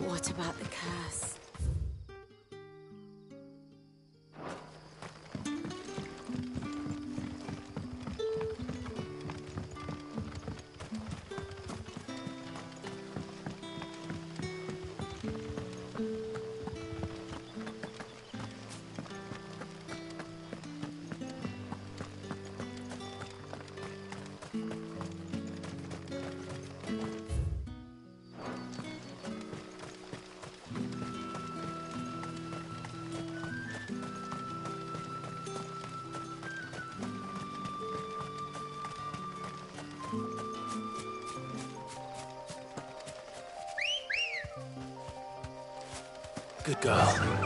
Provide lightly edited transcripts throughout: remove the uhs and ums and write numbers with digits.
What about the curse? Good girl.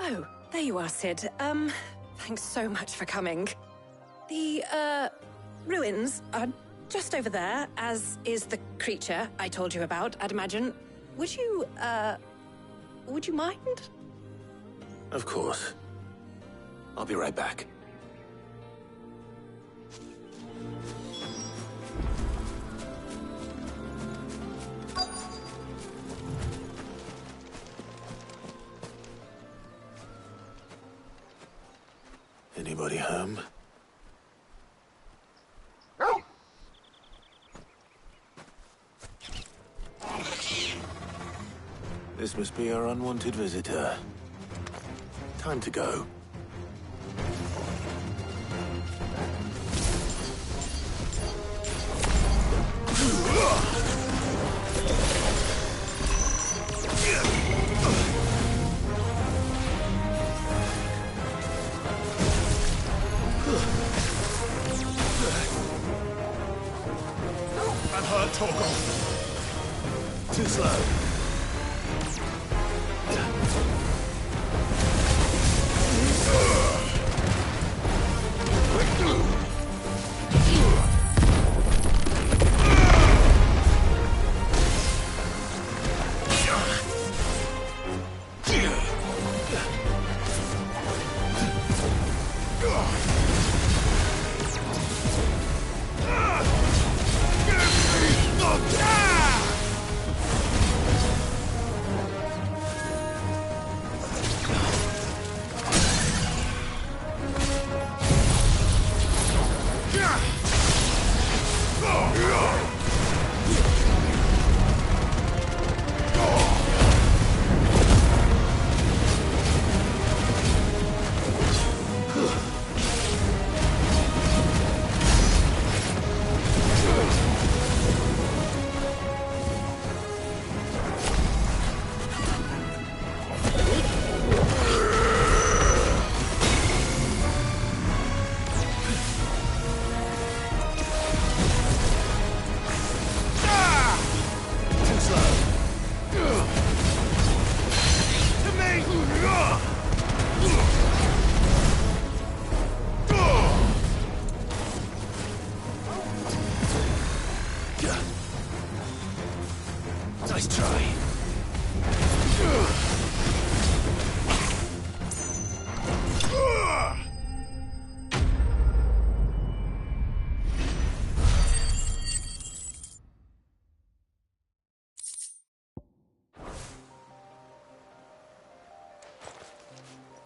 Oh, there you are, Cid. Thanks so much for coming. The, ruins are just over there, as is the creature I told you about, I'd imagine. Would you mind? Of course. I'll be right back. Anybody home? This must be our unwanted visitor. Time to go. I'm hurt, Torgal. Too slow.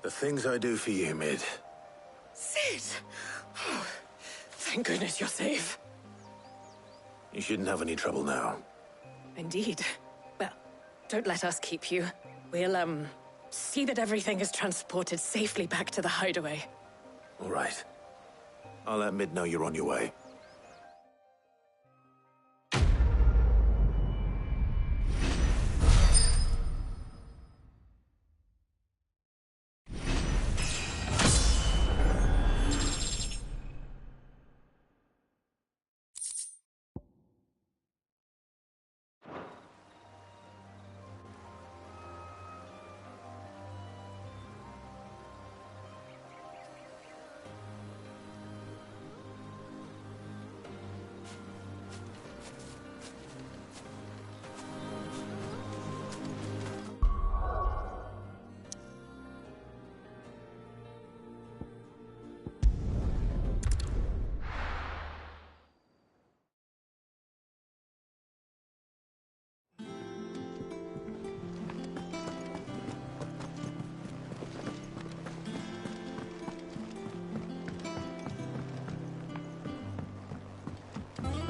The things I do for you, Mid. Sid! Oh, thank goodness you're safe. You shouldn't have any trouble now. Indeed. Well, don't let us keep you. We'll, see that everything is transported safely back to the hideaway. All right. I'll let Mid know you're on your way.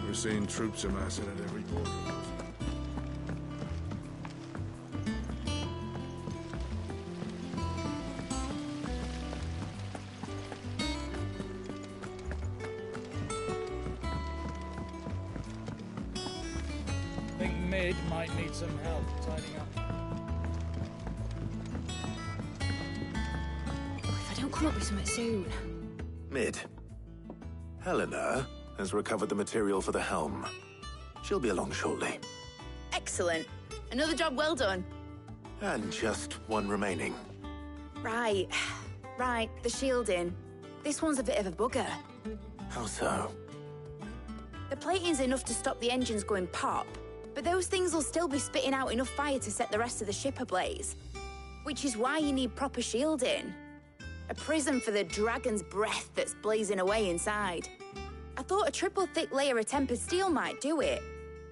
We're seeing troops amassing at every border. I think Mid might need some help tidying up. If I don't come up with something soon. Mid. Helena has recovered the material for the helm. She'll be along shortly. Excellent. Another job well done. And just one remaining. Right. Right, the shielding. This one's a bit of a bugger. How so? The plating's enough to stop the engines going pop, but those things will still be spitting out enough fire to set the rest of the ship ablaze. Which is why you need proper shielding. A prism for the dragon's breath that's blazing away inside. I thought a triple thick layer of tempered steel might do it.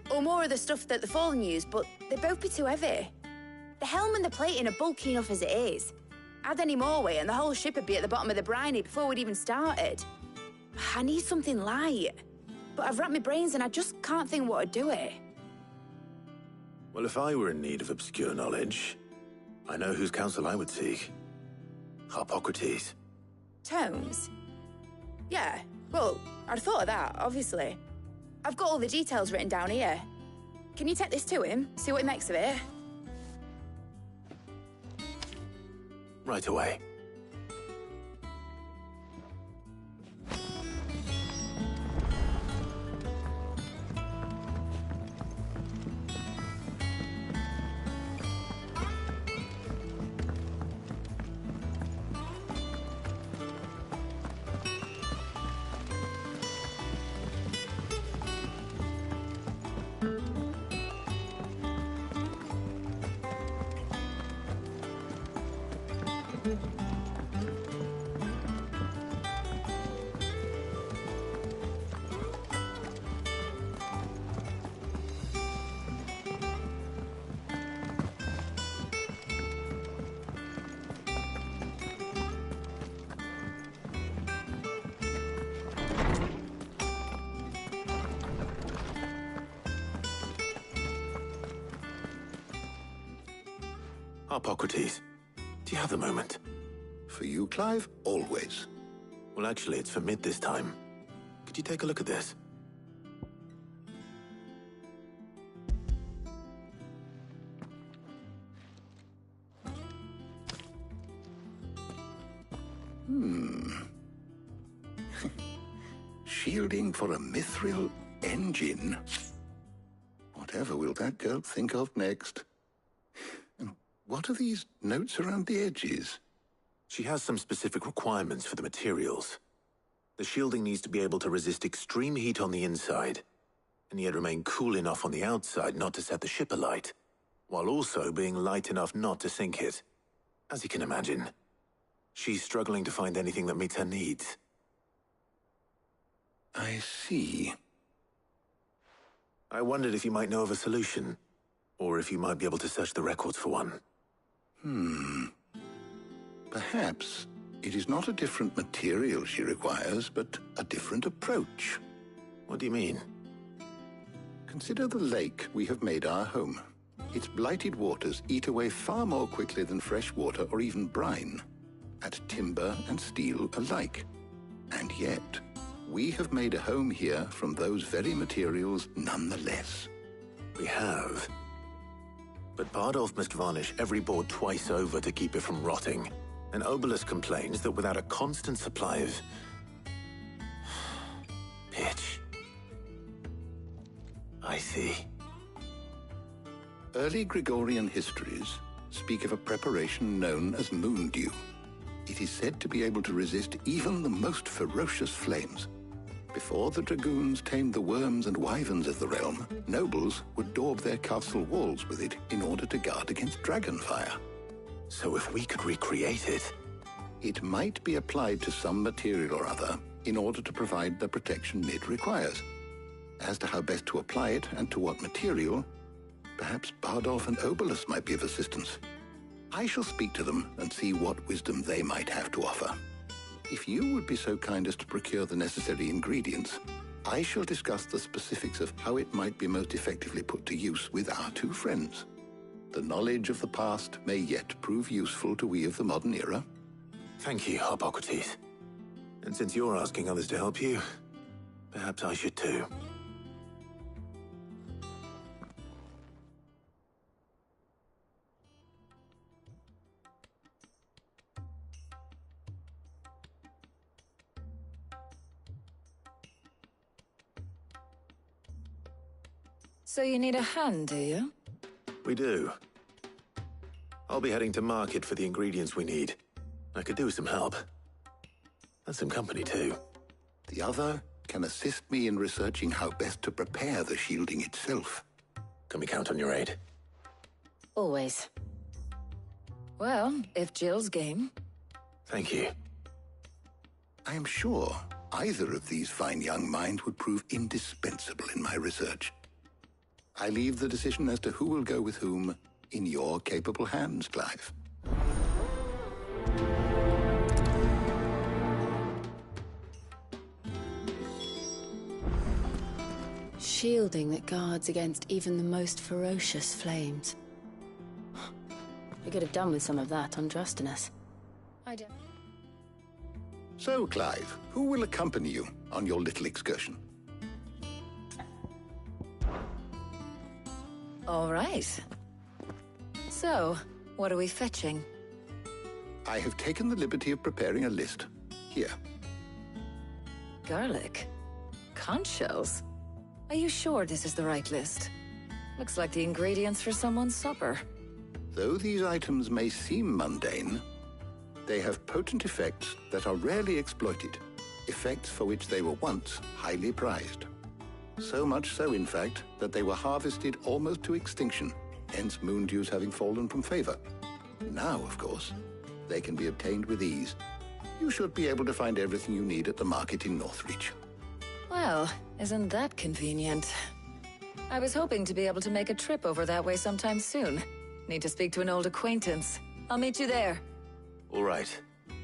Or more of the stuff that the Fallen use, but they'd both be too heavy. The helm and the plating are bulky enough as it is. Add any more weight and the whole ship would be at the bottom of the briny before we'd even started. I need something light. But I've wrapped my brains and I just can't think what would do it. Well, if I were in need of obscure knowledge, I know whose counsel I would seek. Harpocrates. Tomes? Yeah, well, I'd thought of that, obviously. I've got all the details written down here. Can you take this to him, see what he makes of it? Right away. Harpocrates, do you have the moment? For you, Clive? Always. Well, actually, it's for Mid this time. Could you take a look at this? Shielding for a mithril engine. Whatever will that girl think of next? And what are these notes around the edges? She has some specific requirements for the materials. The shielding needs to be able to resist extreme heat on the inside, and yet remain cool enough on the outside not to set the ship alight, while also being light enough not to sink it. As you can imagine, she's struggling to find anything that meets her needs. I see. I wondered if you might know of a solution, or if you might be able to search the records for one. Perhaps it is not a different material she requires, but a different approach. What do you mean? Consider the lake we have made our home. Its blighted waters eat away far more quickly than fresh water or even brine, at timber and steel alike. And yet, we have made a home here from those very materials nonetheless. We have. But Bardolph must varnish every board twice over to keep it from rotting. And Obolus complains that without a constant supply of pitch. I see. Early Gregorian histories speak of a preparation known as moondew. It is said to be able to resist even the most ferocious flames. Before the dragoons tamed the worms and wyverns of the realm, nobles would daub their castle walls with it in order to guard against dragonfire. So if we could recreate it... It might be applied to some material or other in order to provide the protection Mid requires. As to how best to apply it and to what material, perhaps Bardolph and Obolus might be of assistance. I shall speak to them and see what wisdom they might have to offer. If you would be so kind as to procure the necessary ingredients, I shall discuss the specifics of how it might be most effectively put to use with our two friends. The knowledge of the past may yet prove useful to we of the modern era. Thank you, Harpocrates. And since you're asking others to help you, perhaps I should too. So you need a hand, do you? We do. I'll be heading to market for the ingredients we need. I could do with some help. And some company, too. The other can assist me in researching how best to prepare the shielding itself. Can we count on your aid? Always. Well, if Jill's game. Thank you. I am sure either of these fine young minds would prove indispensable in my research. I leave the decision as to who will go with whom in your capable hands, Clive. Shielding that guards against even the most ferocious flames. We could have done with some of that on Drustinus. I don't... So, Clive, who will accompany you on your little excursion? All right. So, what are we fetching? I have taken the liberty of preparing a list. Here. Garlic? Conch shells? Are you sure this is the right list? Looks like the ingredients for someone's supper. Though these items may seem mundane, they have potent effects that are rarely exploited, effects for which they were once highly prized. So much so, in fact, that they were harvested almost to extinction, hence moondews having fallen from favor. Now, of course, they can be obtained with ease. You should be able to find everything you need at the market in Northreach. Well, isn't that convenient? I was hoping to be able to make a trip over that way sometime soon. Need to speak to an old acquaintance. I'll meet you there. All right.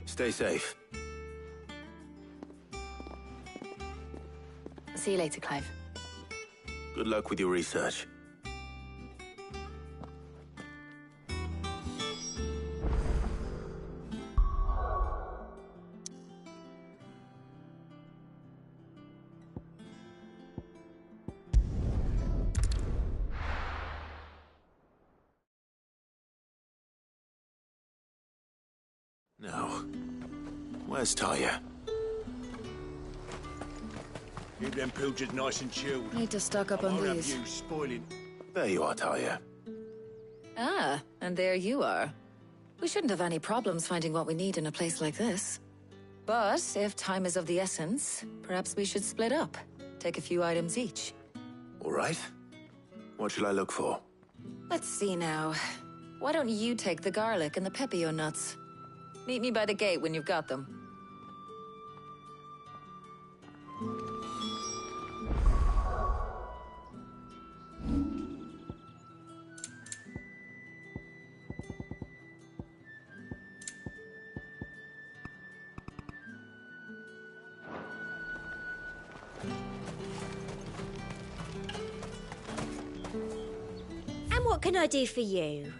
Stay safe. See you later, Clive. Good luck with your research. Now, where's Talia? Keep them pilchards nice and chilled. Need to stock up I on won't have these. you spoiling. There you are, Talia. Ah, and there you are. We shouldn't have any problems finding what we need in a place like this. But if time is of the essence, perhaps we should split up. Take a few items each. All right. What shall I look for? Let's see now. Why don't you take the garlic and the pepio nuts? Meet me by the gate when you've got them. And what can I do for you?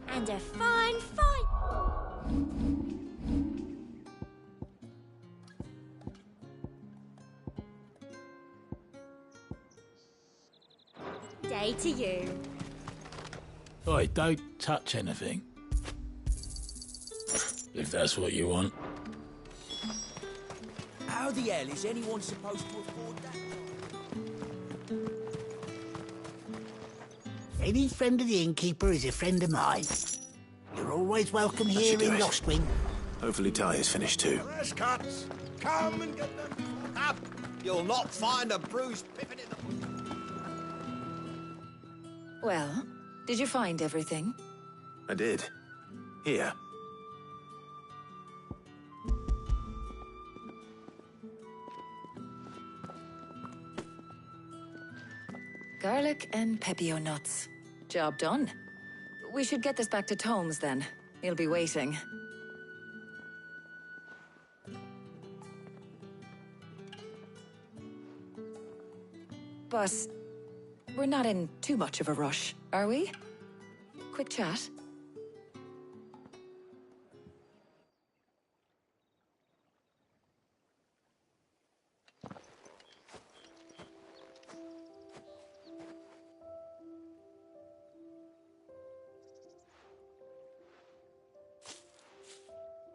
And a fine fight! Day to you. Oi, don't touch anything. If that's what you want. How the hell is anyone supposed to afford that? Any friend of the innkeeper is a friend of mine. You're always welcome here in Lostwing. Hopefully Ty is finished too. Fresh cuts! Come and get them up! You'll not find a bruised pippin in the... Well, did you find everything? I did. Here. Garlic and pepio nuts. Job done. We should get this back to Tomes then. He'll be waiting. But we're not in too much of a rush, are we? Quick chat.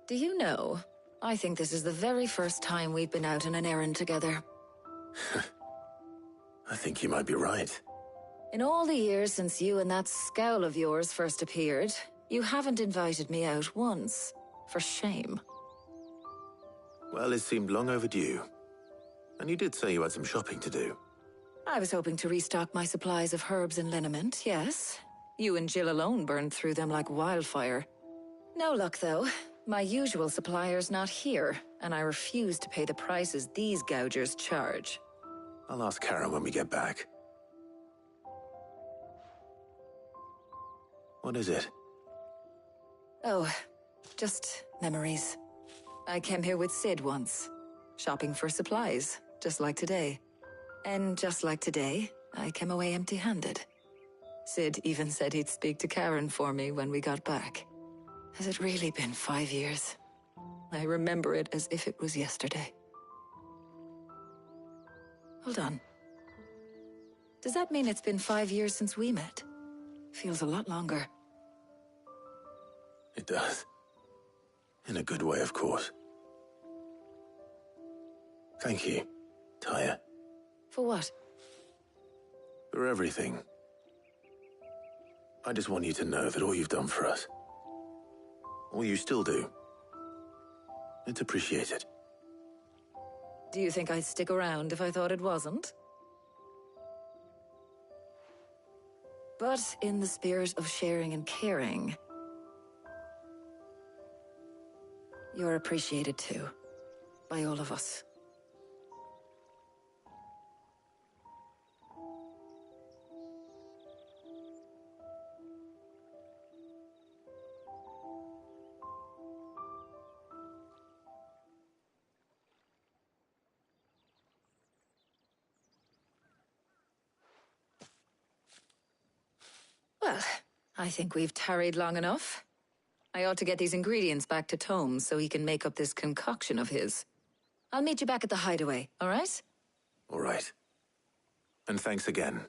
Do you know, I think this is the very first time we've been out on an errand together. I think you might be right. In all the years since you and that scowl of yours first appeared, you haven't invited me out once. For shame. Well, it seemed long overdue. And you did say you had some shopping to do. I was hoping to restock my supplies of herbs and liniment, yes. You and Jill alone burned through them like wildfire. No luck, though. My usual supplier's not here, and I refuse to pay the prices these gougers charge. I'll ask Karen when we get back. What is it? Oh, just memories. I came here with Sid once, shopping for supplies, just like today. And just like today, I came away empty-handed. Sid even said he'd speak to Karen for me when we got back. Has it really been 5 years? I remember it as if it was yesterday. Hold on. Does that mean it's been 5 years since we met? Feels a lot longer. It does. In a good way, of course. Thank you, Tyre. For what? For everything. I just want you to know that all you've done for us, all you still do, it's appreciated. Do you think I'd stick around if I thought it wasn't? But in the spirit of sharing and caring, you're appreciated too, by all of us. Well, I think we've tarried long enough. I ought to get these ingredients back to Tomes so he can make up this concoction of his. I'll meet you back at the hideaway, all right? All right. And thanks again.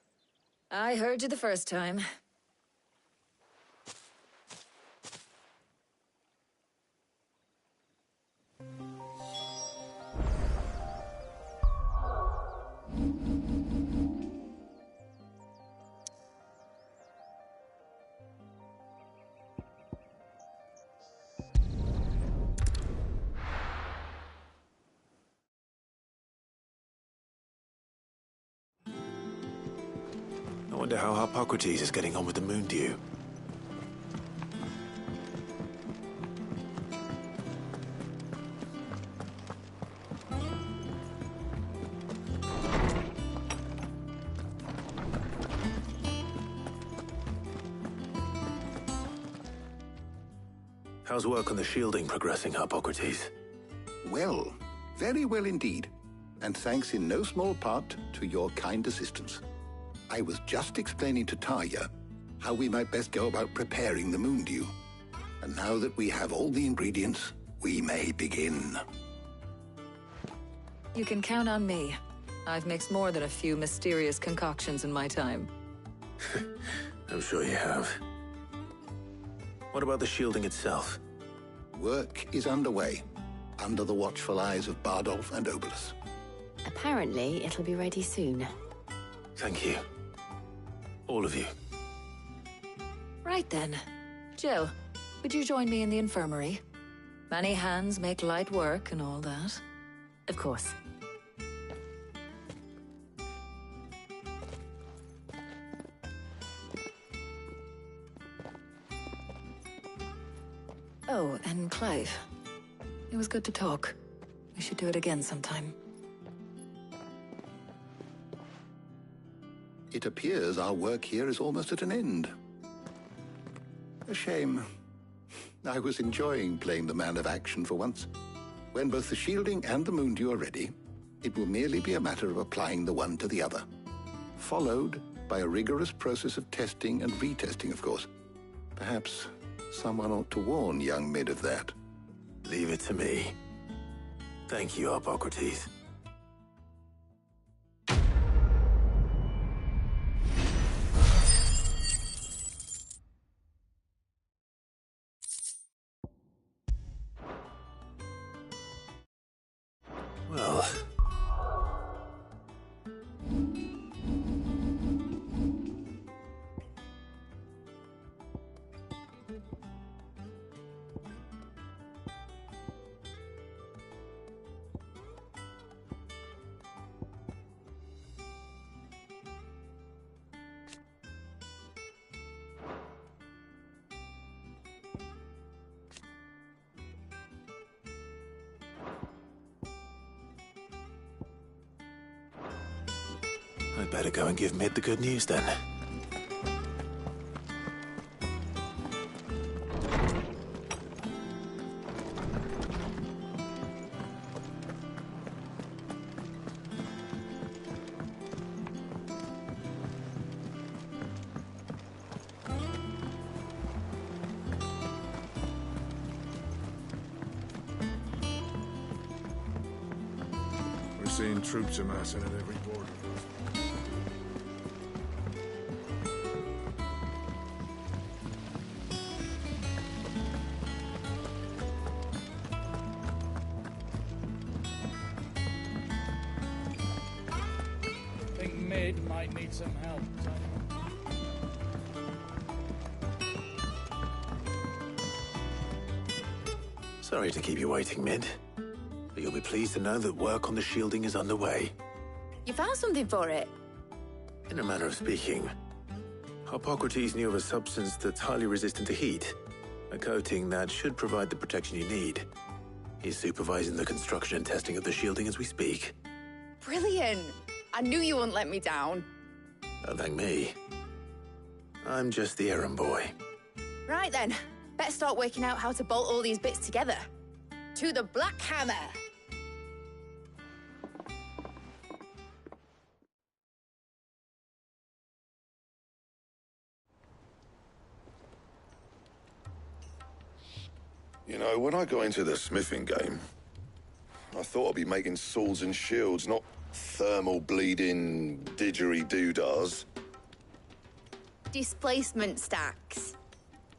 I heard you the first time. I wonder how Harpocrates is getting on with the moon dew. How's work on the shielding progressing, Harpocrates? Well, Very well indeed, and thanks in no small part to your kind assistance. I was just explaining to Tarja how we might best go about preparing the moon dew. And now that we have all the ingredients, we may begin. You can count on me. I've mixed more than a few mysterious concoctions in my time. I'm sure you have. What about the shielding itself? Work is underway, under the watchful eyes of Bardolph and Obolus. Apparently, it'll be ready soon. Thank you. All of you. Right then. Jill, would you join me in the infirmary? Many hands make light work and all that. Of course. Oh, and Clive. It was good to talk. We should do it again sometime. It appears our work here is almost at an end. A shame. I was enjoying playing the man of action for once. When both the shielding and the moon dew are ready, it will merely be a matter of applying the one to the other. Followed by a rigorous process of testing and retesting, of course. Perhaps someone ought to warn young Mid of that. Leave it to me. Thank you, Hippocrates. Well... I'd better go and give Mid the good news then. We're seeing troops amassing at every border. I think Mid might need some help. Sorry to keep you waiting, Mid. But you'll be pleased to know that work on the shielding is underway. You found something for it? In a manner of speaking, Hippocrates knew of a substance that's highly resistant to heat. A coating that should provide the protection you need. He's supervising the construction and testing of the shielding as we speak. Brilliant! I knew you wouldn't let me down. Don't thank me. I'm just the errand boy. Right then, better start working out how to bolt all these bits together. To the Black Hammer! You know, when I got into the smithing game, I thought I'd be making swords and shields, not thermal bleeding didgeridoo-dahs. Displacement stacks.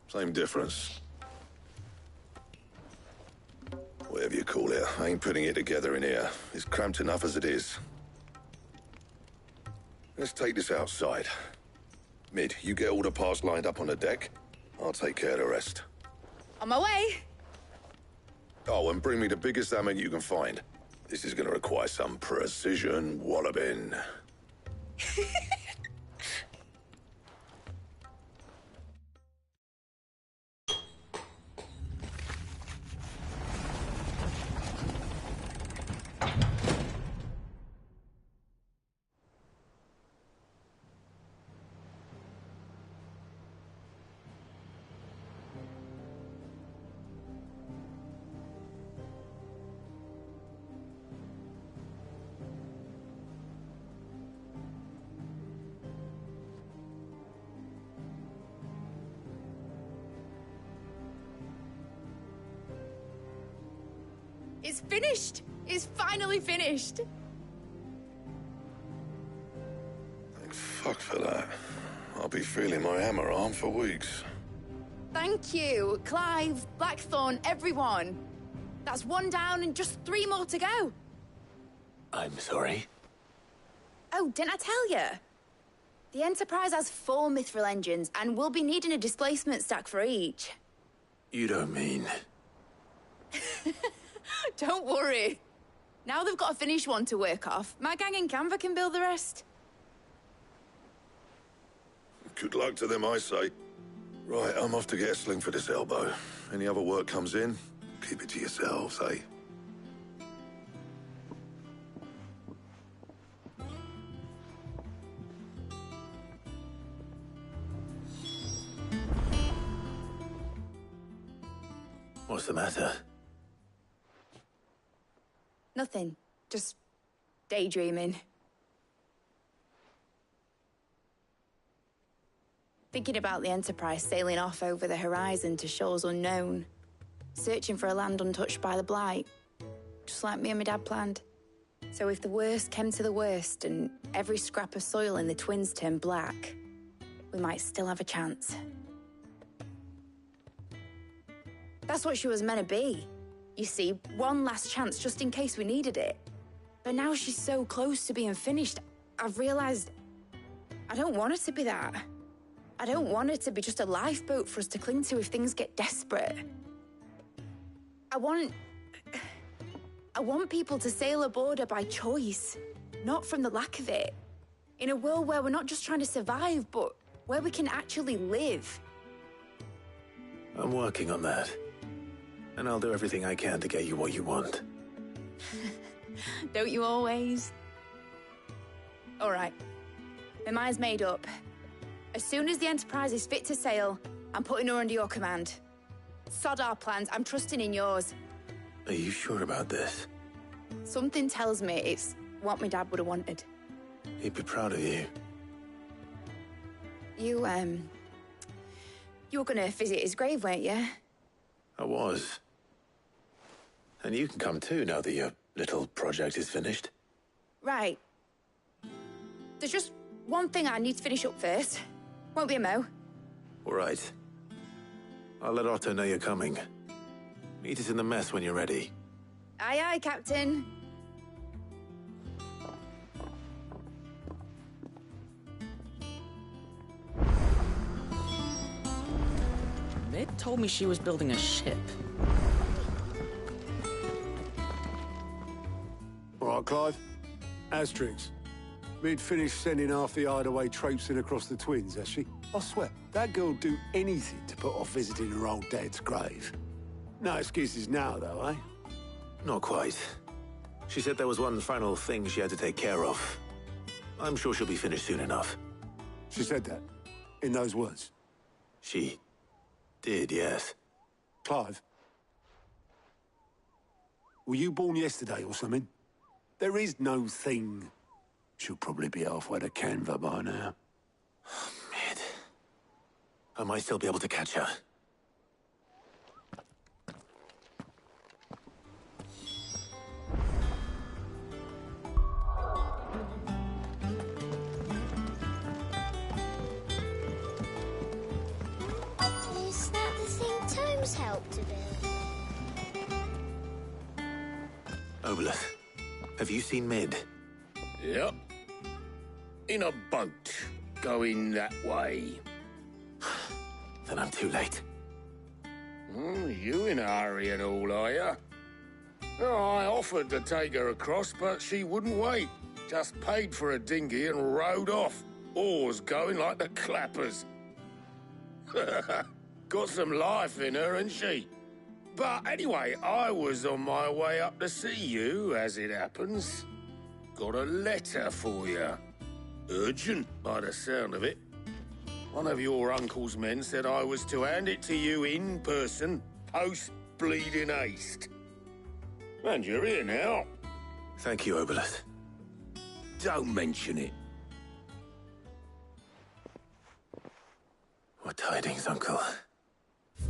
Same difference. Whatever you call it, I ain't putting it together in here. It's cramped enough as it is. Let's take this outside. Mid, you get all the parts lined up on the deck. I'll take care of the rest. On my way! Oh, and bring me the biggest hammer you can find. This is gonna require some precision walloping. It's finished! It's finally finished! Thank fuck for that. I'll be feeling my hammer arm for weeks. Thank you, Clive, Blackthorn, everyone. That's one down and just 3 more to go. I'm sorry. Oh, didn't I tell you? The Enterprise has 4 mithril engines, and we'll be needing a displacement stack for each. You don't mean... Don't worry. Now they've got a finished one to work off, my gang in Canva can build the rest. Good luck to them, I say. Right, I'm off to get a sling for this elbow. Any other work comes in, keep it to yourselves, eh? What's the matter? Nothing. Just daydreaming. Thinking about the Enterprise sailing off over the horizon to shores unknown. Searching for a land untouched by the Blight. Just like me and my dad planned. So if the worst came to the worst and every scrap of soil in the Twins turned black, we might still have a chance. That's what she was meant to be. You see, one last chance just in case we needed it. But now she's so close to being finished, I've realized I don't want her to be that. I don't want her to be just a lifeboat for us to cling to if things get desperate. I want people to sail aboard her by choice, not from the lack of it. In a world where we're not just trying to survive, but where we can actually live. I'm working on that. And I'll do everything I can to get you what you want. Don't you always? All right. My mind's made up. As soon as the Enterprise is fit to sail, I'm putting her under your command. Sod our plans, I'm trusting in yours. Are you sure about this? Something tells me it's what my dad would have wanted. He'd be proud of you. You were gonna visit his grave, weren't you? I was. And you can come too now that your little project is finished. Right. There's just one thing I need to finish up first. Won't be a mo. All right. I'll let Otto know you're coming. Meet us in the mess when you're ready. Aye, aye, Captain. Mid told me she was building a ship. All right, Clive. Asterix. Mid finished sending half the hideaway traipsing across the Twins, has she? I swear, that girl'd do anything to put off visiting her old dad's grave. No excuses now, though, eh? Not quite. She said there was one final thing she had to take care of. I'm sure she'll be finished soon enough. She said that? In those words? She did, yes. Clive? Were you born yesterday or something? There is no thing. She'll probably be halfway to Canva by now. Mid. I might still be able to catch her. Is that the thing Tomes helped to build? Obolus, have you seen Mid? Yep. In a boat, going that way. Then I'm too late. You in a hurry at all, are you? Oh, I offered to take her across, but she wouldn't wait. Just paid for a dinghy and rowed off. Oars going like the clappers. Got some life in her, ain't she? But anyway, I was on my way up to see you, as it happens. Got a letter for you. Urgent, by the sound of it. One of your uncle's men said I was to hand it to you in person, post-bleeding haste. And you're here now. Thank you, Obolus. Don't mention it. What tidings, Uncle? Is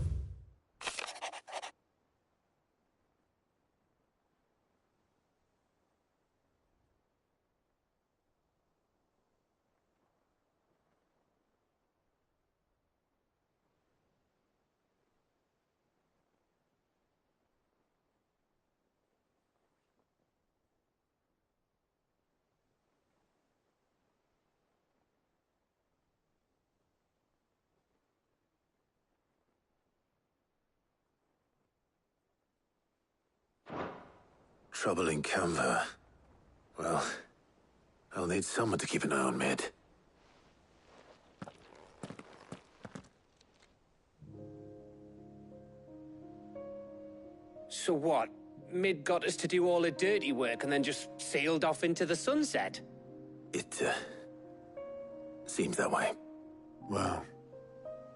trouble in Canva. Well, I'll need someone to keep an eye on Mid. So what? Mid got us to do all the dirty work and then just sailed off into the sunset? It, seems that way. Well,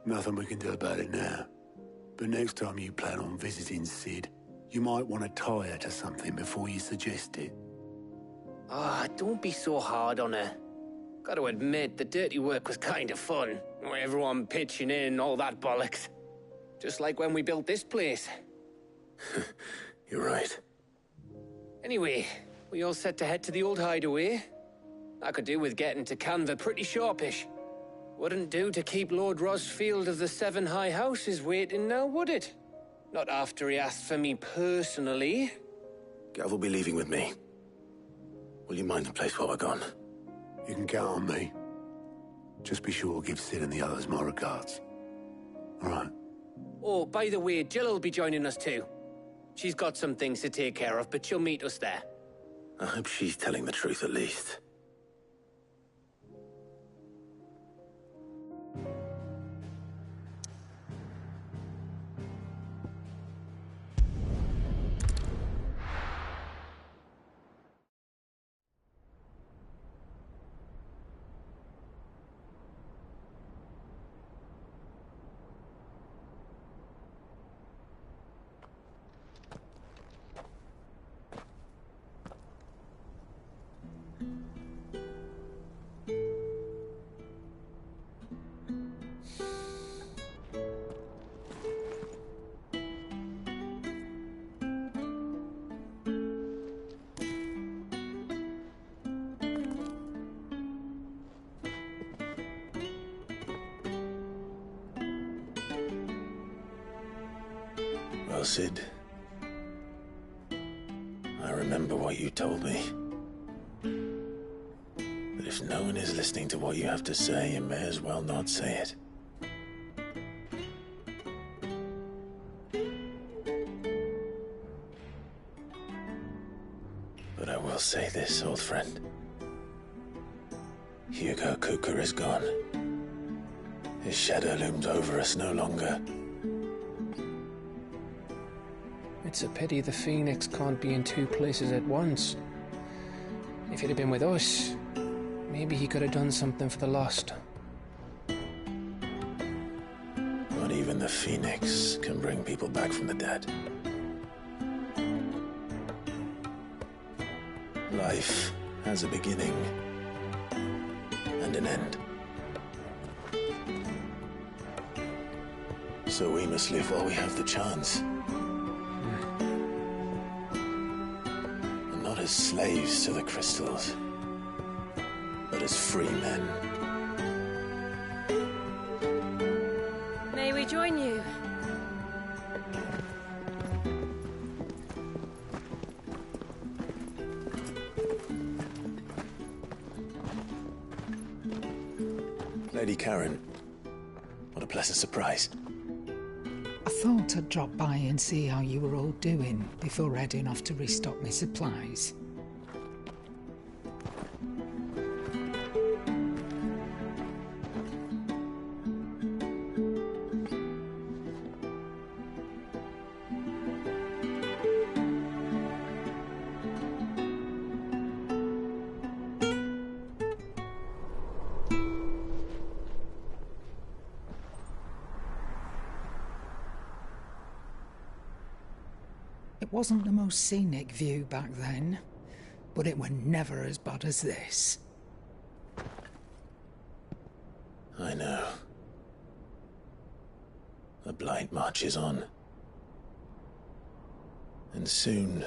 nothing we can do about it now. But next time you plan on visiting Cid, you might want to tie her to something before you suggest it. Ah, don't be so hard on her. Gotta admit, the dirty work was kind of fun. Everyone pitching in, all that bollocks. Just like when we built this place. You're right. Anyway, we all set to head to the old hideaway. I could do with getting to Canva pretty sharpish. Wouldn't do to keep Lord Rosfield of the Seven High Houses waiting now, would it? Not after he asked for me personally. Gav will be leaving with me. Will you mind the place while we're gone? You can count on me. Just be sure to give Cid and the others my regards. All right. Oh, by the way, Jill will be joining us too. She's got some things to take care of, but she'll meet us there. I hope she's telling the truth at least. Well, Cid, I remember what you told me. That if no one is listening to what you have to say, you may as well not say it. But I will say this, old friend. Hugo Kuka is gone. His shadow looms over us no longer. It's a pity the Phoenix can't be in two places at once. If he'd have been with us, maybe he could have done something for the Lost. Not even the Phoenix can bring people back from the dead. Life has a beginning and an end. So we must live while we have the chance. And not as slaves to the crystals, but as free men. May we join you? Lady Karen, what a pleasant surprise. I thought I'd drop by and see how you were all doing before heading off to restock my supplies. It wasn't the most scenic view back then, but it were never as bad as this. I know. The Blight marches on. And soon,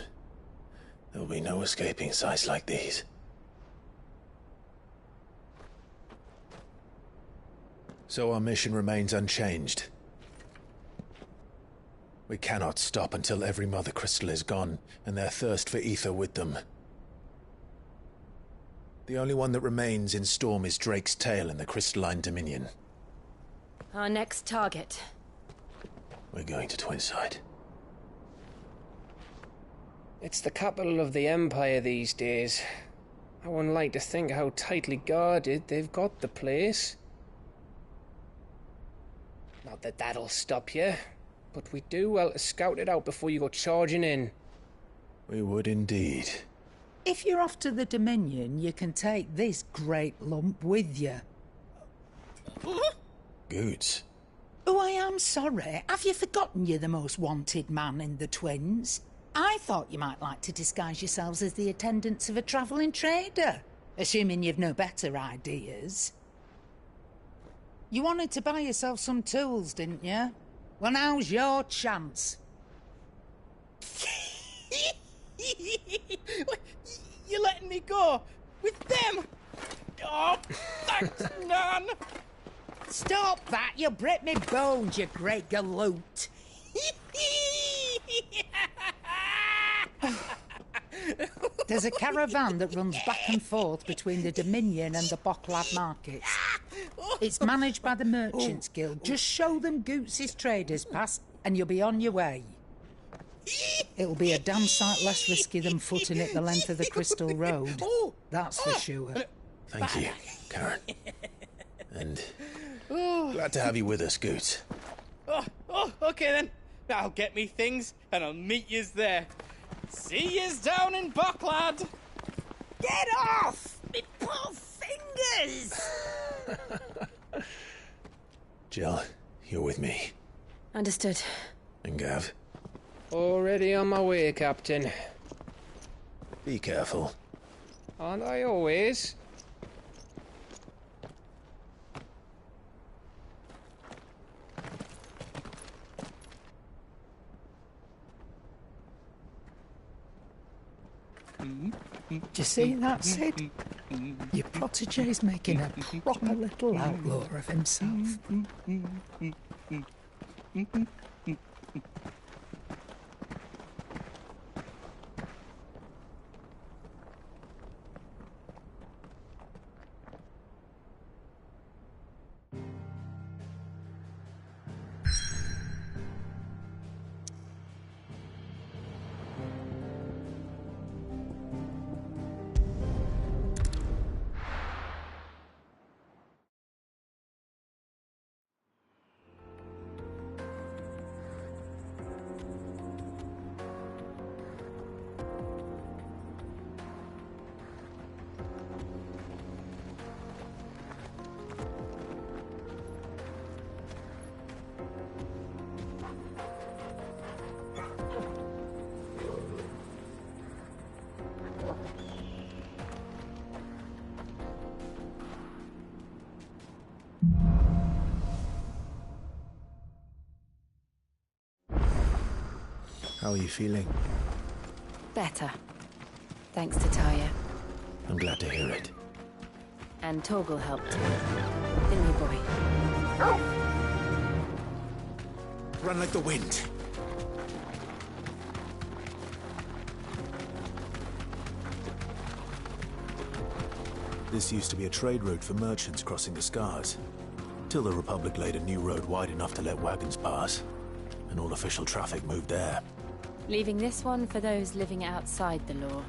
there'll be no escaping sights like these. So our mission remains unchanged. We cannot stop until every Mother Crystal is gone, and their thirst for ether with them. The only one that remains in Storm is Drake's Tail in the Crystalline Dominion. Our next target. We're going to Twinside. It's the capital of the Empire these days. I wouldn't like to think how tightly guarded they've got the place. Not that that'll stop you, but we'd do well to scout it out before you go charging in. We would indeed. If you're off to the Dominion, you can take this great lump with you. Goods. Oh, I am sorry. Have you forgotten you're the most wanted man in the Twins? I thought you might like to disguise yourselves as the attendants of a travelling trader, assuming you've no better ideas. You wanted to buy yourself some tools, didn't you? Well, now's your chance. You're letting me go? With them? Oh, thanks, Nan! Stop that! You'll break me bones, you great galoot! There's a caravan that runs back and forth between the Dominion and the Bocklad markets. It's managed by the Merchants Guild. Just show them Goots' traders pass and you'll be on your way. It'll be a damn sight less risky than footing it the length of the Crystal Road. That's for sure. Thank you, Karen. And glad to have you with us, Goots. Okay then. I'll get me things and I'll meet yous there. See yous down in Bocklad. Get off! Me poor fingers! Jill, you're with me. Understood. And Gav? Already on my way, Captain. Be careful. Aren't I always? Do you see that, Sid? Your protege's making a proper little outlaw of himself. How are you feeling? Better. Thanks to Taya. I'm glad to hear it. And Torgal helped. Didn't he, boy? Run like the wind. This used to be a trade route for merchants crossing the Scars, till the Republic laid a new road wide enough to let wagons pass, and all official traffic moved there. Leaving this one for those living outside the law.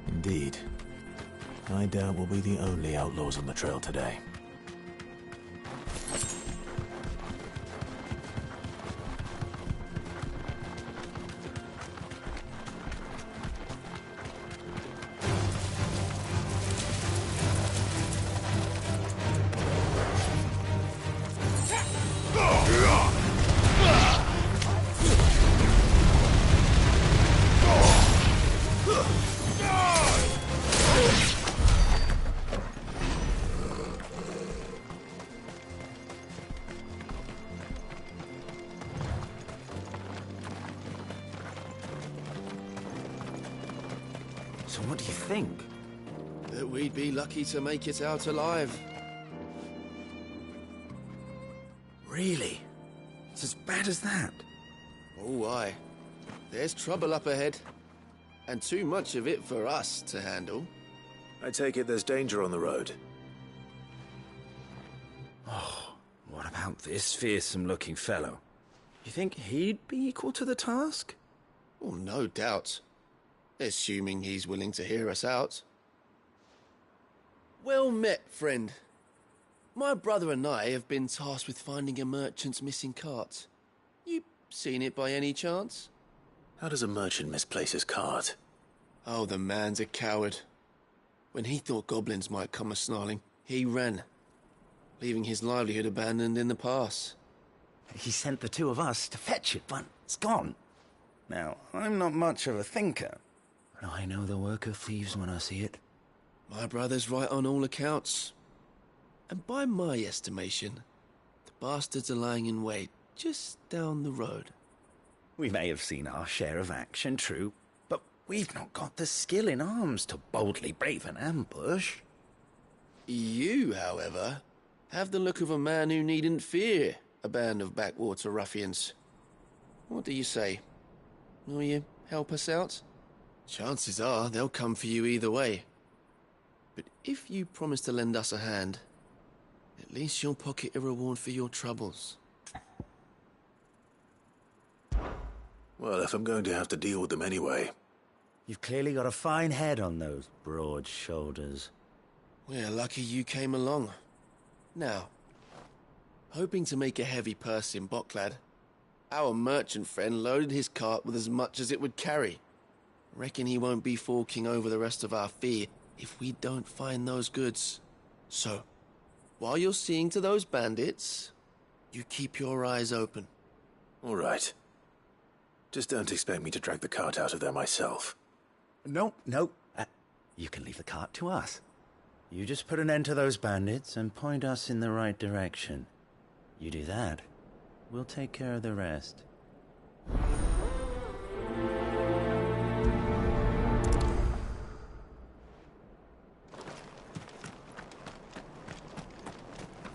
Indeed. I doubt we'll be the only outlaws on the trail today. So what do you think? That we'd be lucky to make it out alive. Really? It's as bad as that? Oh, aye. There's trouble up ahead. And too much of it for us to handle. I take it there's danger on the road. Oh, what about this fearsome-looking fellow? You think he'd be equal to the task? Oh, no doubt. Assuming he's willing to hear us out. Well met, friend. My brother and I have been tasked with finding a merchant's missing cart. You seen it by any chance? How does a merchant misplace his cart? Oh, the man's a coward. When he thought goblins might come a-snarling, he ran, leaving his livelihood abandoned in the pass. He sent the two of us to fetch it, but it's gone. Now, I'm not much of a thinker, but I know the work of thieves when I see it. My brother's right on all accounts. And by my estimation, the bastards are lying in wait just down the road. We may have seen our share of action, true, but we've not got the skill in arms to boldly brave an ambush. You, however, have the look of a man who needn't fear a band of backwater ruffians. What do you say? Will you help us out? Chances are they'll come for you either way. But if you promise to lend us a hand, at least you'll pocket a reward for your troubles. Well, if I'm going to have to deal with them anyway. You've clearly got a fine head on those broad shoulders. We're lucky you came along. Now, hoping to make a heavy purse in Boklad, our merchant friend loaded his cart with as much as it would carry. Reckon he won't be forking over the rest of our fee if we don't find those goods. So, while you're seeing to those bandits, you keep your eyes open. All right. Just don't expect me to drag the cart out of there myself. No. You can leave the cart to us. You just put an end to those bandits and point us in the right direction. You do that, we'll take care of the rest.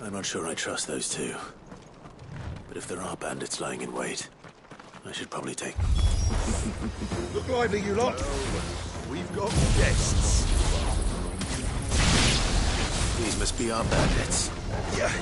I'm not sure I trust those two. But if there are bandits lying in wait, I should probably take... Look lively, you lot. We've got guests. These must be our bandits. Yeah.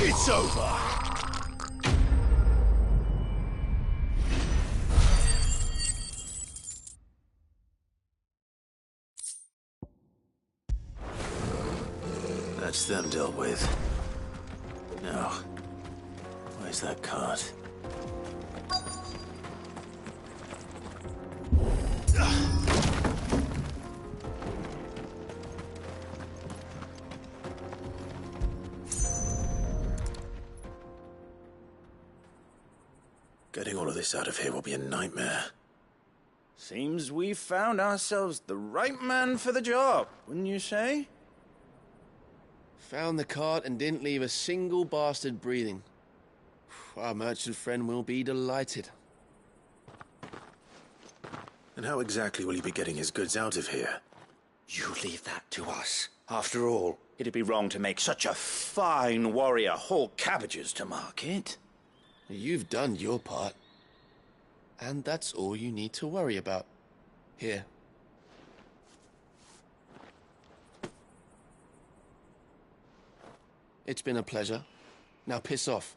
It's over. That's them dealt with. Now, where's that cart? Getting all of this out of here will be a nightmare. Seems we've found ourselves the right man for the job, wouldn't you say? Found the cart and didn't leave a single bastard breathing. Our merchant friend will be delighted. And how exactly will he be getting his goods out of here? You leave that to us. After all, it'd be wrong to make such a fine warrior haul cabbages to market. You've done your part. And that's all you need to worry about. Here. It's been a pleasure. Now piss off.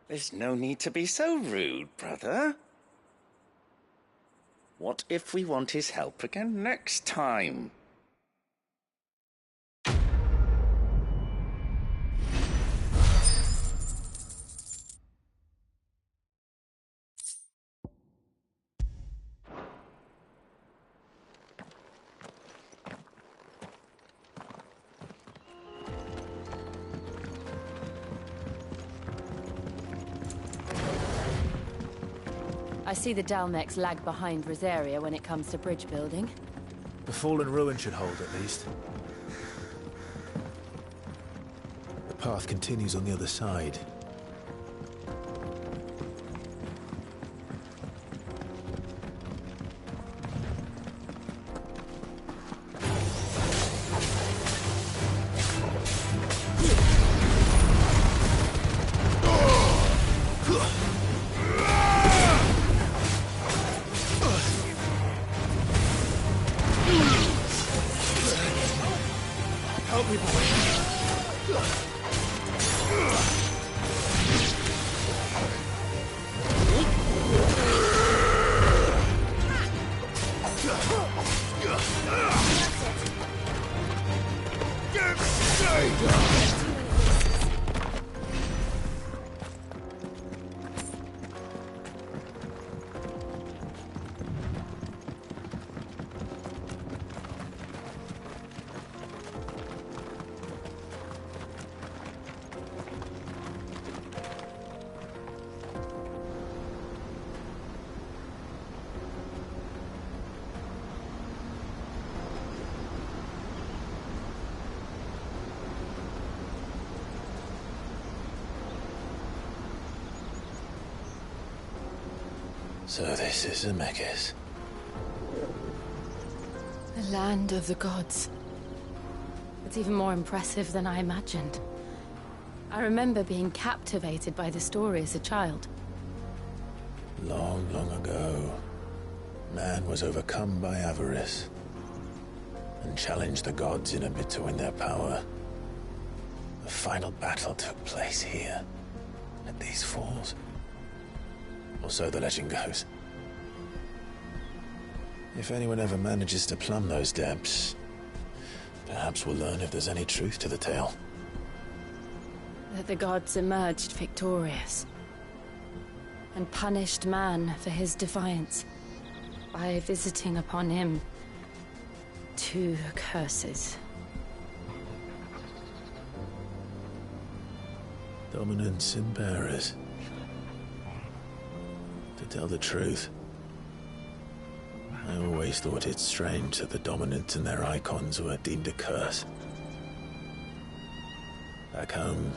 There's no need to be so rude, brother. What if we want his help again next time? I see the Dalmex lag behind Rosaria when it comes to bridge building. The fallen ruin should hold, at least. The path continues on the other side. Help me, boy. So this is Zemeckis. The land of the gods. It's even more impressive than I imagined. I remember being captivated by the story as a child. Long, long ago, man was overcome by avarice and challenged the gods in a bid to win their power. The final battle took place here, at these falls. Or so the legend goes. If anyone ever manages to plumb those depths, perhaps we'll learn if there's any truth to the tale. That the gods emerged victorious and punished man for his defiance by visiting upon him 2 curses. Dominance and bearers. To tell the truth, I always thought it strange that the dominant and their icons were deemed a curse. Back home,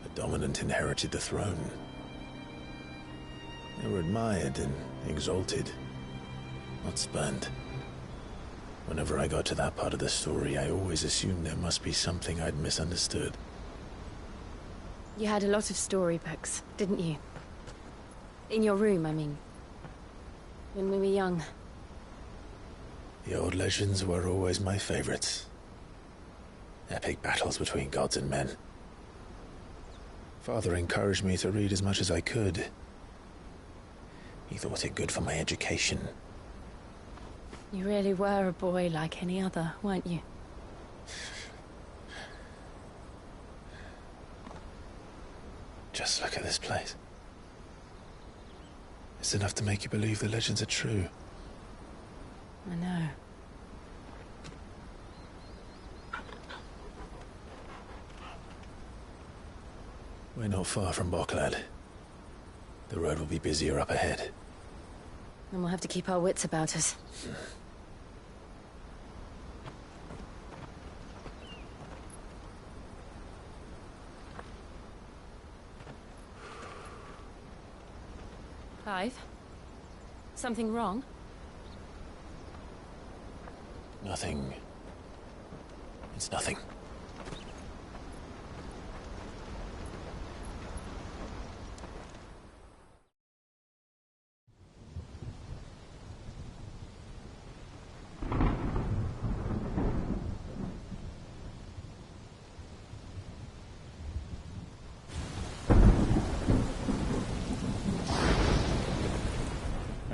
the dominant inherited the throne. They were admired and exalted, not spurned. Whenever I got to that part of the story, I always assumed there must be something I'd misunderstood. You had a lot of storybooks, didn't you? In your room, I mean. When we were young. The old legends were always my favorites. Epic battles between gods and men. Father encouraged me to read as much as I could. He thought it good for my education. You really were a boy like any other, weren't you? Just look at this place. It's enough to make you believe the legends are true. I know. We're not far from Boklad. The road will be busier up ahead. And we'll have to keep our wits about us. Clive? Something wrong? Nothing. It's nothing.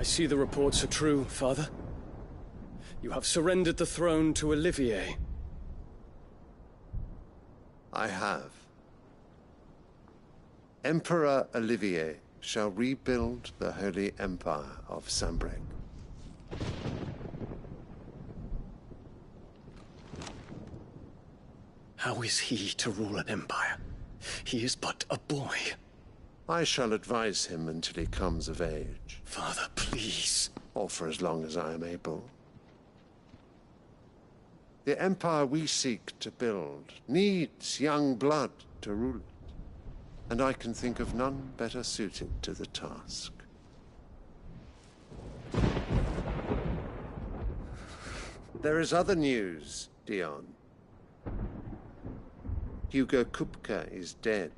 I see the reports are true, Father. You have surrendered the throne to Olivier. I have. Emperor Olivier shall rebuild the Holy Empire of Sanbreque. How is he to rule an empire? He is but a boy. I shall advise him until he comes of age. Father, please. Or for as long as I am able. The empire we seek to build needs young blood to rule it, and I can think of none better suited to the task. There is other news, Dion. Hugo Kupka is dead,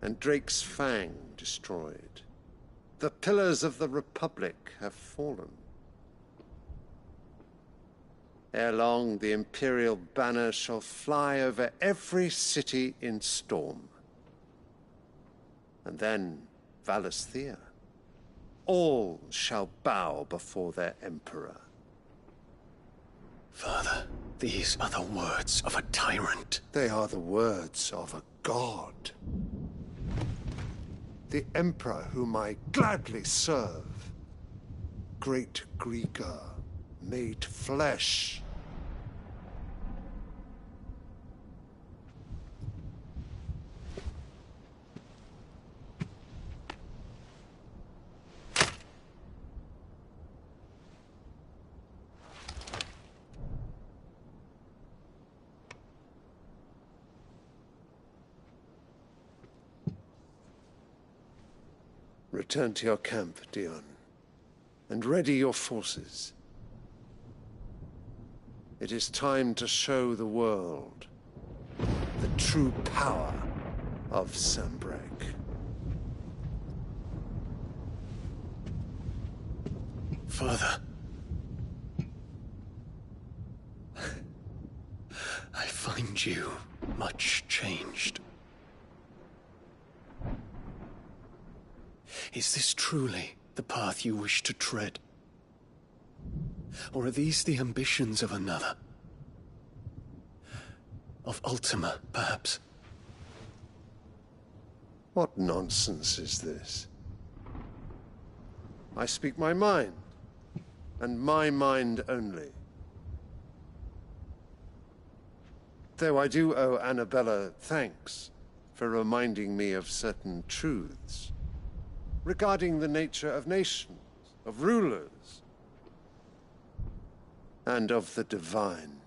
and Drake's Fang destroyed. The pillars of the Republic have fallen. Ere long, the Imperial banner shall fly over every city in Storm. And then, Valisthea. All shall bow before their Emperor. Father, these are the words of a tyrant. They are the words of a god. The Emperor whom I gladly serve. Great Greagor, made flesh. Return to your camp, Dion, and ready your forces. It is time to show the world the true power of Sanbreque. Father. I find you much changed. Is this truly the path you wish to tread? Or are these the ambitions of another? Of Ultima, perhaps? What nonsense is this? I speak my mind, and my mind only. Though I do owe Annabella thanks for reminding me of certain truths regarding the nature of nations, of rulers, and of the divine.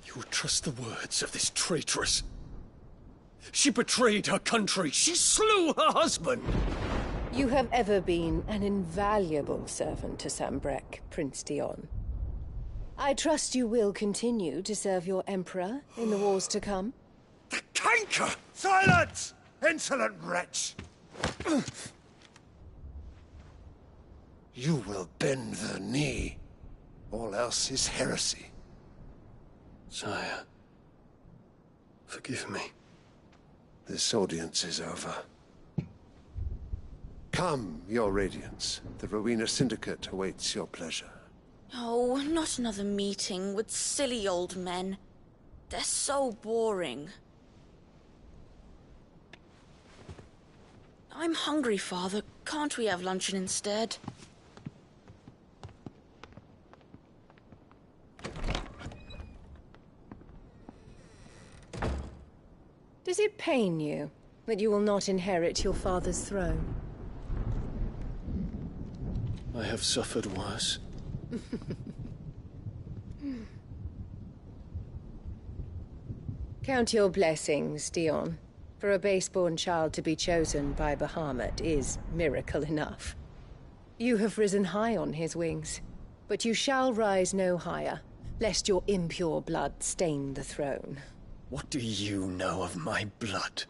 You would trust the words of this traitress? She betrayed her country. She slew her husband. You have ever been an invaluable servant to Sanbreque, Prince Dion. I trust you will continue to serve your Emperor in the wars to come. The canker! Silence! Insolent wretch! You will bend the knee. All else is heresy. Sire, forgive me. This audience is over. Come, your Radiance. The Rowena Syndicate awaits your pleasure. Oh, not another meeting with silly old men. They're so boring. I'm hungry, Father. Can't we have luncheon instead? Does it pain you that you will not inherit your father's throne? I have suffered worse. Count your blessings, Dion. For a base-born child to be chosen by Bahamut is miracle enough. You have risen high on his wings, but you shall rise no higher, lest your impure blood stain the throne. What do you know of my blood?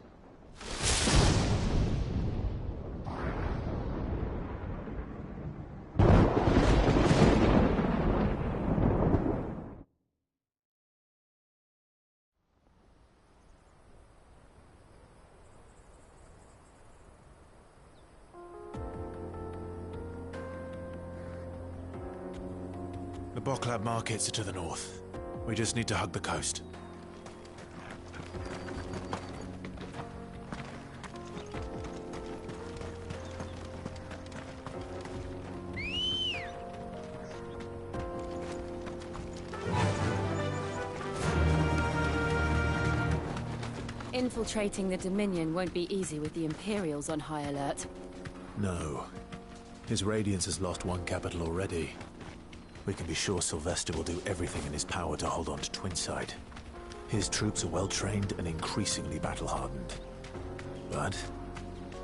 Boklab markets are to the north. We just need to hug the coast. Infiltrating the Dominion won't be easy with the Imperials on high alert. No. His Radiance has lost one capital already. We can be sure Sylvester will do everything in his power to hold on to Twinside. His troops are well-trained and increasingly battle-hardened. But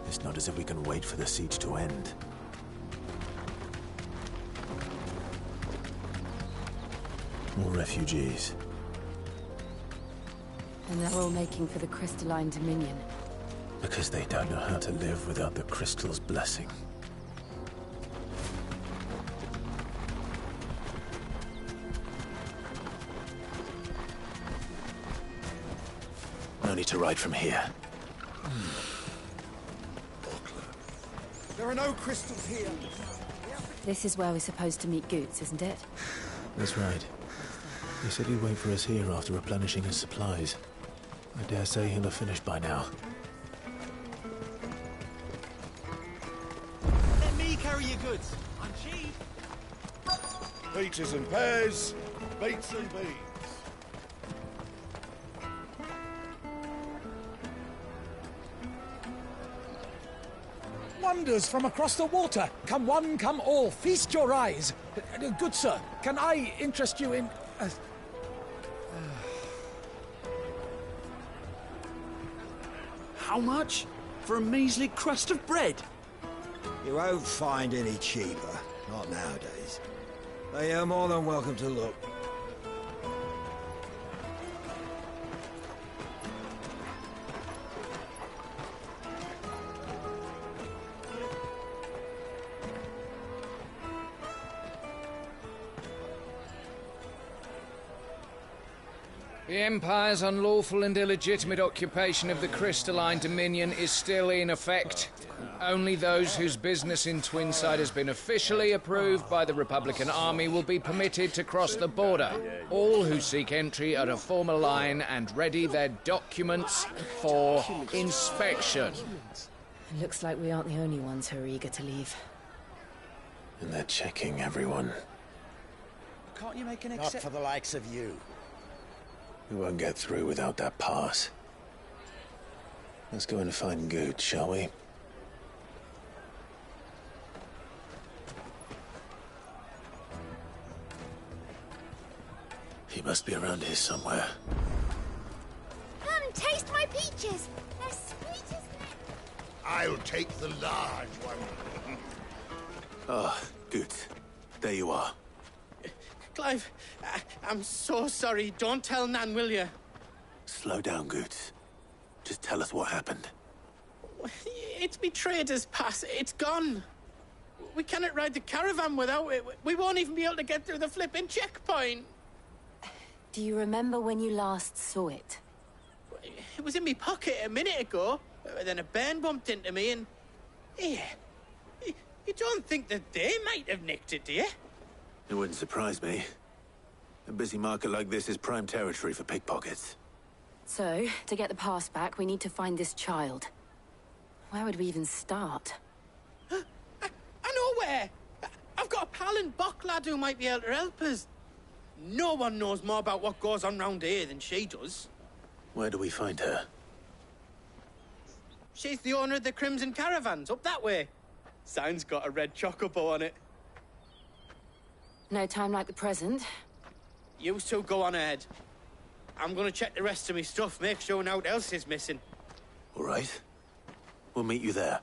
it's not as if we can wait for the siege to end. More refugees. And they're all making for the Crystalline Dominion. Because they don't know how to live without the Crystal's blessing. No need to ride from here. There are no crystals here. This is where we're supposed to meet Goots, isn't it? That's right. He said he'd wait for us here after replenishing his supplies. I dare say he'll have finished by now. Let me carry your goods. I'm cheap. Peaches and pears, beets and beans. Wonders from across the water. Come one, come all. Feast your eyes. Good sir, can I interest you in... How much? For a measly crust of bread? You won't find any cheaper. Not nowadays. But you're more than welcome to look. The Empire's unlawful and illegitimate occupation of the Crystalline Dominion is still in effect. Only those whose business in Twinside has been officially approved by the Republican Army will be permitted to cross the border. All who seek entry are to form a line and ready their documents for inspection. It looks like we aren't the only ones who are eager to leave. And they're checking everyone. Can't you make an Not for the likes of you. We won't get through without that pass. Let's go and find Goot, shall we? He must be around here somewhere. Come, taste my peaches. They're sweet as milk. I'll take the large one. Ah, Goot. There you are. Clive, I'm so sorry. Don't tell Nan, will you? Slow down, Goot. Just tell us what happened. It's me trader's pass. It's gone. We cannot ride the caravan without it. We won't even be able to get through the flipping checkpoint. Do you remember when you last saw it? It was in my pocket a minute ago. Then a bairn bumped into me and... Yeah. You don't think that they might have nicked it, do you? It wouldn't surprise me. A busy market like this is prime territory for pickpockets. So, to get the pass back, we need to find this child. Where would we even start? I know where! I've got a pal in Boklad who might be able to help us. No one knows more about what goes on round here than she does. Where do we find her? She's the owner of the Crimson Caravans, up that way. Sign's got a red chocobo on it. No time like the present. You two go on ahead. I'm gonna check the rest of my stuff, make sure naught else is missing. All right. We'll meet you there.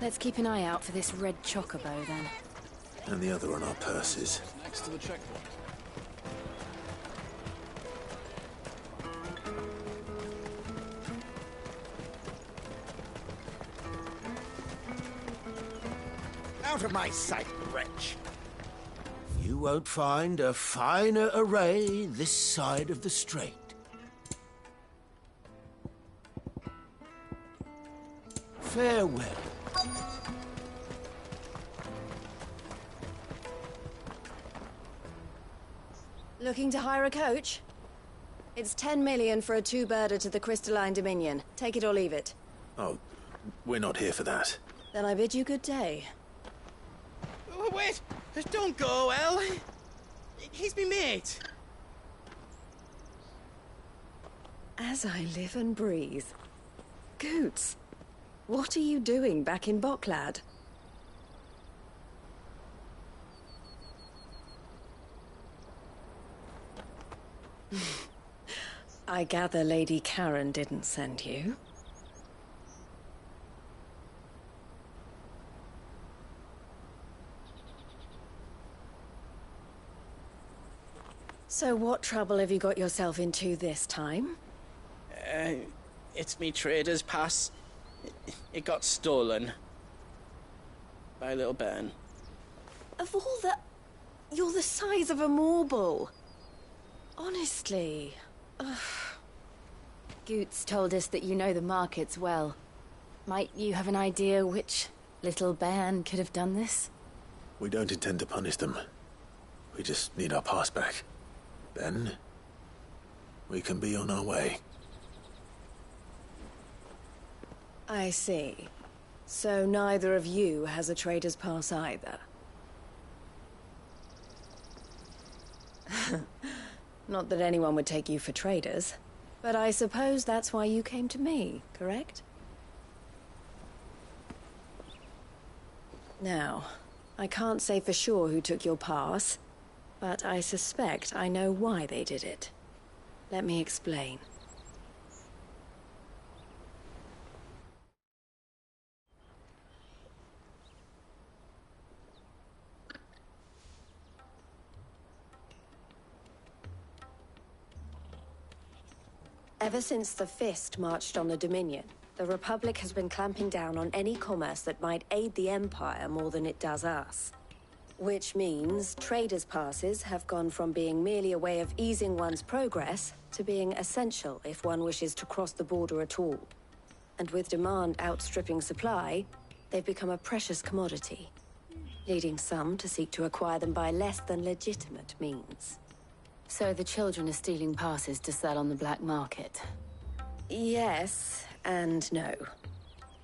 Let's keep an eye out for this red chocobo, then. And the other on our purses. Next to the checkpoint. Out of my sight, wretch. You won't find a finer array this side of the strait. Farewell. Looking to hire a coach? It's 10 million for a two-birder to the Crystalline Dominion. Take it or leave it. Oh, we're not here for that. Then I bid you good day. Oh, wait! Don't go, El! He's me mate! As I live and breathe. Goots, what are you doing back in Boklad? I gather Lady Karen didn't send you. So what trouble have you got yourself into this time? It's me trader's pass. It got stolen. By a little bairn. Of all the... You're the size of a marble. Honestly. Ugh. Goots told us that you know the markets well. Might you have an idea which little bairn could have done this? We don't intend to punish them. We just need our pass back. Then, we can be on our way. I see. So neither of you has a trader's pass either. Not that anyone would take you for traders, but I suppose that's why you came to me, correct? Now, I can't say for sure who took your pass, but I suspect I know why they did it. Let me explain. Ever since the Fist marched on the Dominion, the Republic has been clamping down on any commerce that might aid the Empire more than it does us. Which means traders' passes have gone from being merely a way of easing one's progress to being essential if one wishes to cross the border at all. And with demand outstripping supply, they've become a precious commodity, leading some to seek to acquire them by less than legitimate means. So the children are stealing passes to sell on the black market? Yes and no.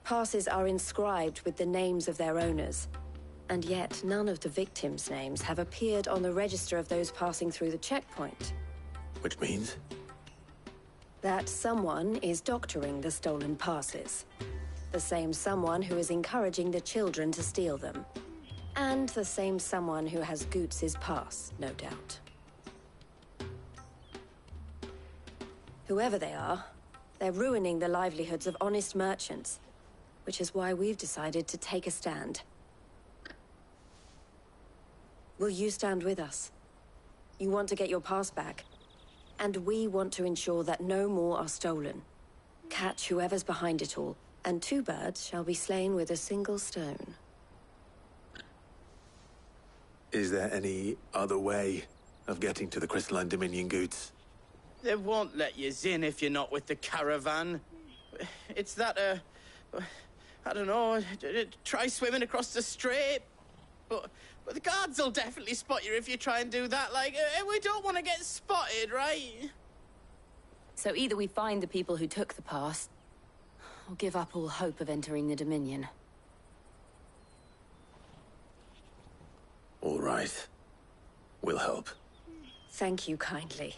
Passes are inscribed with the names of their owners, and yet none of the victims' names have appeared on the register of those passing through the checkpoint. Which means? That someone is doctoring the stolen passes. The same someone who is encouraging the children to steal them. And the same someone who has Goots' pass, no doubt. Whoever they are, they're ruining the livelihoods of honest merchants, which is why we've decided to take a stand. Will you stand with us? You want to get your pass back, and we want to ensure that no more are stolen. Catch whoever's behind it all, and two birds shall be slain with a single stone. Is there any other way of getting to the Crystalline Dominion, Goots? They won't let you in if you're not with the caravan. It's that, I don't know, try swimming across the strait. But the guards will definitely spot you if you try and do that. Like, we don't want to get spotted, right? So either we find the people who took the pass, or give up all hope of entering the Dominion. All right. We'll help. Thank you kindly.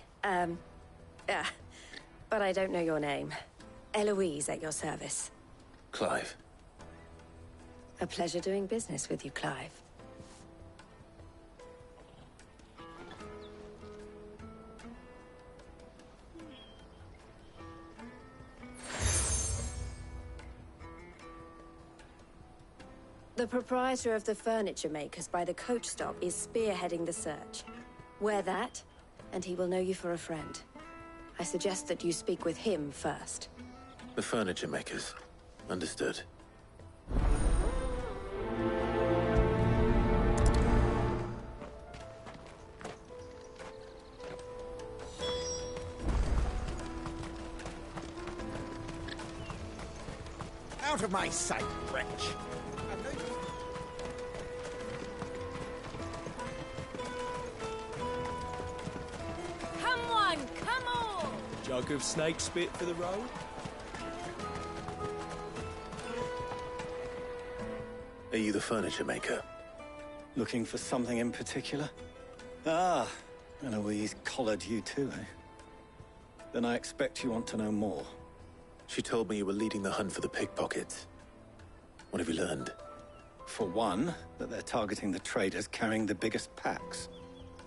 But I don't know your name. Eloise at your service. Clive. A pleasure doing business with you, Clive. The proprietor of the furniture makers by the coach stop is spearheading the search. Wear that, and he will know you for a friend. I suggest that you speak with him first. The furniture makers. Understood. Out of my sight, wretch! Jug of snake spit for the road? Are you the furniture maker? Looking for something in particular? Ah, Eloise collared you too, eh? Then I expect you want to know more. She told me you were leading the hunt for the pickpockets. What have you learned? For one, that they're targeting the traders carrying the biggest packs.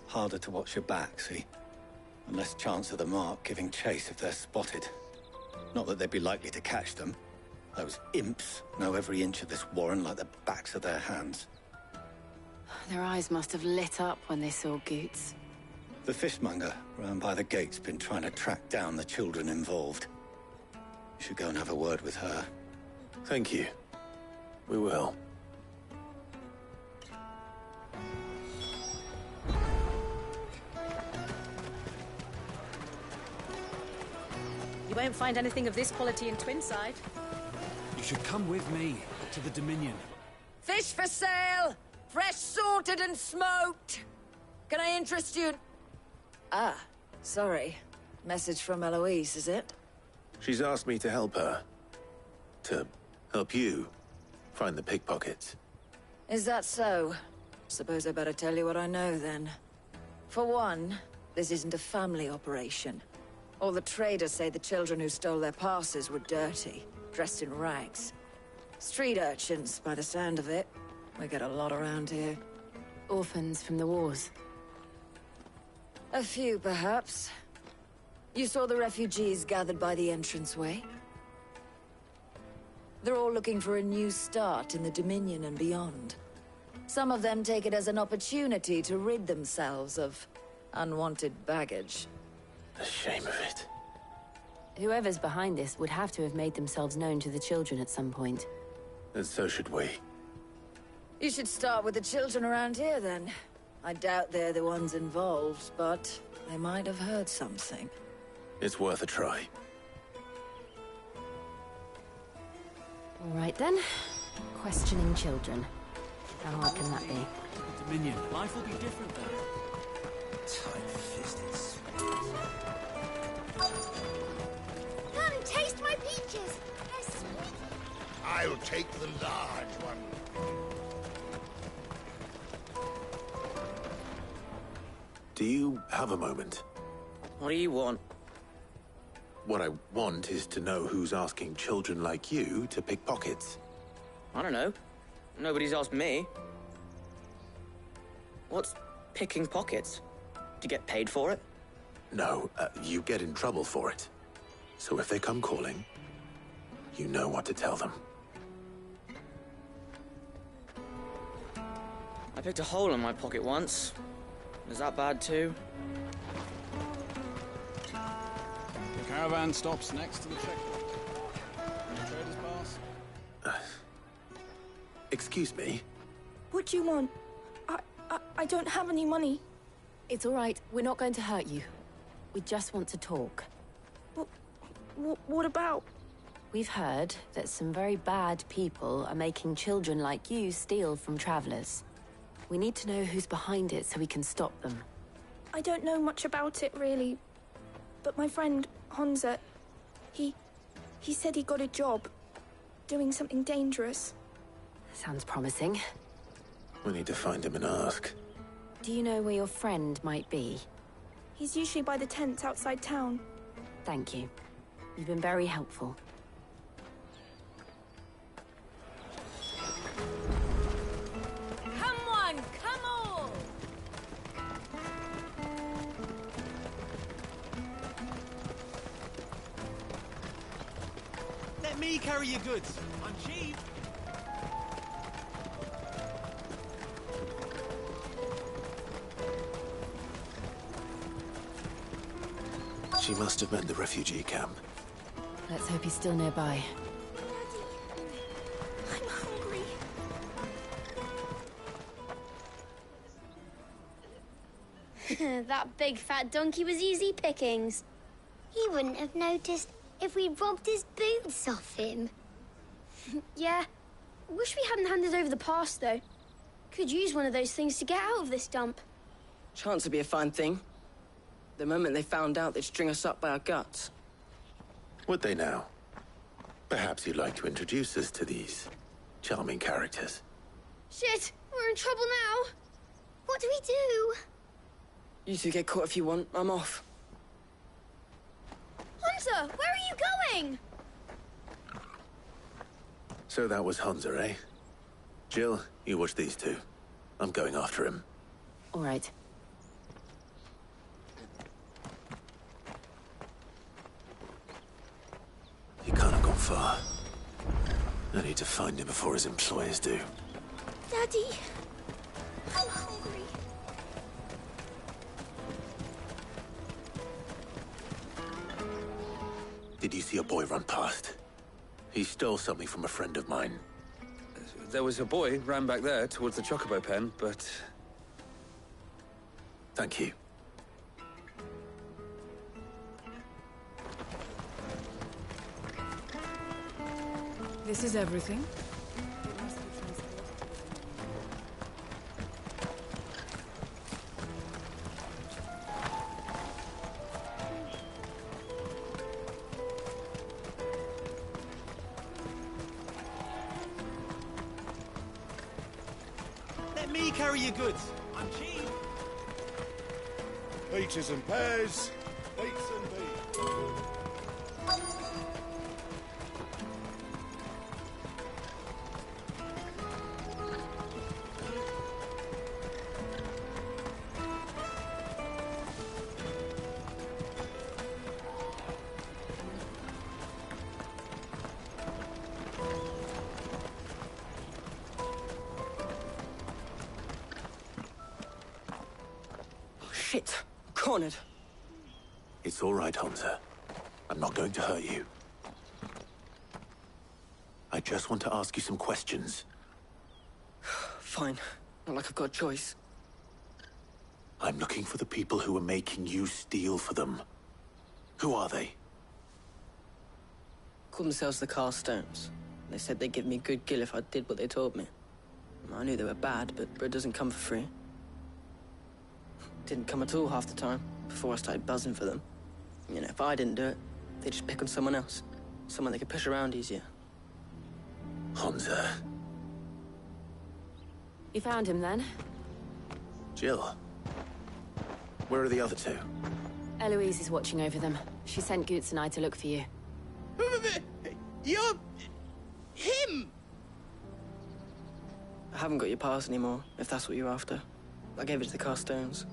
Harder to watch your back, see? And less chance of the mark giving chase if they're spotted. Not that they'd be likely to catch them. Those imps know every inch of this warren like the backs of their hands. Their eyes must have lit up when they saw Goots. The fishmonger round by the gate's been trying to track down the children involved. You should go and have a word with her. Thank you. We will. You won't find anything of this quality in Twinside. You should come with me to the Dominion. Fish for sale! Fresh sorted and smoked! Can I interest you? Ah, sorry. Message from Eloise, is it? She's asked me to help her. To help you find the pickpockets. Is that so? Suppose I better tell you what I know, then. For one, this isn't a family operation. All the traders say the children who stole their passes were dirty, dressed in rags. Street urchins, by the sound of it. We get a lot around here. Orphans from the wars. A few, perhaps. You saw the refugees gathered by the entranceway? They're all looking for a new start in the Dominion and beyond. Some of them take it as an opportunity to rid themselves of unwanted baggage. The shame of it. Whoever's behind this would have to have made themselves known to the children at some point. And so should we. You should start with the children around here, then. I doubt they're the ones involved, but they might have heard something. It's worth a try. All right, then. Questioning children. How hard can that be? Dominion. Life will be different then. Tight-fisted. Come, taste my peaches. They're sweet. I'll take the large one. Do you have a moment? What do you want? What I want is to know who's asking children like you to pick pockets. I don't know. Nobody's asked me. What's picking pockets? Do you get paid for it? No, you get in trouble for it. So if they come calling, you know what to tell them. I picked a hole in my pocket once. Was that bad too? The caravan stops next to the checkpoint. Any traders pass? Excuse me? What do you want? I don't have any money. It's all right. We're not going to hurt you. We just want to talk. What about? We've heard that some very bad people are making children like you steal from travelers. We need to know who's behind it so we can stop them. I don't know much about it, really. But my friend, Honza, he said he got a job doing something dangerous. Sounds promising. We need to find him and ask. Do you know where your friend might be? He's usually by the tents outside town. Thank you. You've been very helpful. Come on, come on! Let me carry your goods. I'm cheap. She must have meant the refugee camp. Let's hope he's still nearby. I'm hungry. That big fat donkey was easy pickings. He wouldn't have noticed if we robbed his boots off him. Yeah. Wish we hadn't handed over the pass, though. Could use one of those things to get out of this dump. Chance would be a fine thing. The moment they found out, they'd string us up by our guts. Would they now? Perhaps you'd like to introduce us to these charming characters. Shit, we're in trouble now. What do we do? You two get caught if you want. I'm off. Hunter, where are you going? So that was Hunter, eh? Jill, you watch these two. I'm going after him. All right. He can't have gone far. I need to find him before his employers do. Daddy, I'm hungry. Did you see a boy run past? He stole something from a friend of mine. There was a boy ran back there towards the Chocobo pen, but... Thank you. This is everything. Let me carry your goods. I'm cheap. Peaches and pears, beets and beans. Shit. Cornered. It's all right, Hunter. I'm not going to hurt you. I just want to ask you some questions. Fine. Not like I've got a choice. I'm looking for the people who are making you steal for them. Who are they? Called themselves the Carstones. They said they'd give me good gill if I did what they told me. I knew they were bad, but bread doesn't come for free. Didn't come at all half the time, before I started buzzing for them. You know, if I didn't do it, they'd just pick on someone else. Someone they could push around easier. Hunter. You found him then? Jill. Where are the other two? Eloise is watching over them. She sent Goots and I to look for you. You're... him! I haven't got your pass anymore, if that's what you're after. I gave it to the Carstones.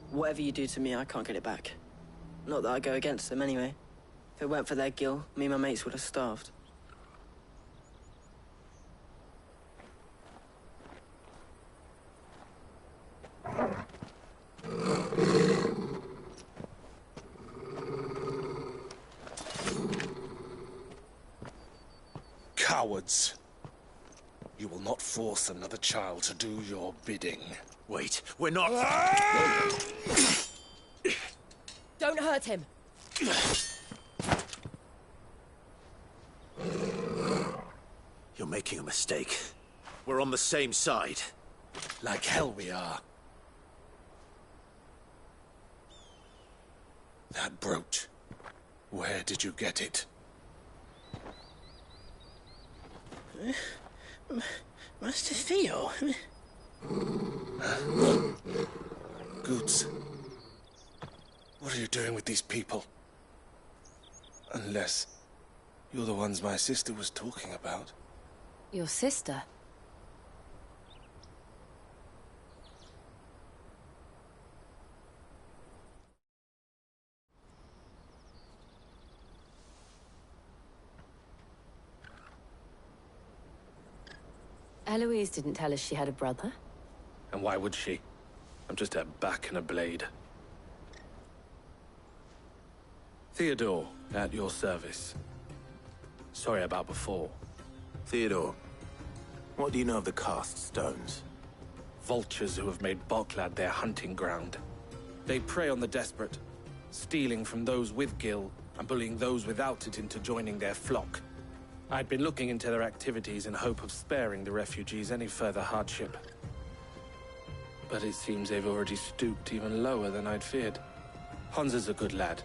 Whatever you do to me, I can't get it back. Not that I go against them anyway. If it weren't for their gill, me and my mates would have starved. Cowards. You will not force another child to do your bidding. Wait, we're not... Don't hurt him. You're making a mistake. We're on the same side. Like hell we are. That brooch. Where did you get it? Master Theo? Goots. What are you doing with these people? Unless you're the ones my sister was talking about. Your sister? Eloise didn't tell us she had a brother. And why would she? I'm just her back and a blade. Theodore, at your service. Sorry about before. Theodore, what do you know of the Cast Stones? Vultures who have made Boklad their hunting ground. They prey on the desperate, stealing from those with gill and bullying those without it into joining their flock. I'd been looking into their activities in hope of sparing the refugees any further hardship. But it seems they've already stooped even lower than I'd feared. Hunzer's a good lad.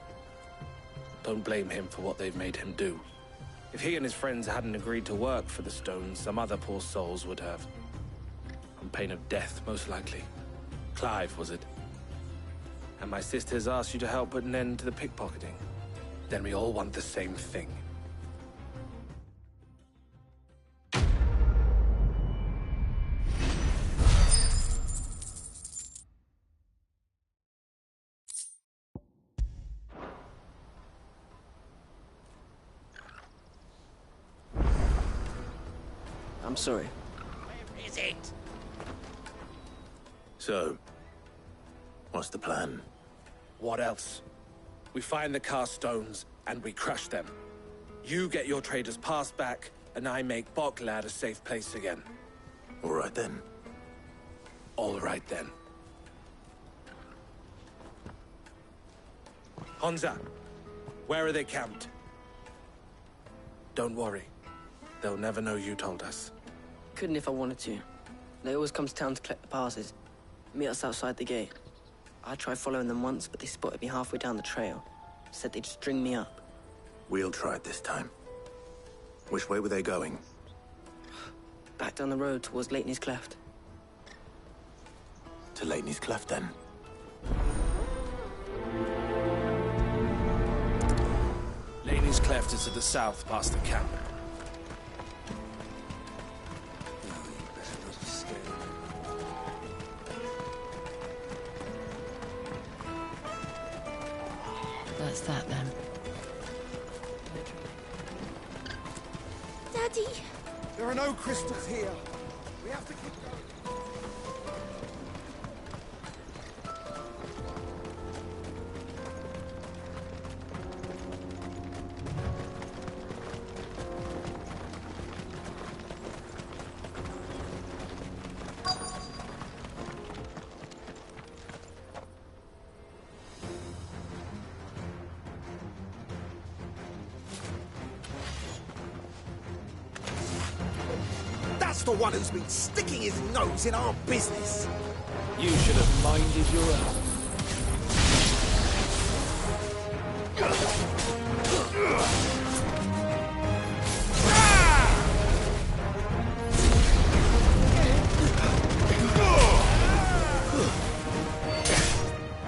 Don't blame him for what they've made him do. If he and his friends hadn't agreed to work for the stones, some other poor souls would have. On pain of death, most likely. Clive, was it? And my sisters asked you to help put an end to the pickpocketing. Then we all want the same thing. I'm sorry. Where is it? So, what's the plan? What else? We find the cast stones, and we crush them. You get your trader's pass back, and I make Boklad a safe place again. All right then. All right then. Honza, where are they camped? Don't worry. They'll never know you told us. Couldn't if I wanted to. They always come to town to collect the passes. Meet us outside the gate. I tried following them once, but they spotted me halfway down the trail. Said they'd string me up. We'll try it this time. Which way were they going? Back down the road towards Leitney's Cleft. To Leitney's Cleft, then. Leitney's Cleft is to the south, past the camp. That's that, then. Daddy! There are no crystals here. We have to keep going. That's the one who's been sticking his nose in our business. You should have minded your own.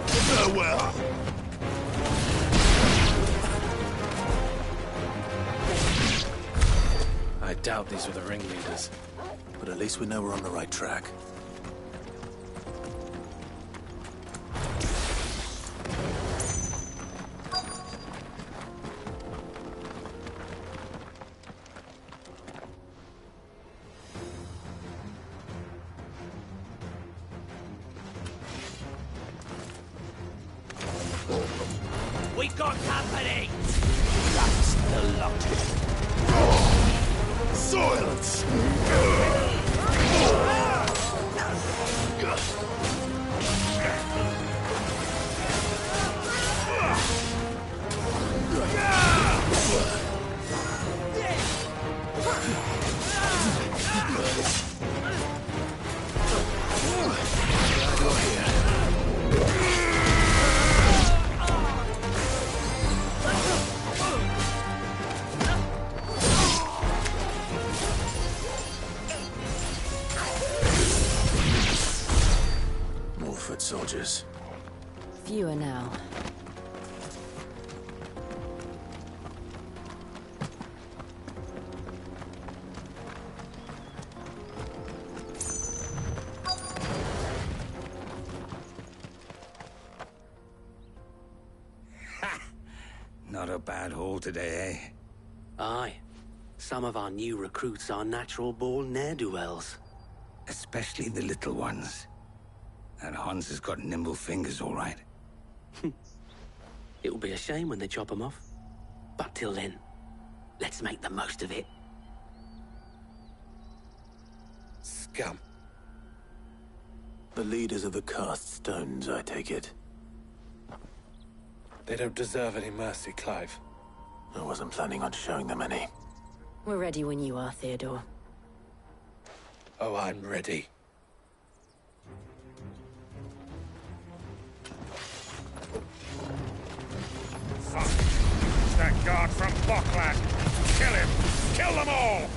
Farewell. I doubt these were the ringleaders. But at least we know we're on the right track. We got company! That's the lot. Silence! More foot soldiers. Fewer now. Not a bad haul today, eh? Aye. Some of our new recruits are natural-born ne'er-do-wells. Especially the little ones. And Hans has got nimble fingers, all right. It'll be a shame when they chop them off. But till then, let's make the most of it. Scum. The leaders of the cast stones, I take it. They don't deserve any mercy, Clive. I wasn't planning on showing them any. We're ready when you are, Theodore. Oh, I'm ready. that guard from Boklad! Kill him! Kill them all!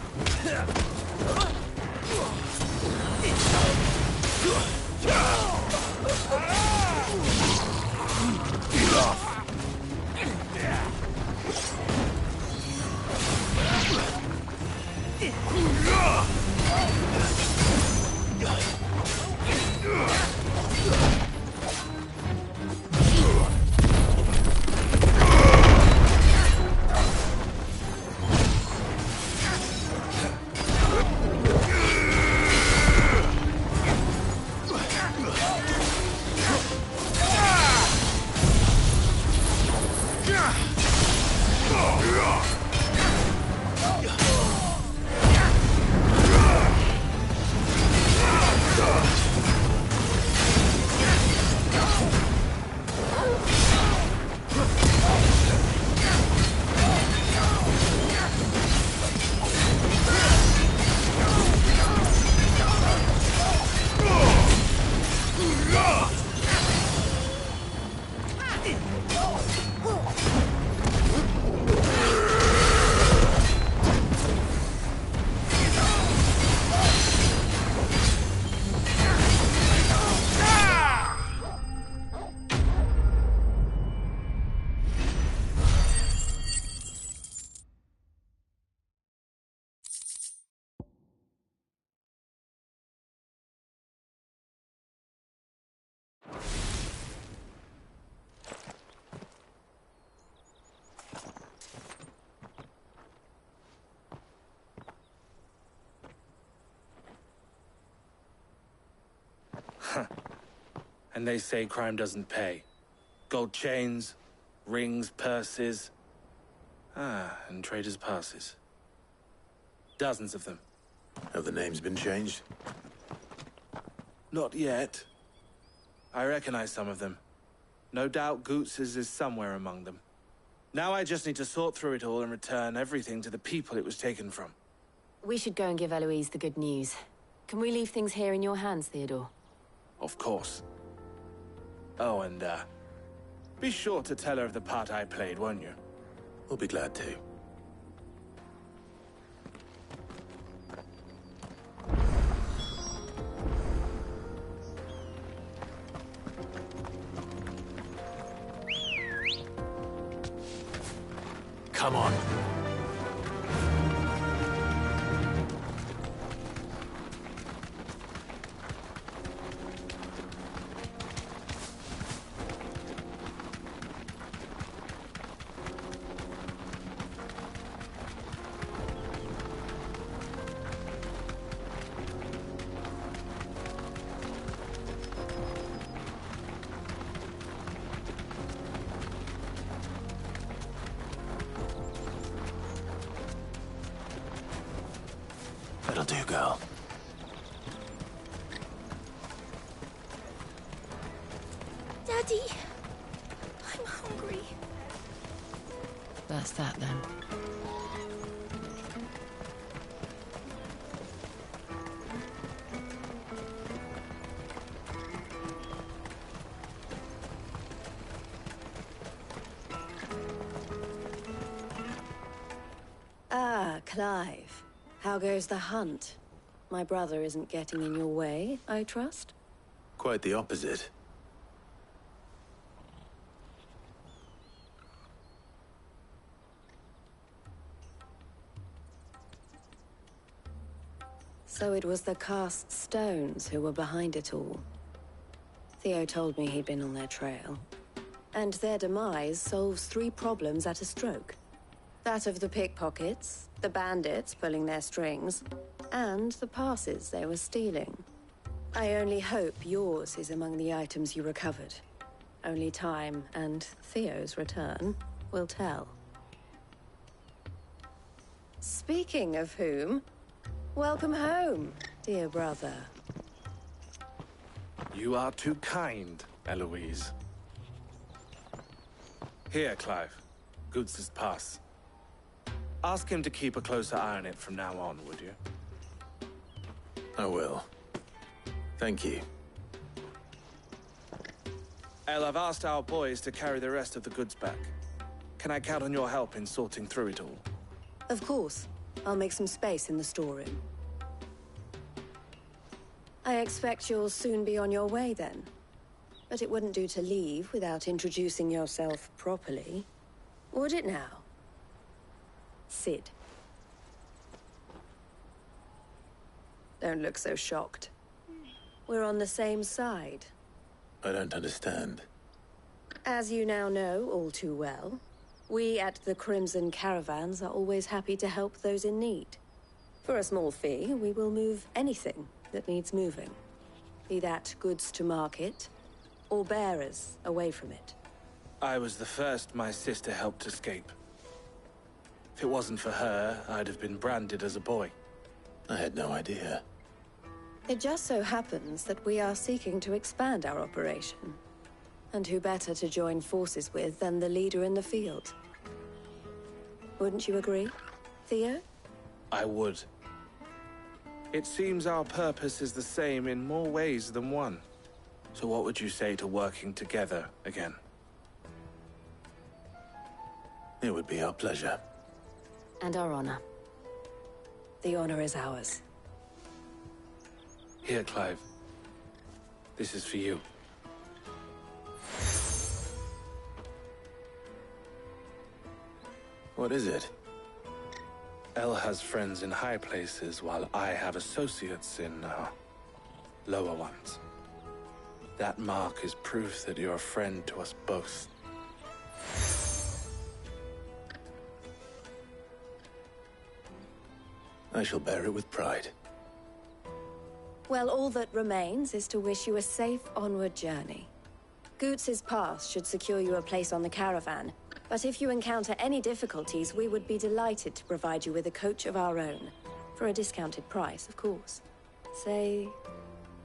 And they say crime doesn't pay. Gold chains, rings, purses. And traders' passes. Dozens of them. Have the names been changed? Not yet. I recognize some of them. No doubt Goots's is somewhere among them. Now I just need to sort through it all and return everything to the people it was taken from. We should go and give Eloise the good news. Can we leave things here in your hands, Theodore? Of course. Oh, and, be sure to tell her of the part I played, won't you? We'll be glad to. Come on. That'll do, girl. Daddy, I'm hungry. That's that then. Ah, Clive. How goes the hunt? My brother isn't getting in your way, I trust? Quite the opposite. So it was the cast stones who were behind it all. Theo told me he'd been on their trail. And their demise solves 3 problems at a stroke. That of the pickpockets, the bandits pulling their strings, and the passes they were stealing. I only hope yours is among the items you recovered. Only time and Theo's return will tell. Speaking of whom, welcome home, dear brother. You are too kind, Eloise. Here, Clive. Goots's pass. Ask him to keep a closer eye on it from now on, would you? I will. Thank you. El, I've asked our boys to carry the rest of the goods back. Can I count on your help in sorting through it all? Of course. I'll make some space in the storeroom. I expect you'll soon be on your way then. But it wouldn't do to leave without introducing yourself properly. Would it now? Cid. Don't look so shocked. We're on the same side. I don't understand. As you now know all too well, we at the Crimson Caravans are always happy to help those in need. For a small fee, we will move anything that needs moving. Be that goods to market, or bearers away from it. I was the first my sister helped escape. If it wasn't for her, I'd have been branded as a boy. I had no idea. It just so happens that we are seeking to expand our operation. And who better to join forces with than the leader in the field? Wouldn't you agree, Theo? I would. It seems our purpose is the same in more ways than one. So what would you say to working together again? It would be our pleasure. And our honor. The honor is ours. Here, Clive. This is for you. What is it? Elle has friends in high places, while I have associates in, lower ones. That mark is proof that you're a friend to us both. I shall bear it with pride. Well, all that remains is to wish you a safe onward journey. Goots's pass should secure you a place on the caravan, but if you encounter any difficulties, we would be delighted to provide you with a coach of our own. For a discounted price, of course. Say,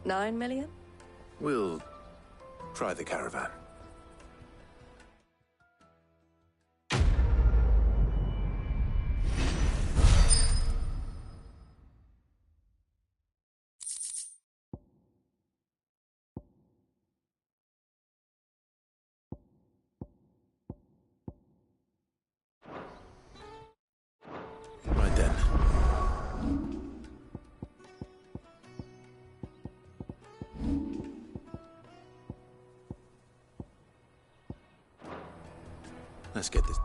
9 million? We'll try the caravan. Right then. Let's get this.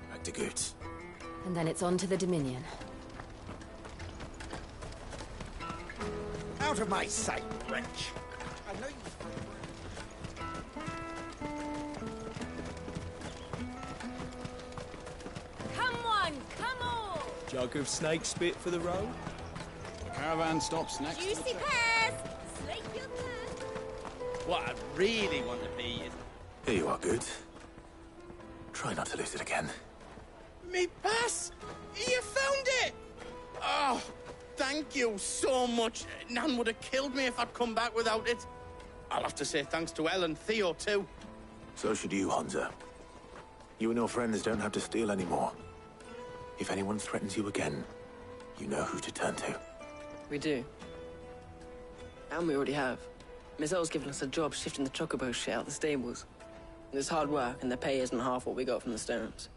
Back to Goots. And then it's on to the Dominion. Out of my sight, wretch! I know you... Come on, come on! Jug of snake spit for the road? The caravan stops next to the Juicy pears! Slake your thirst! What I really want to be is... Here you are, Goots. Try not to lose it again. Me pass! You found it! Oh, thank you so much. Nan would have killed me if I'd come back without it. I'll have to say thanks to Elle and Theo, too. So should you, Honza. You and your friends don't have to steal anymore. If anyone threatens you again, you know who to turn to. We do. And we already have. Miss Elle's given us a job shifting the chocobo shit out the stables. It's hard work, and the pay isn't half what we got from the Stones.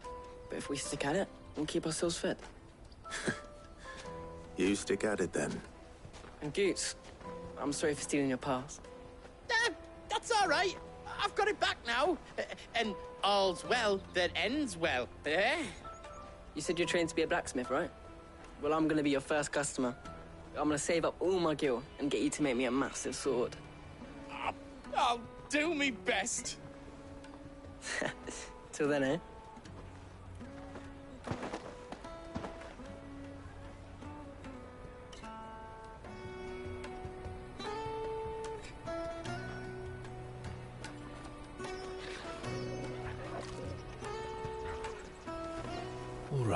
But if we stick at it, we'll keep ourselves fit. You stick at it, then. And Goots, I'm sorry for stealing your pass. That's all right. I've got it back now. And all's well that ends well. Eh? You said you're trained to be a blacksmith, right? Well, I'm gonna be your first customer. I'm gonna save up all my gil and get you to make me a massive sword. I'll do me best. Till then, eh?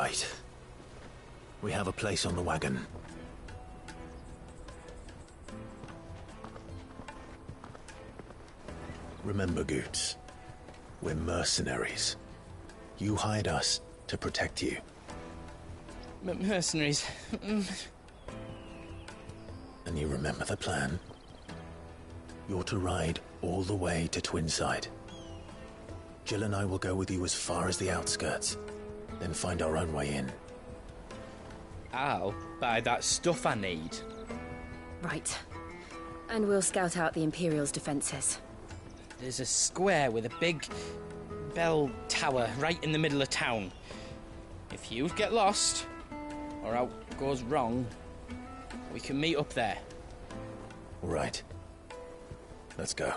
Right. We have a place on the wagon. Remember, Goots, we're mercenaries. You hired us to protect you. Mercenaries. And you remember the plan? You're to ride all the way to Twinside. Jill and I will go with you as far as the outskirts, then find our own way in. I'll buy that stuff I need. Right. And we'll scout out the Imperial's defenses. There's a square with a big bell tower right in the middle of town. If you get lost, or out goes wrong, we can meet up there. All right. Let's go.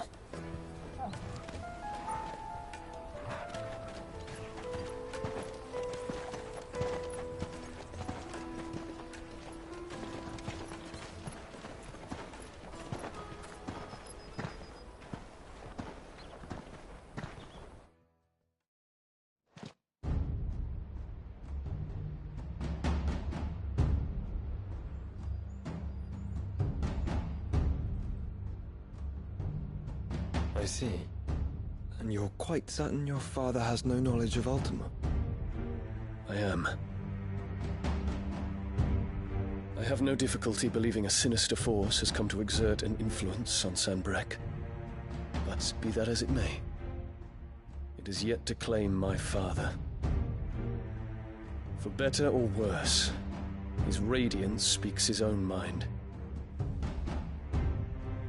I see. And you're quite certain your father has no knowledge of Ultima? I am. I have no difficulty believing a sinister force has come to exert an influence on Sanbreque. But be that as it may, it is yet to claim my father. For better or worse, his radiance speaks his own mind.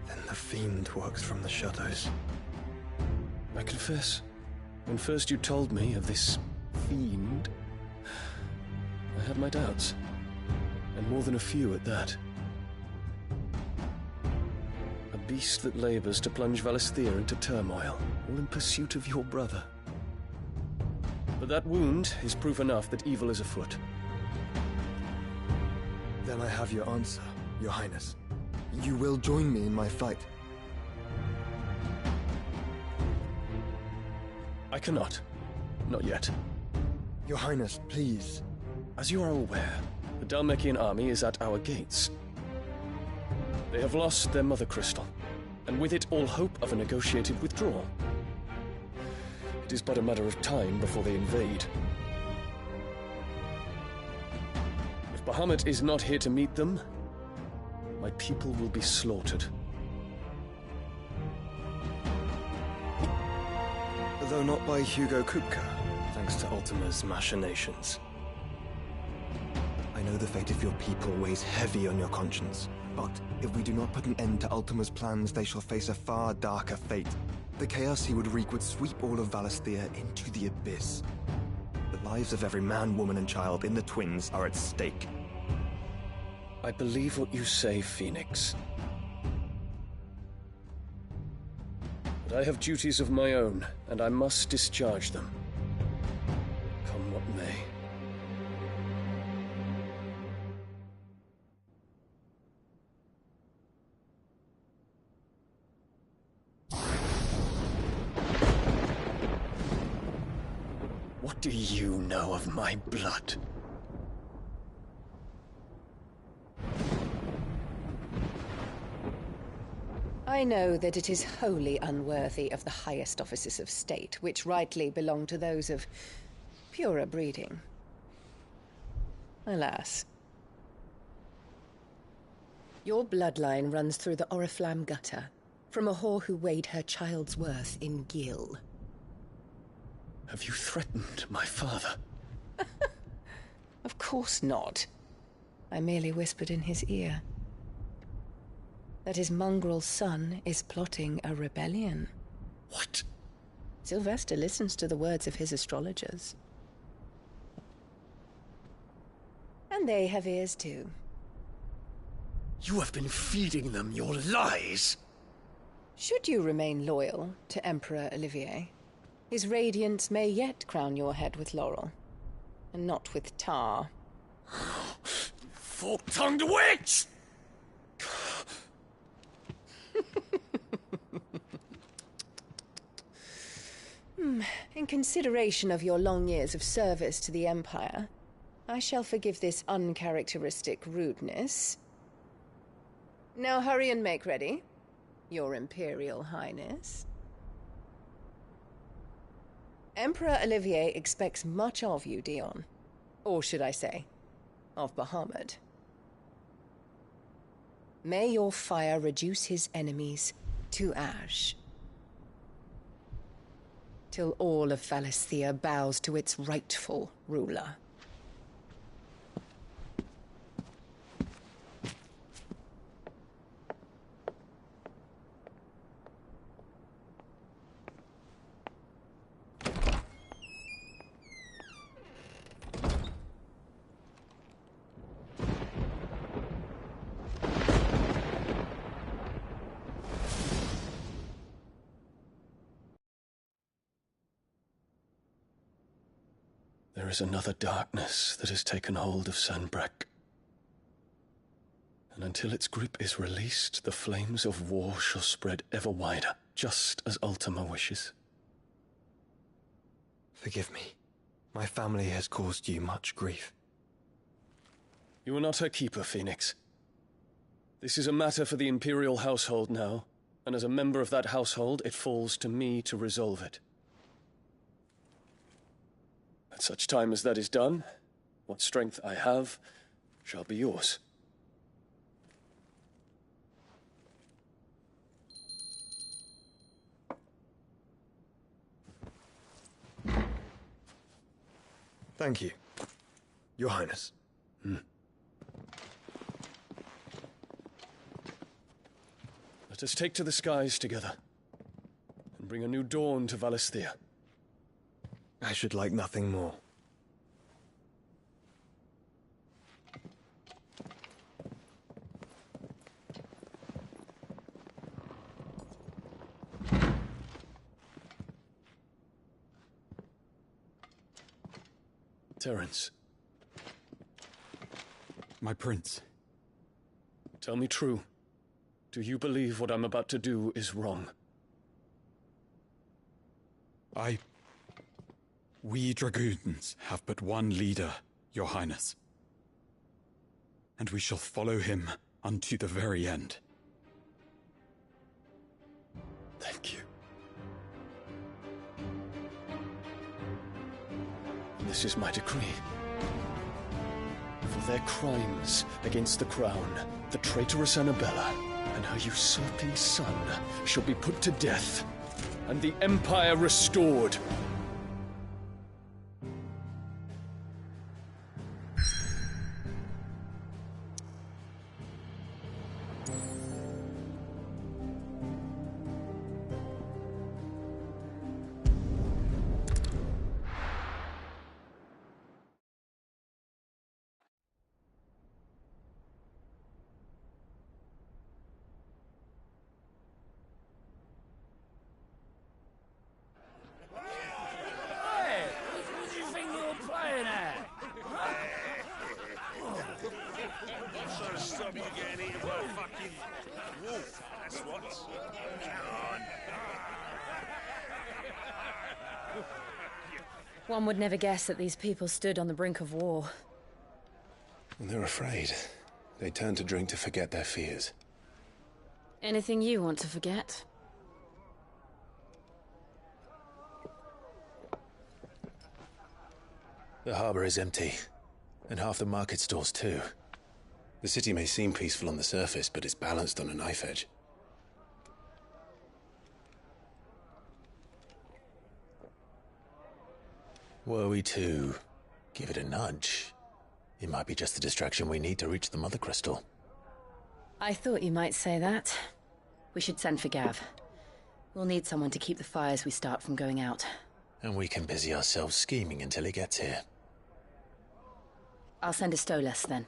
Then the Fiend works from the shadows. I confess, when first you told me of this Fiend, I had my doubts. And more than a few at that. A beast that labors to plunge Valisthea into turmoil, all in pursuit of your brother. But that wound is proof enough that evil is afoot. Then I have your answer, Your Highness. You will join me in my fight. I cannot. Not yet. Your Highness, please. As you are aware, the Dhalmekian army is at our gates. They have lost their mother crystal, and with it all hope of a negotiated withdrawal. It is but a matter of time before they invade. If Bahamut is not here to meet them, my people will be slaughtered. Though not by Hugo Kupka, thanks to Ultima's machinations. I know the fate of your people weighs heavy on your conscience, but if we do not put an end to Ultima's plans, they shall face a far darker fate. The chaos he would wreak would sweep all of Valisthea into the abyss. The lives of every man, woman, and child in the Twins are at stake. I believe what you say, Phoenix. But I have duties of my own, and I must discharge them. Come what may. What do you know of my blood? I know that it is wholly unworthy of the highest offices of state, which rightly belong to those of purer breeding. Alas. Your bloodline runs through the Oriflamme gutter, from a whore who weighed her child's worth in Gil. Have you threatened my father? Of course not. I merely whispered in his ear that his mongrel son is plotting a rebellion. What? Sylvester listens to the words of his astrologers. And they have ears too. You have been feeding them your lies! Should you remain loyal to Emperor Olivier, his radiance may yet crown your head with laurel, and not with tar. Fork-tongued witch! In consideration of your long years of service to the Empire, I shall forgive this uncharacteristic rudeness. Now hurry and make ready, Your Imperial Highness. Emperor Olivier expects much of you, Dion. Or should I say, of Bahamut. May your fire reduce his enemies to ash, till all of Valisthea bows to its rightful ruler. There is another darkness that has taken hold of Sanbreque. And until its grip is released, the flames of war shall spread ever wider, just as Ultima wishes. Forgive me. My family has caused you much grief. You are not her keeper, Phoenix. This is a matter for the Imperial household now, and as a member of that household, it falls to me to resolve it. At such time as that is done, what strength I have shall be yours. Thank you, Your Highness. Let us take to the skies together, and bring a new dawn to Valisthea. I should like nothing more. Terence. My prince. Tell me true. Do you believe what I'm about to do is wrong? We dragoons have but one leader, Your Highness. And we shall follow him unto the very end. Thank you. This is my decree. For their crimes against the crown, the traitorous Annabella and her usurping son shall be put to death, and the Empire restored. One would never guess that these people stood on the brink of war. They're afraid. They turn to drink to forget their fears. Anything you want to forget? The harbor is empty, and half the market stalls too. The city may seem peaceful on the surface, but it's balanced on a knife edge. Were we to give it a nudge, it might be just the distraction we need to reach the Mother Crystal. I thought you might say that. We should send for Gav. We'll need someone to keep the fires we start from going out. And we can busy ourselves scheming until he gets here. I'll send a Stolas then.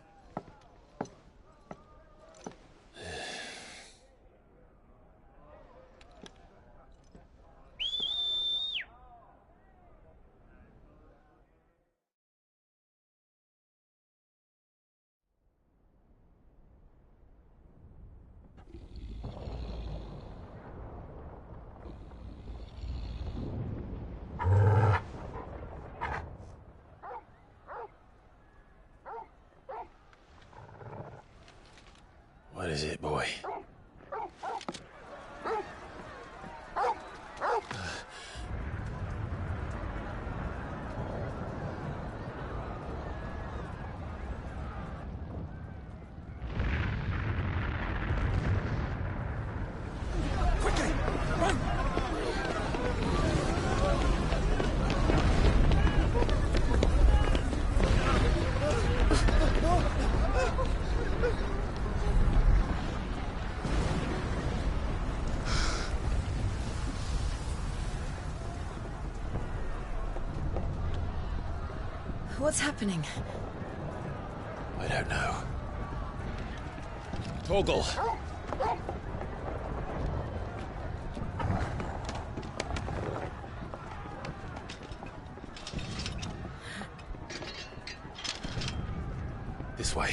What is it, boy? Quickly! Run! What's happening? I don't know. Torgal! This way.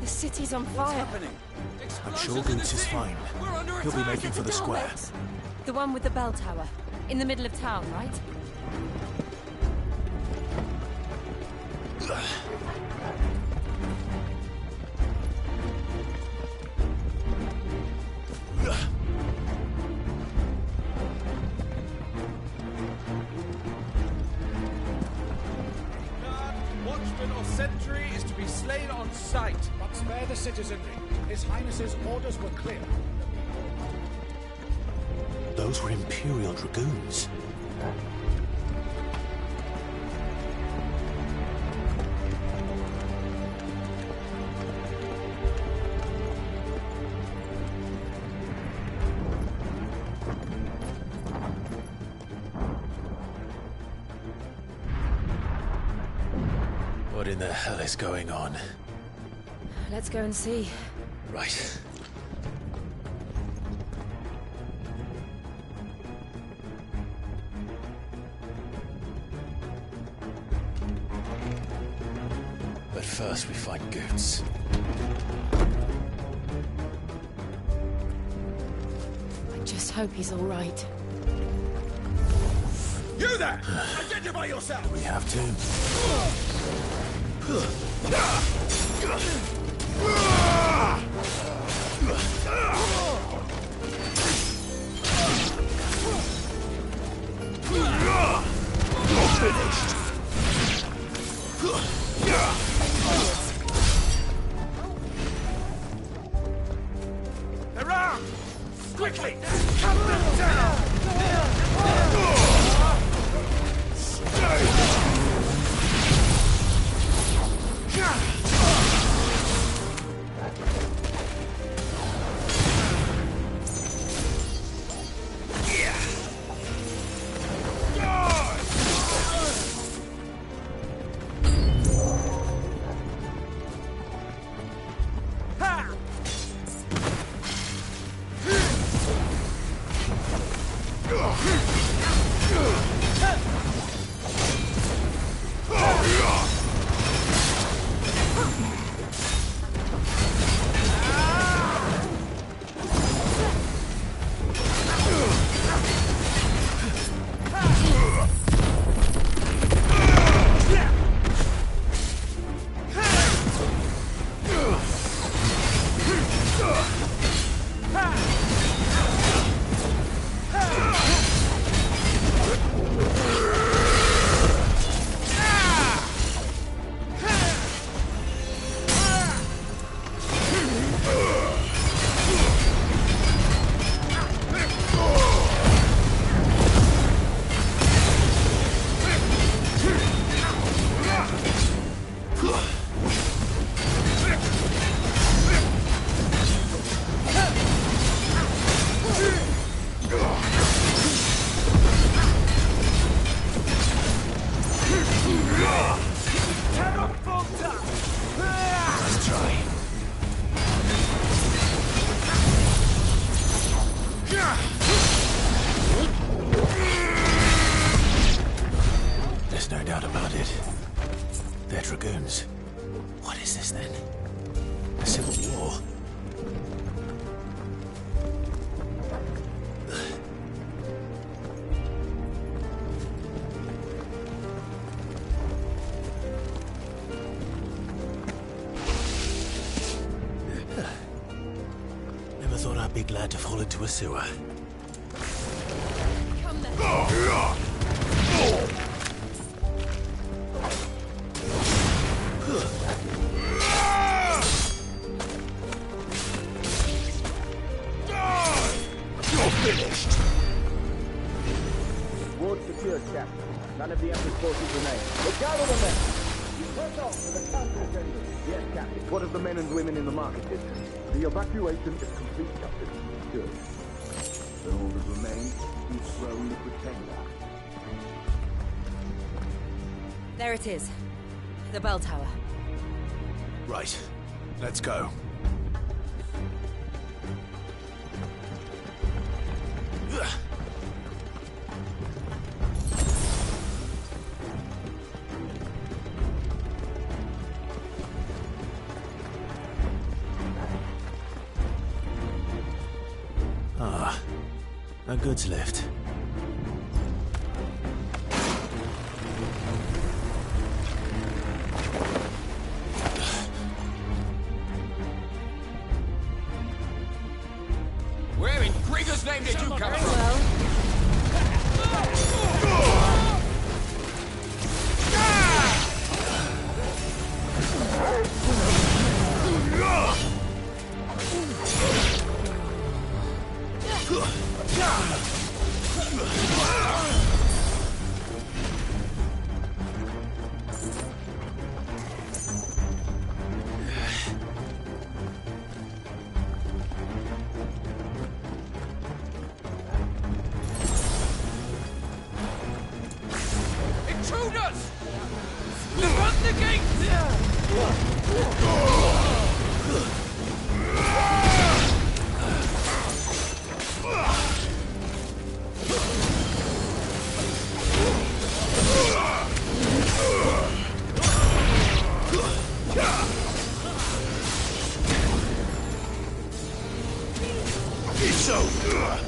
The city's on fire. I'm sure Goots is fine. He'll be making for the square. The one with the bell tower. In the middle of town, right? Watchman or sentry is to be slain on sight. But spare the citizenry. His Highness's orders were clear. Those were Imperial Dragoons. What in the hell is going on? Let's go and see. Right. But first we find Goots. I just hope he's all right. You there! Identify yourself! We have to. Finished. They're armed! Quickly! Cut them down! doubt about it. They're dragoons. What is this then? A civil war? Never thought I'd be glad to fall into a sewer. Come there. You're finished! Ward secured, Captain. None of the Emperor's forces remain. Look out on the men! You press on to the counter-offensive. Yes, Captain. What of the men and women in the market district? The evacuation is complete, Captain. Good. Then all that remains is slowly pretend that. There it is. The bell tower. Right. Let's go. Ah, a goods lift. Where in Krieger's name did you come from? Intruders! Run the gate! It's over!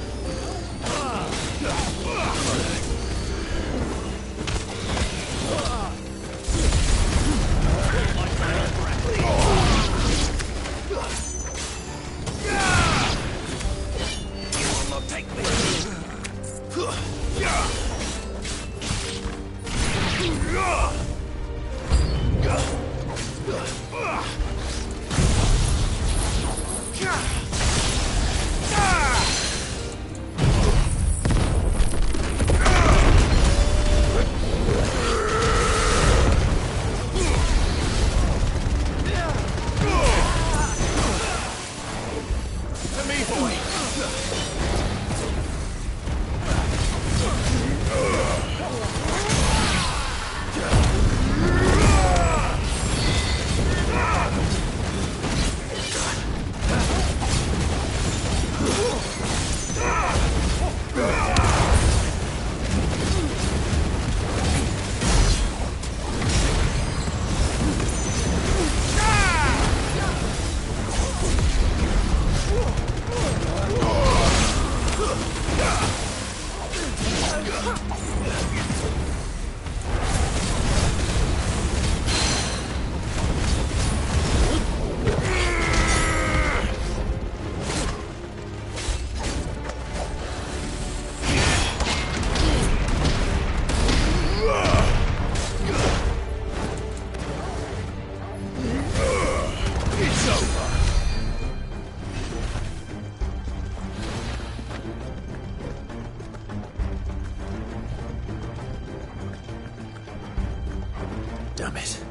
Damn it.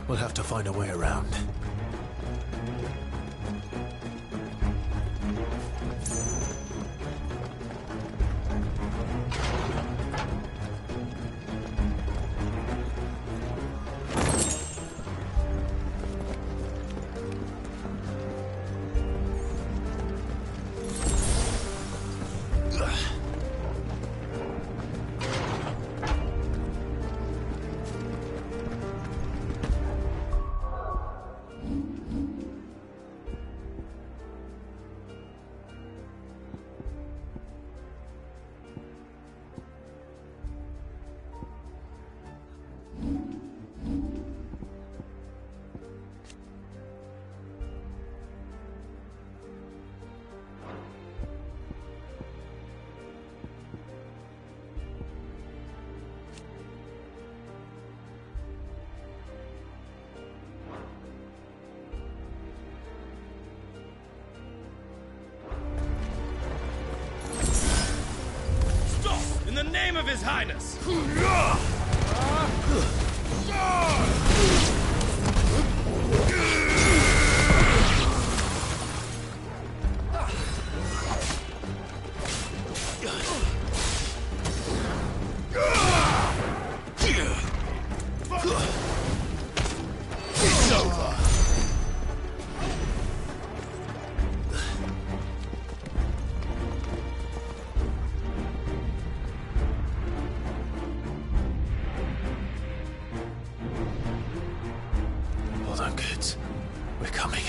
We'll have to find a way around. of His Highness! It's over. Hold on, Goods. We're coming.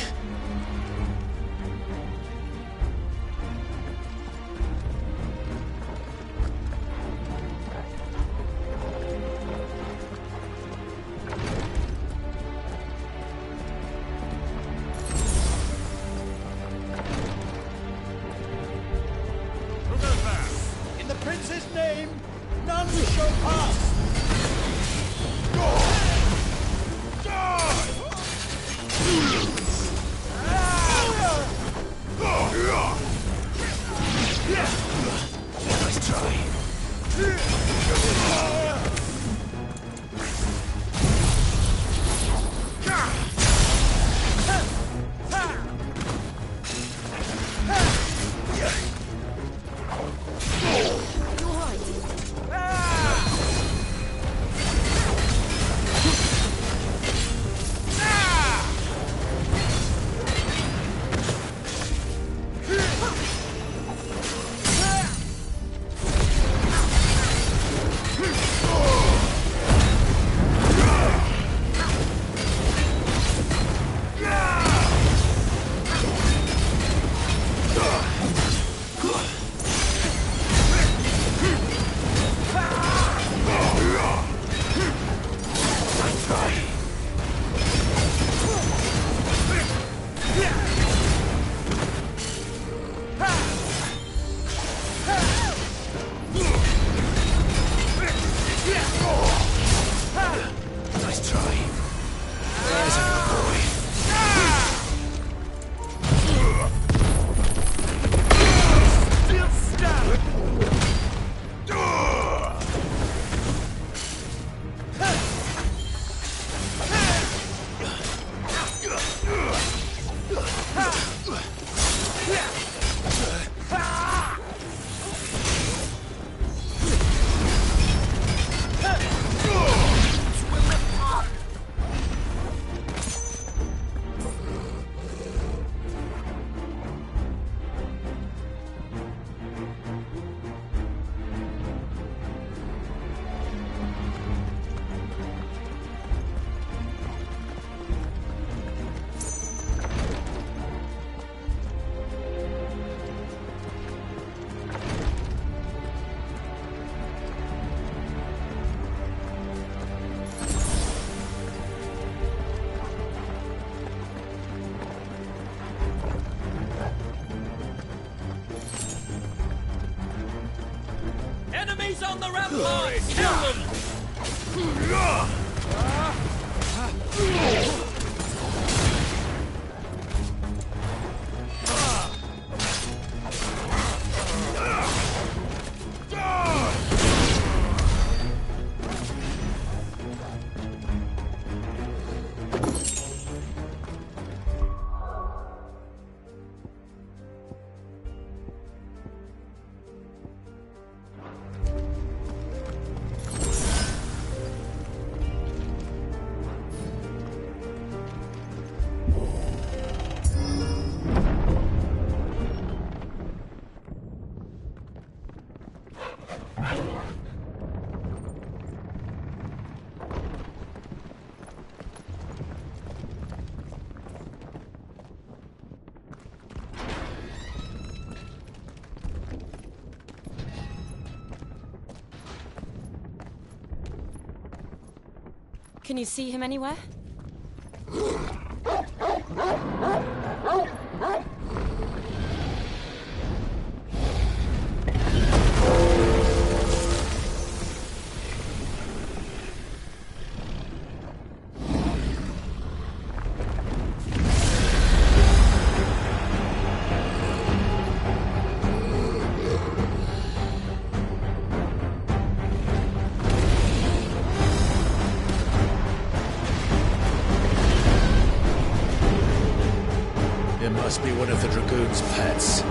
Who goes there? In the prince's name, none shall pass! Nice try. Nice try. There's a good boy. Still stuck. Enemies on the ramparts! Kill them! Can you see him anywhere? Must be one of the Dragoon's pets.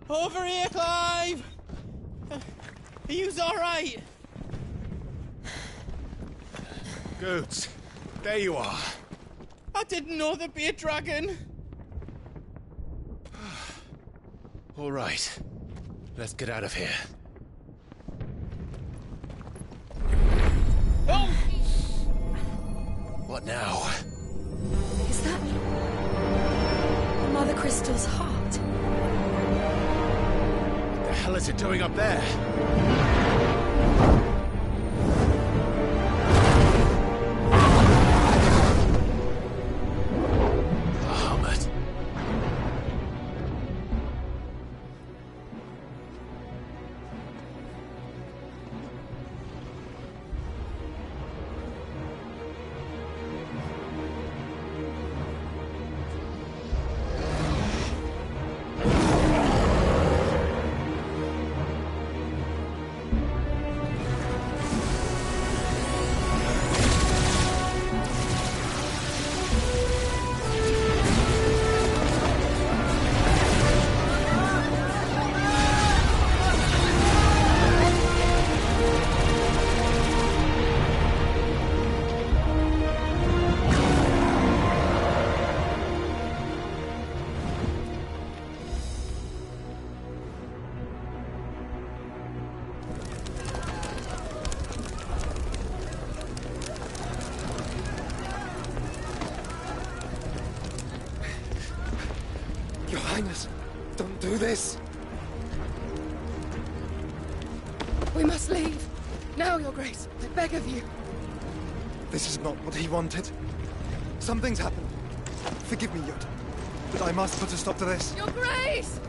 Over here, Clive! Are yous all right? Goods, there you are. I didn't know there'd be a dragon. All right. Let's get out of here. Oh! What now? Is that Mother Crystal's heart? What the hell is it doing up there? Bahamut. Your Highness, don't do this. We must leave. Now, Your Grace. I beg of you. This is not what he wanted. Something's happened. Forgive me, Yoda, but I must put a stop to this. Your Grace!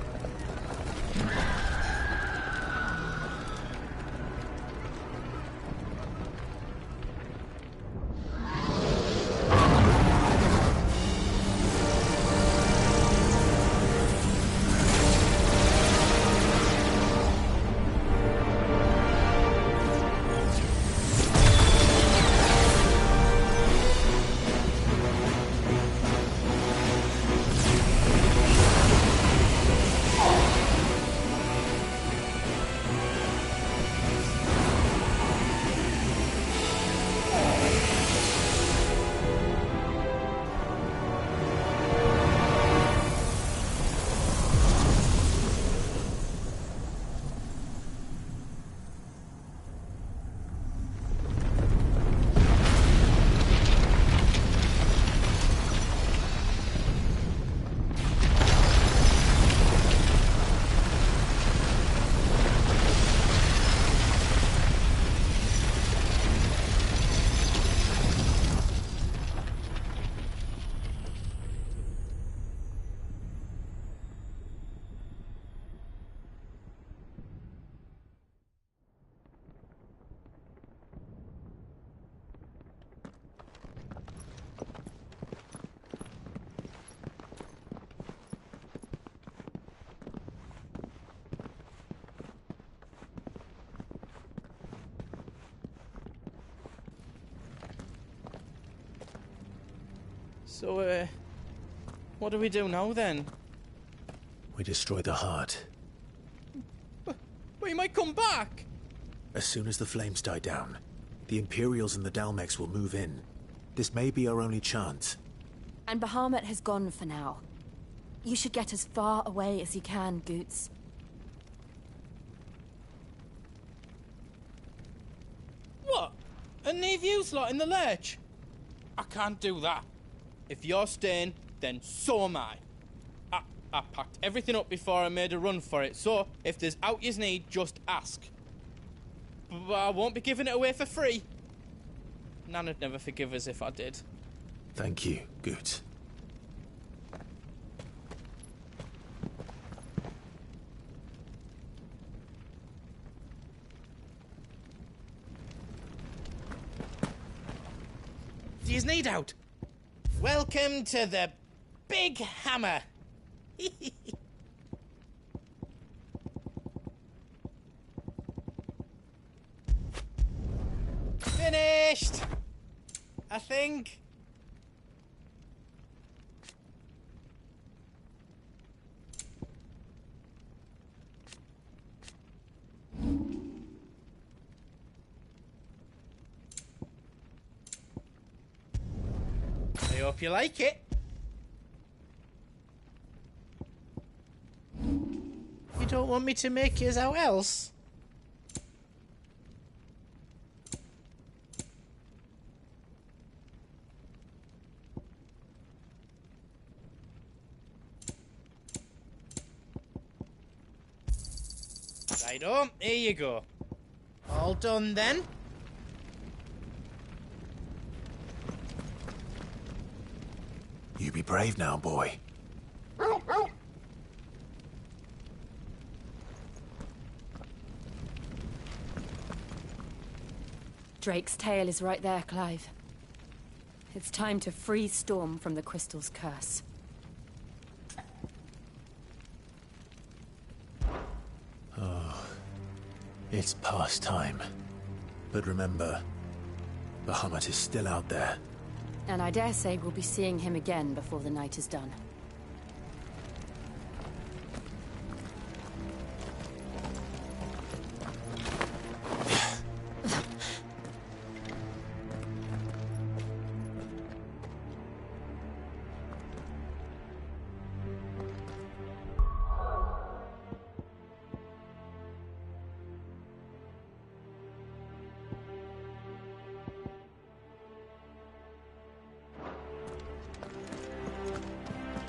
So, what do we do now then? We destroy the heart. But he might come back! As soon as the flames die down, the Imperials and the Dalmex will move in. This may be our only chance. And Bahamut has gone for now. You should get as far away as you can, Goots. What? And leave you lot in the lurch? I can't do that. If you're staying, then so am I. I packed everything up before I made a run for it, so if there's out you need, just ask. But I won't be giving it away for free. Nana'd never forgive us if I did. Thank you, Goots. Do you need out? Welcome to the Big Hammer. Finished! I think. Are you hope you like it. You don't want me to make yours out else? Righto, here you go. All done then? You be brave now, boy. Drake's tail is right there, Clive. It's time to free Storm from the Crystal's curse. Oh, it's past time. But remember, Bahamut is still out there. And I dare say we'll be seeing him again before the night is done.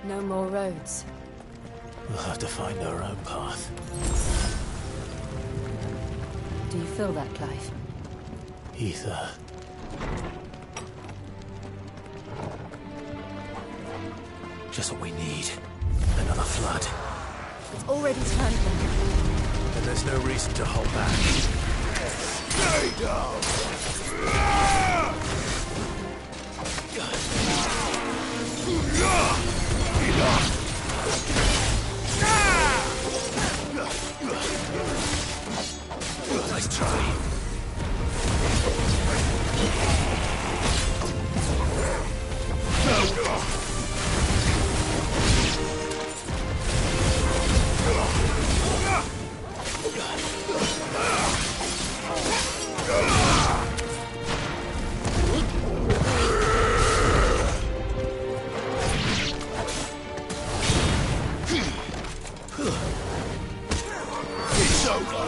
No more roads. We'll have to find our own path. Do you feel that, Clive? Ether. Just what we need. Another flood. It's already turned them. And there's no reason to hold back. Stay down! Nice try. It's over.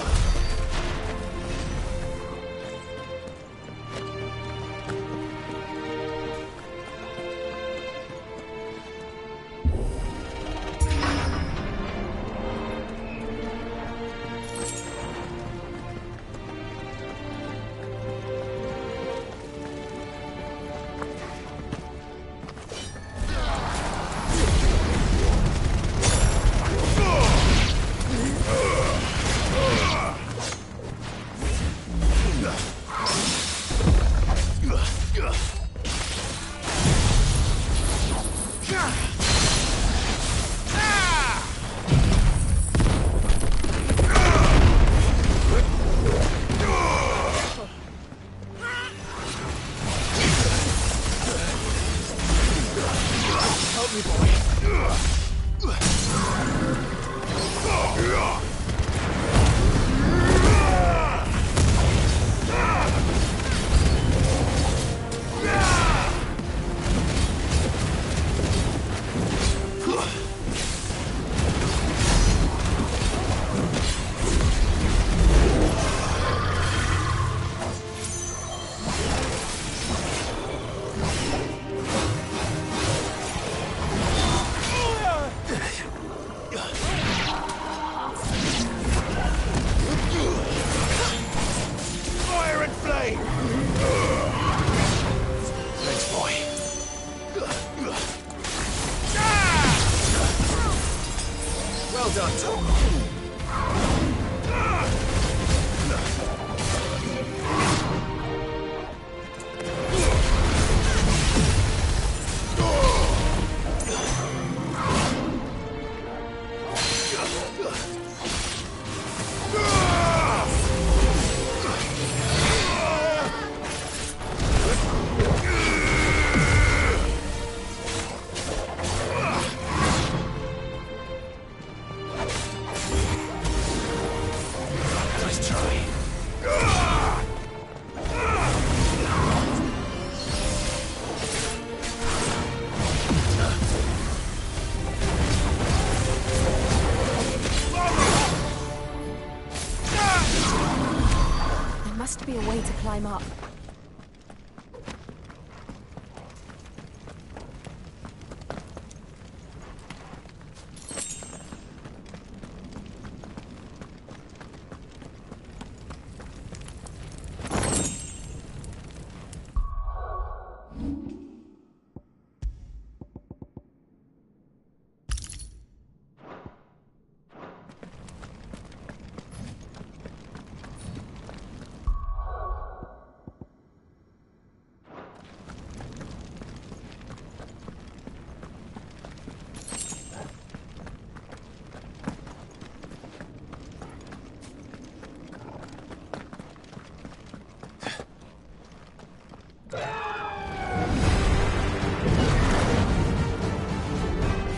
must be a way to climb up.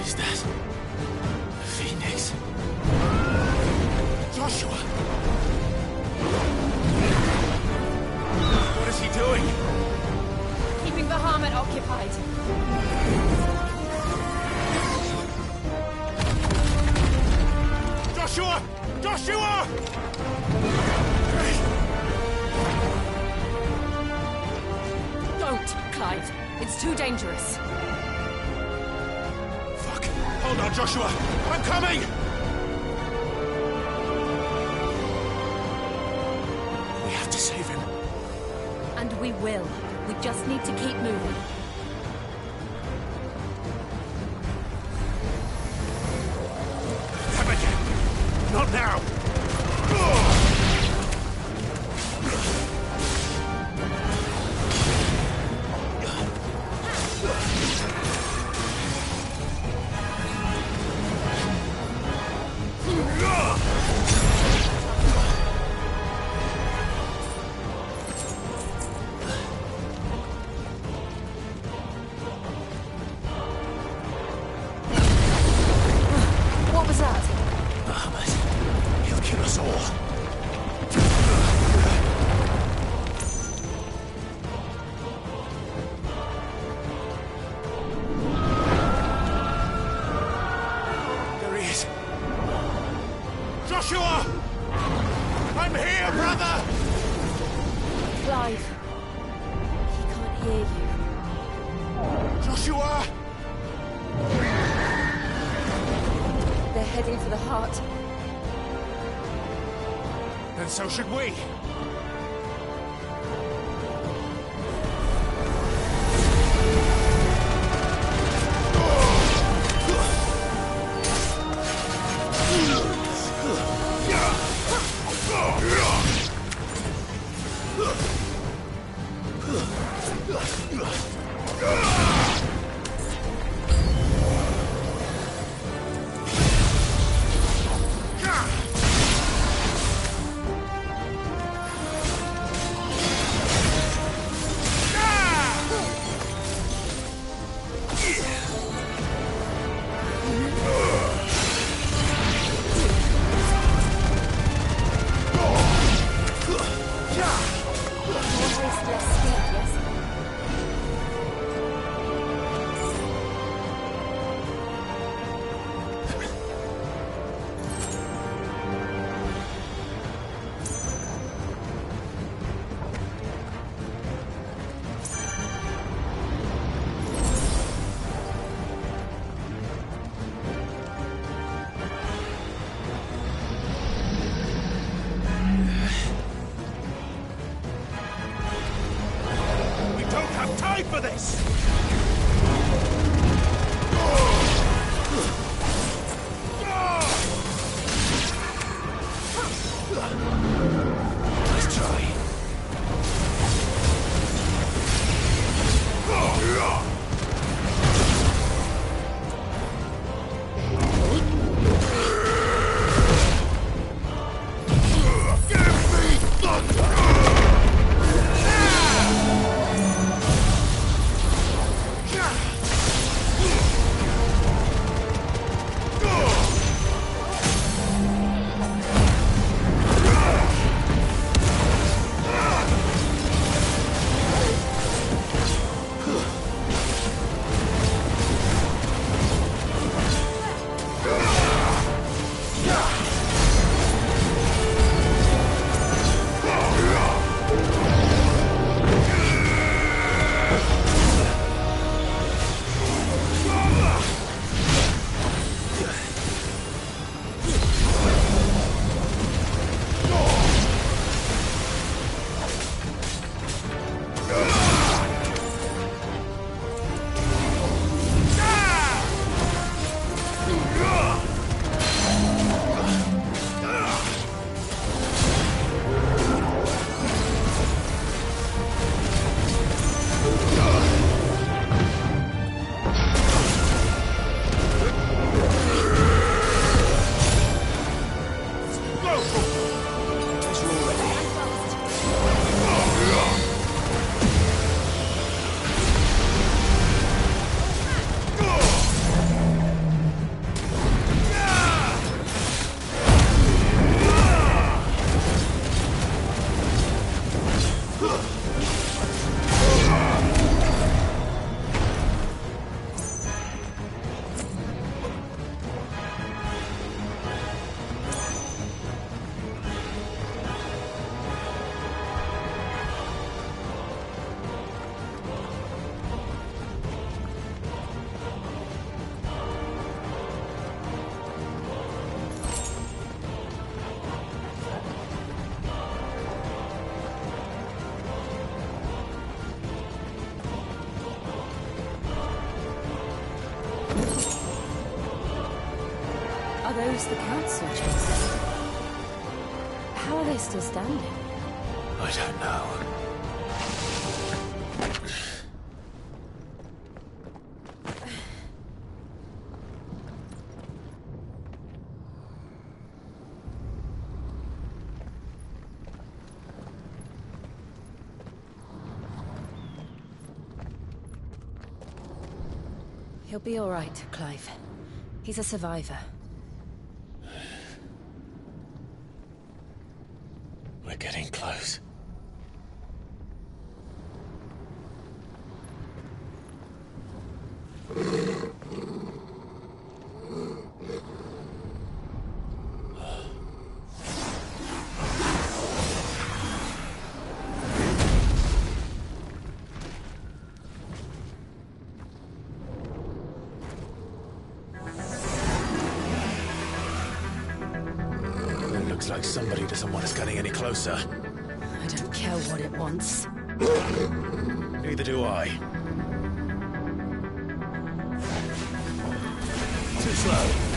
Is that the Phoenix? Joshua! What is he doing? Keeping Bahamut occupied. Joshua! Joshua! Don't, Clive. It's too dangerous. Fuck! Hold on, Joshua! I'm coming! We have to save him. And we will. We just need to keep moving. Come again! Not now! What was that? Bahamut. He'll kill us all. There he is. Joshua! I'm here, brother! Clive. He can't hear you. Joshua! They're heading for the heart. And so should we. those the council chased? How are they still standing? I don't know. He'll be all right, Clive. He's a survivor. We're getting close. It looks like somebody doesn't want us getting any closer. I don't care what it wants. Neither do I. Too slow.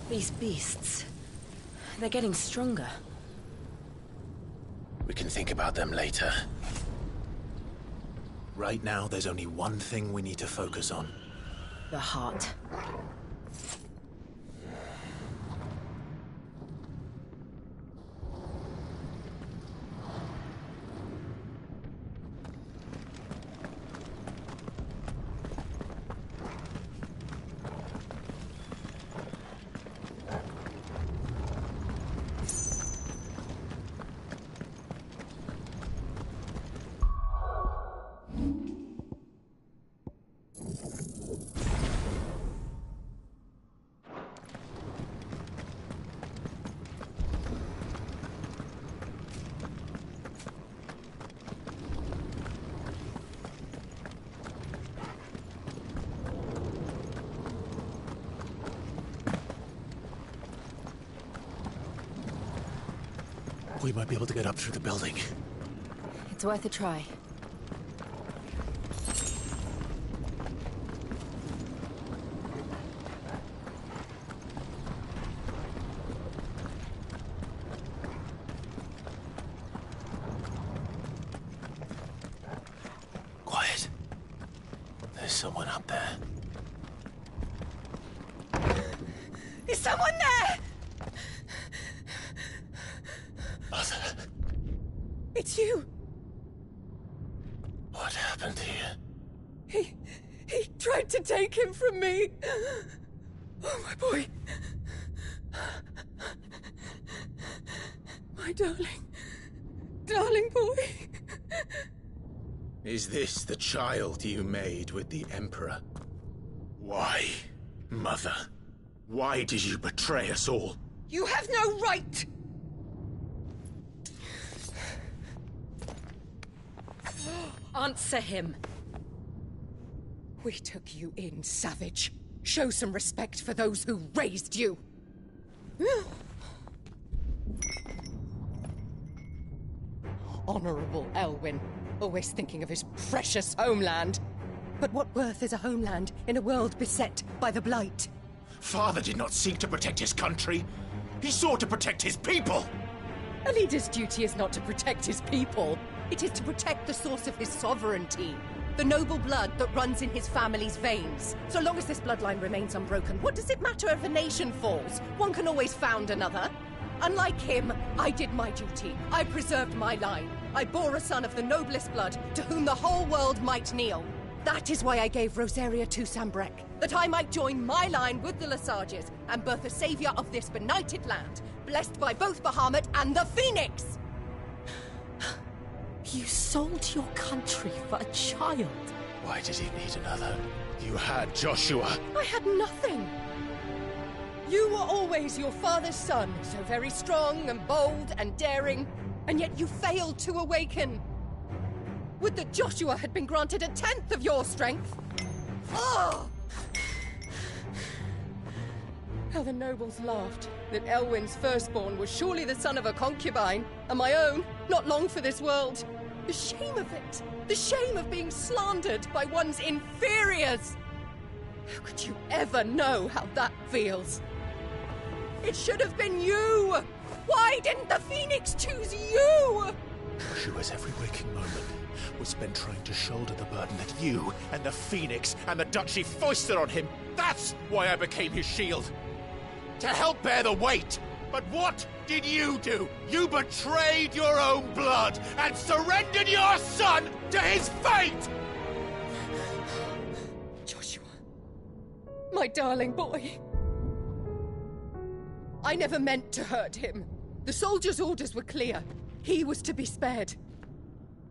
These beasts... they're getting stronger. We can think about them later. Right now, there's only one thing we need to focus on. The heart. We might be able to get up through the building. It's worth a try. Quiet. There's someone up there. Is someone there? Mother. It's you. What happened here? He tried to take him from me. Oh, my boy. My darling boy. Is this the child you made with the Emperor? Why, Mother? Why did you betray us all? You have no right! Answer him. We took you in, savage. Show some respect for those who raised you. Honorable Elwyn, always thinking of his precious homeland. But what worth is a homeland in a world beset by the Blight? Father did not seek to protect his country. He sought to protect his people. A leader's duty is not to protect his people. It is to protect the source of his sovereignty. The noble blood that runs in his family's veins. So long as this bloodline remains unbroken, what does it matter if a nation falls? One can always found another. Unlike him, I did my duty. I preserved my line. I bore a son of the noblest blood, to whom the whole world might kneel. That is why I gave Rosaria to Sambrek, that I might join my line with the Lesages and birth a savior of this benighted land, blessed by both Bahamut and the Phoenix! You sold your country for a child. Why did he need another? You had Joshua. I had nothing. You were always your father's son, so very strong and bold and daring, and yet you failed to awaken. Would that Joshua had been granted 1/10 of your strength? Oh! How the nobles laughed that Elwyn's firstborn was surely the son of a concubine, and my own, not long for this world. The shame of it! The shame of being slandered by one's inferiors! How could you ever know how that feels? It should have been you! Why didn't the Phoenix choose you? Joshua's every waking moment was spent trying to shoulder the burden that you and the Phoenix and the Duchy foisted on him. That's why I became his shield. To help bear the weight. But what did you do? You betrayed your own blood and surrendered your son to his fate! Joshua, my darling boy. I never meant to hurt him. The soldiers' orders were clear. He was to be spared.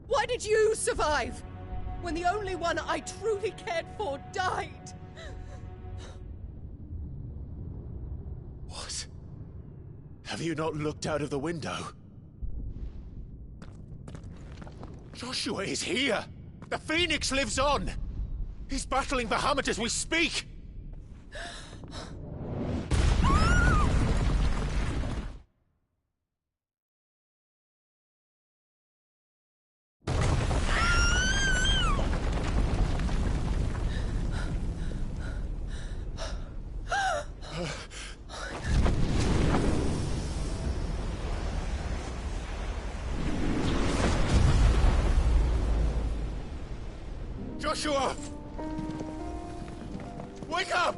Why did you survive when the only one I truly cared for died? What? Have you not looked out of the window? Joshua is here! The Phoenix lives on! He's battling Bahamut as we speak! Joshua! Wake up!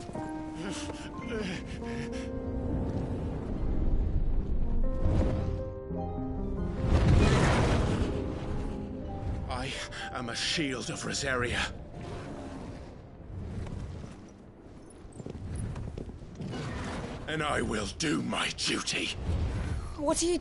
I am a shield of Rosaria. And I will do my duty. What are you...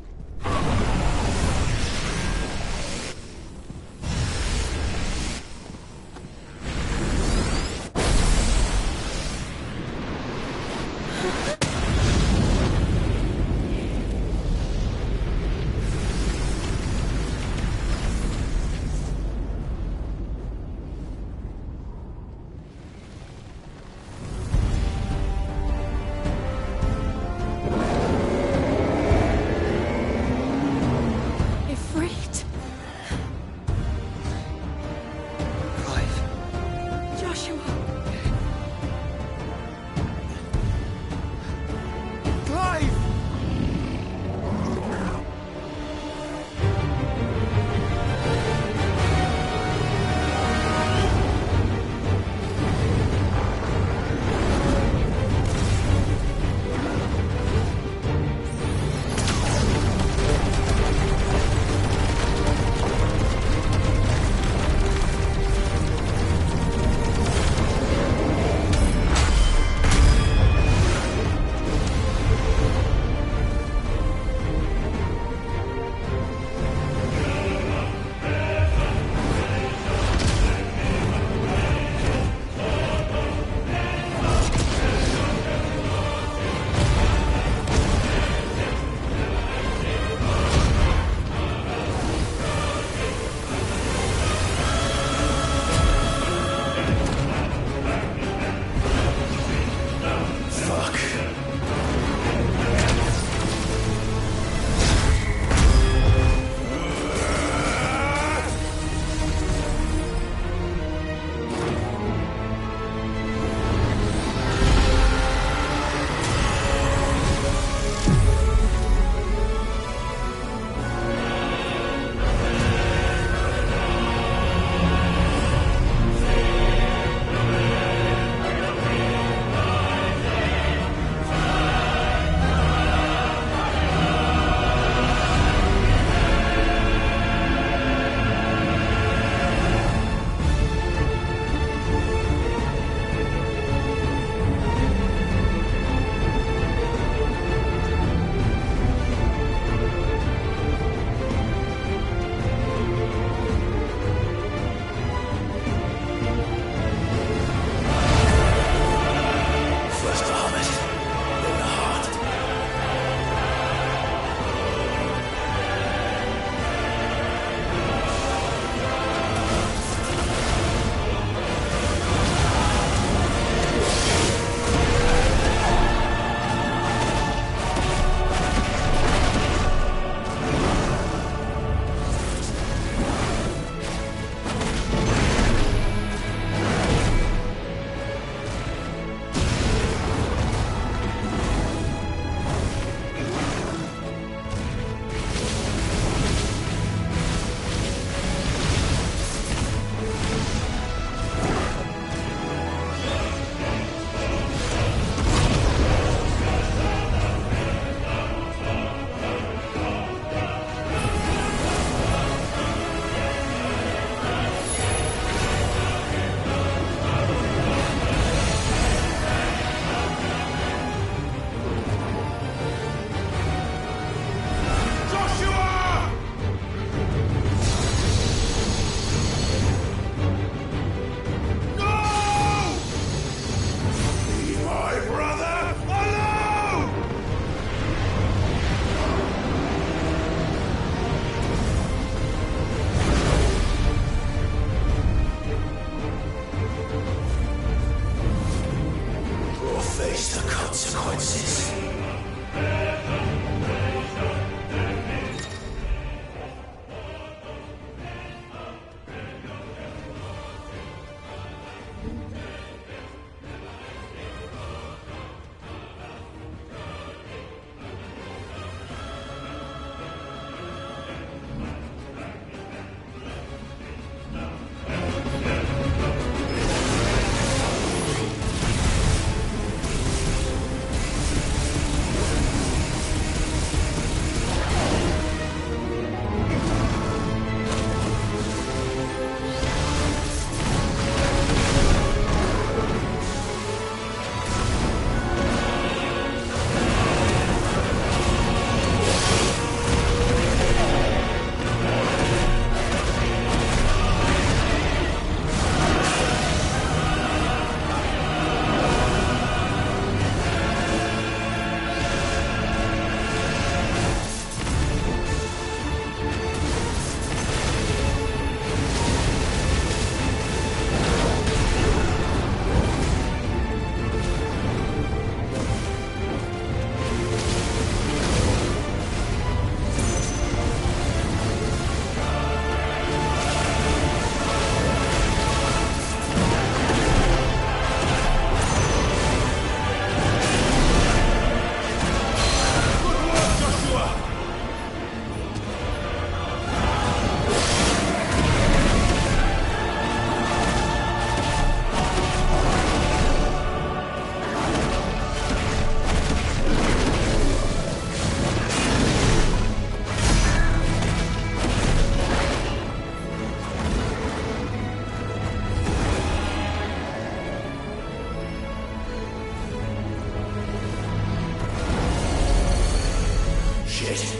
Shit!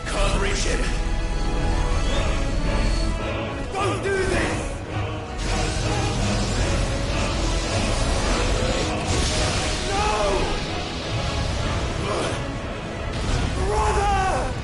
Can't reach him! Don't do this! No! Brother!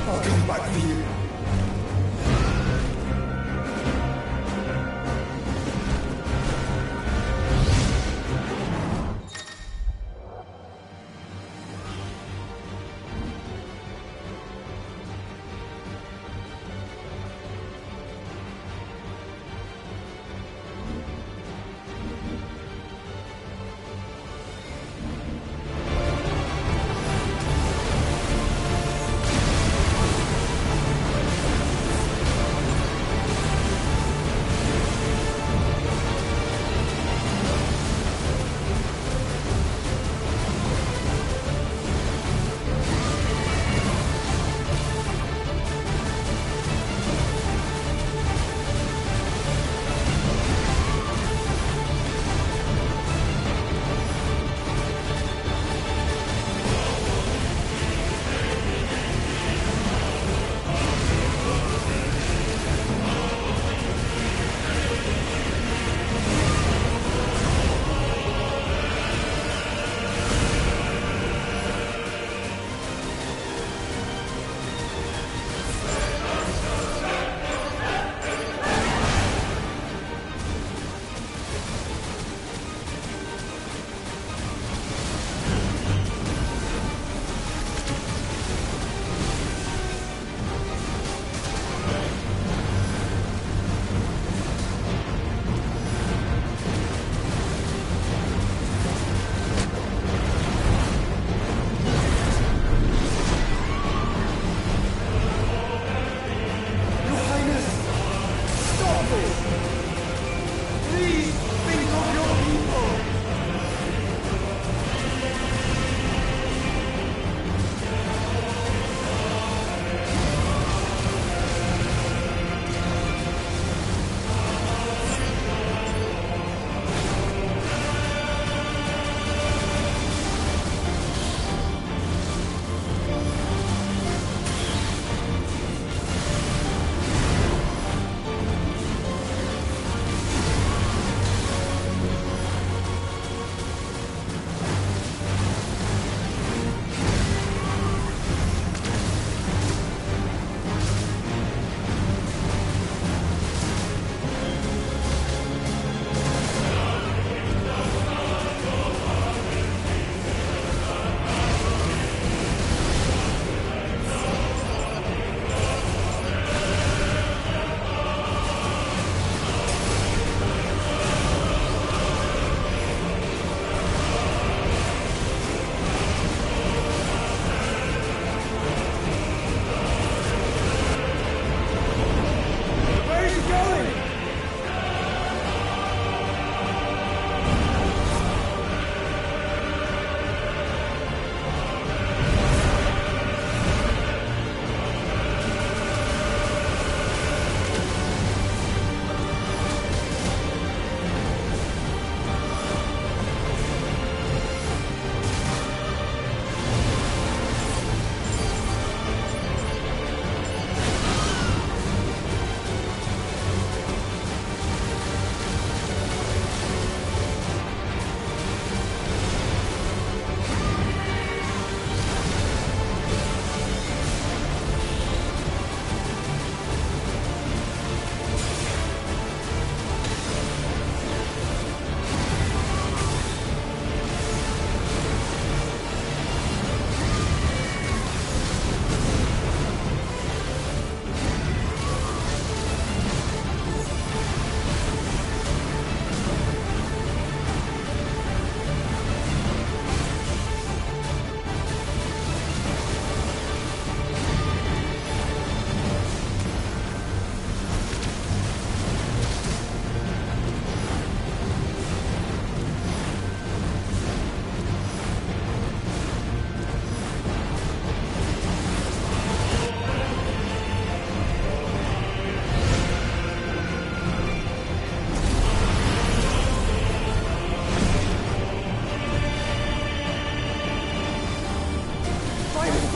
I'll come back for you.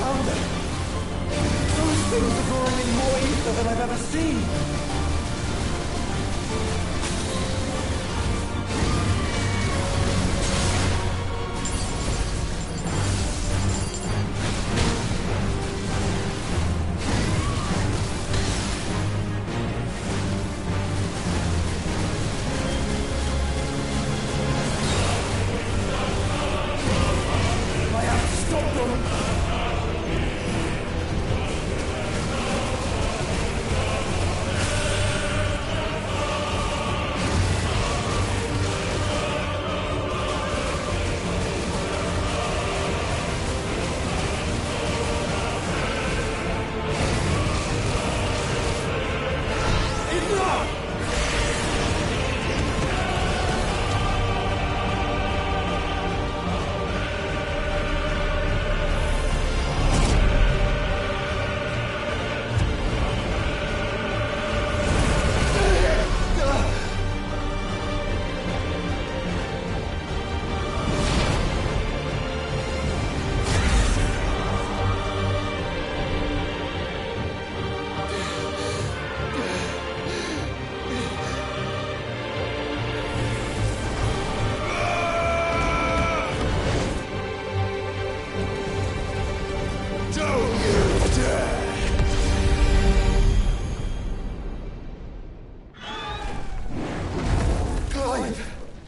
Founder! Those things are drawing in more ether than I've ever seen!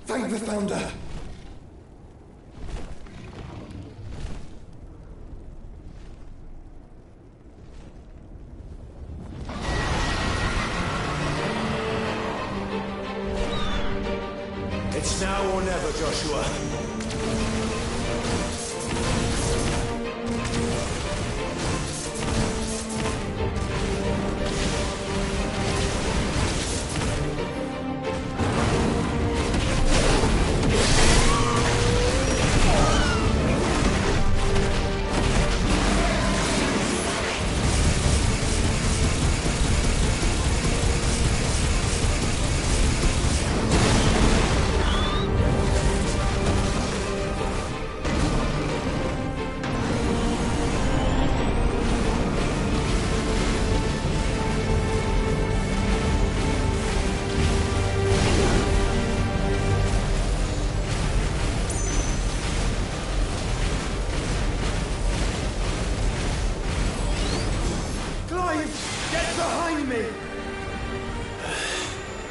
Thank the Founder! It's now or never, Joshua. Get behind me!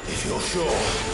If you're sure.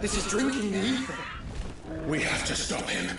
This is drinking the ether. We have to stop him.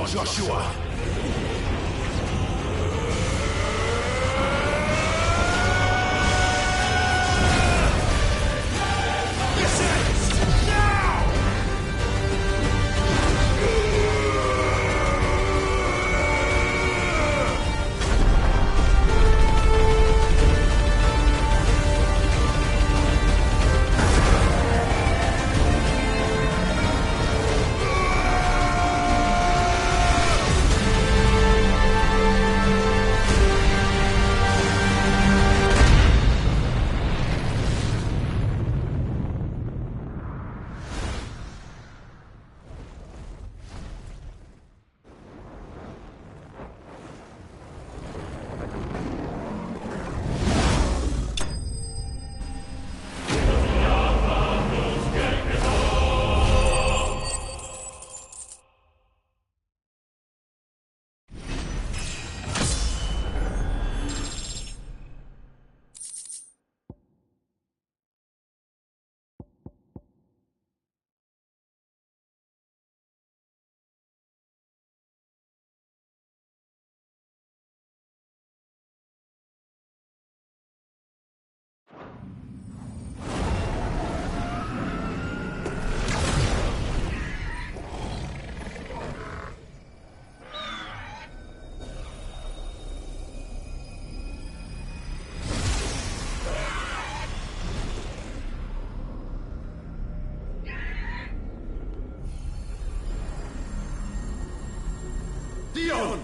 now, Joshua! Dion!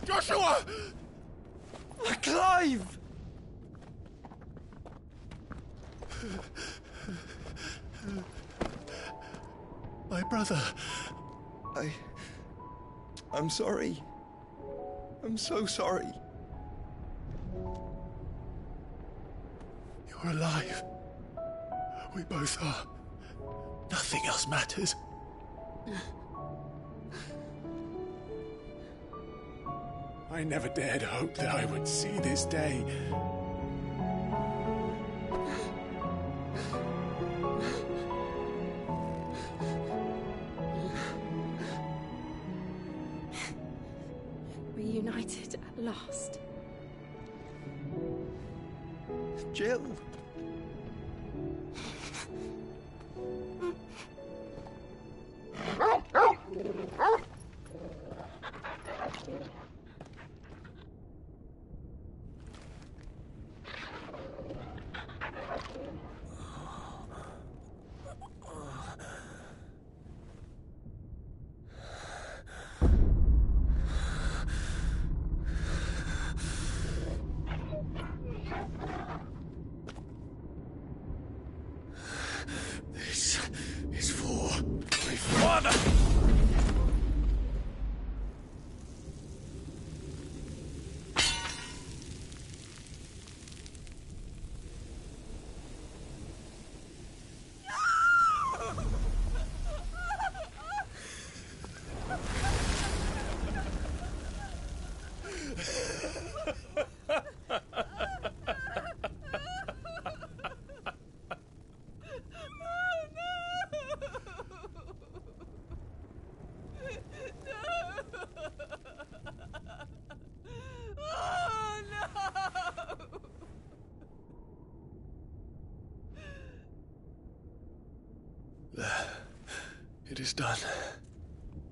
Joshua! Clive! My brother. I'm sorry. I'm so sorry. You're alive. We both are. Nothing else matters. I never dared hope that I would see this day. Reunited at last. Jill. This is for my father! It is done.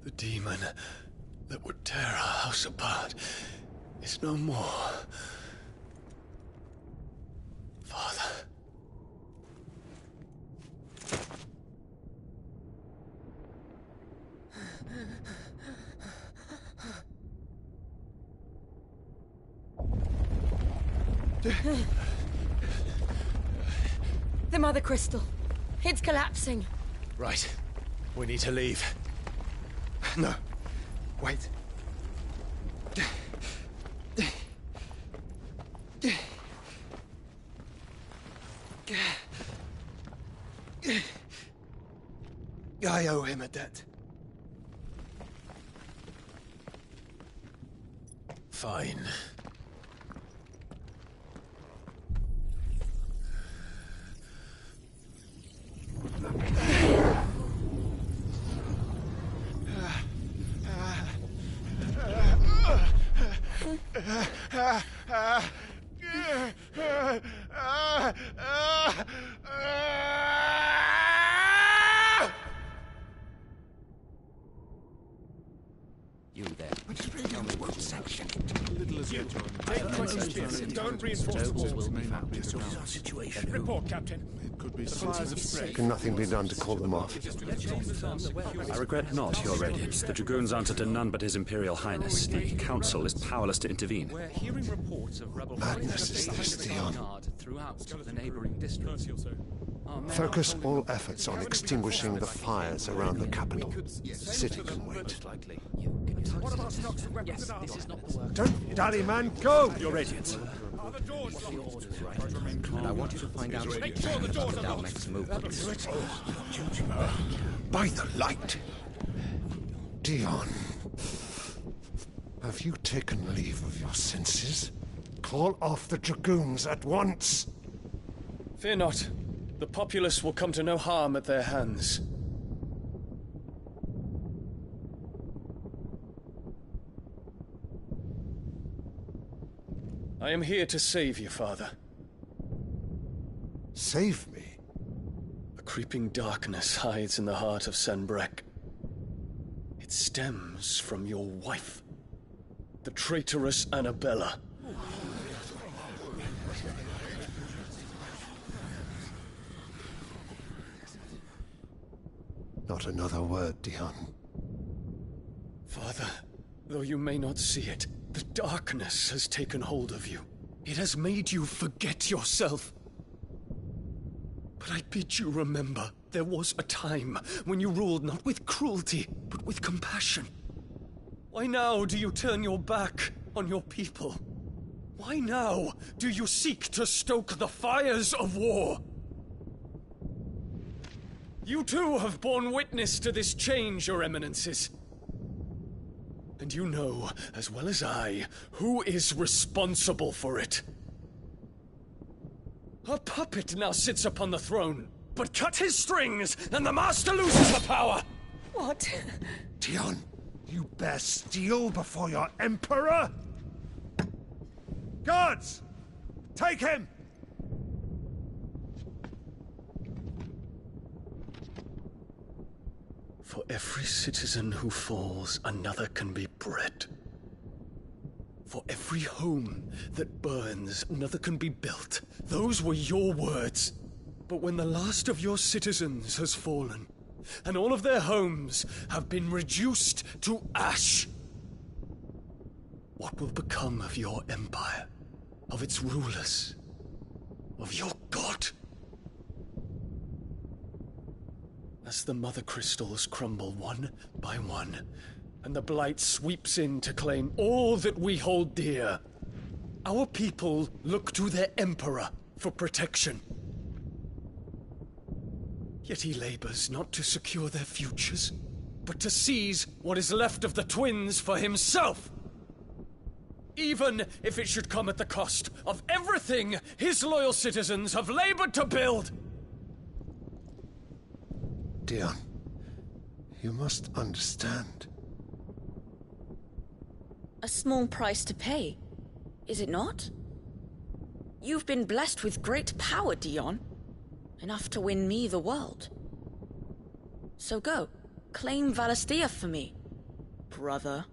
The demon that would tear our house apart is no more. Father, The Mother Crystal. It's collapsing. Right. We need to leave. No. Wait. I owe him a debt. Fine. You there. Tell me what section. Little as yet, don't reinforce the walls. Our situation. Report, Captain. It could be fires have spread. Can nothing be done to call them off? I regret not, Your Radiance. The Dragoons answer to none but His Imperial Highness. The Council is powerless to intervene. We're hearing reports of rebel Madness is this, Dion. throughout the neighboring districts. Focus all efforts on extinguishing the fires around the capital. The city can wait. What about stocks of weapons and armor? Don't dally, man, go! Your Radiance. And I want you to find out about the Dalmek's movements. By the light! Dion, have you taken leave of your senses? Call off the Dragoons at once! Fear not. The populace will come to no harm at their hands. I am here to save you, Father. Save me? A creeping darkness hides in the heart of Sanbreque. It stems from your wife, the traitorous Annabella. Not another word, Dion. Father, though you may not see it, the darkness has taken hold of you. It has made you forget yourself. But I bid you remember, there was a time when you ruled not with cruelty, but with compassion. Why now do you turn your back on your people? Why now do you seek to stoke the fires of war? You too have borne witness to this change, Your Eminences. And you know, as well as I, who is responsible for it. A puppet now sits upon the throne, but cut his strings, and the master loses the power! What? Dion, you bear steel before your Emperor? Guards! Take him! For every citizen who falls, another can be bred. For every home that burns, another can be built. Those were your words. But when the last of your citizens has fallen, and all of their homes have been reduced to ash, what will become of your empire, of its rulers, of your god? As the Mother Crystals crumble one by one, and the Blight sweeps in to claim all that we hold dear, our people look to their Emperor for protection. Yet he labors not to secure their futures, but to seize what is left of the twins for himself! Even if it should come at the cost of everything his loyal citizens have labored to build! Dion, you must understand. A small price to pay, is it not? You've been blessed with great power, Dion. Enough to win me the world. So go, claim Valisthea for me, brother.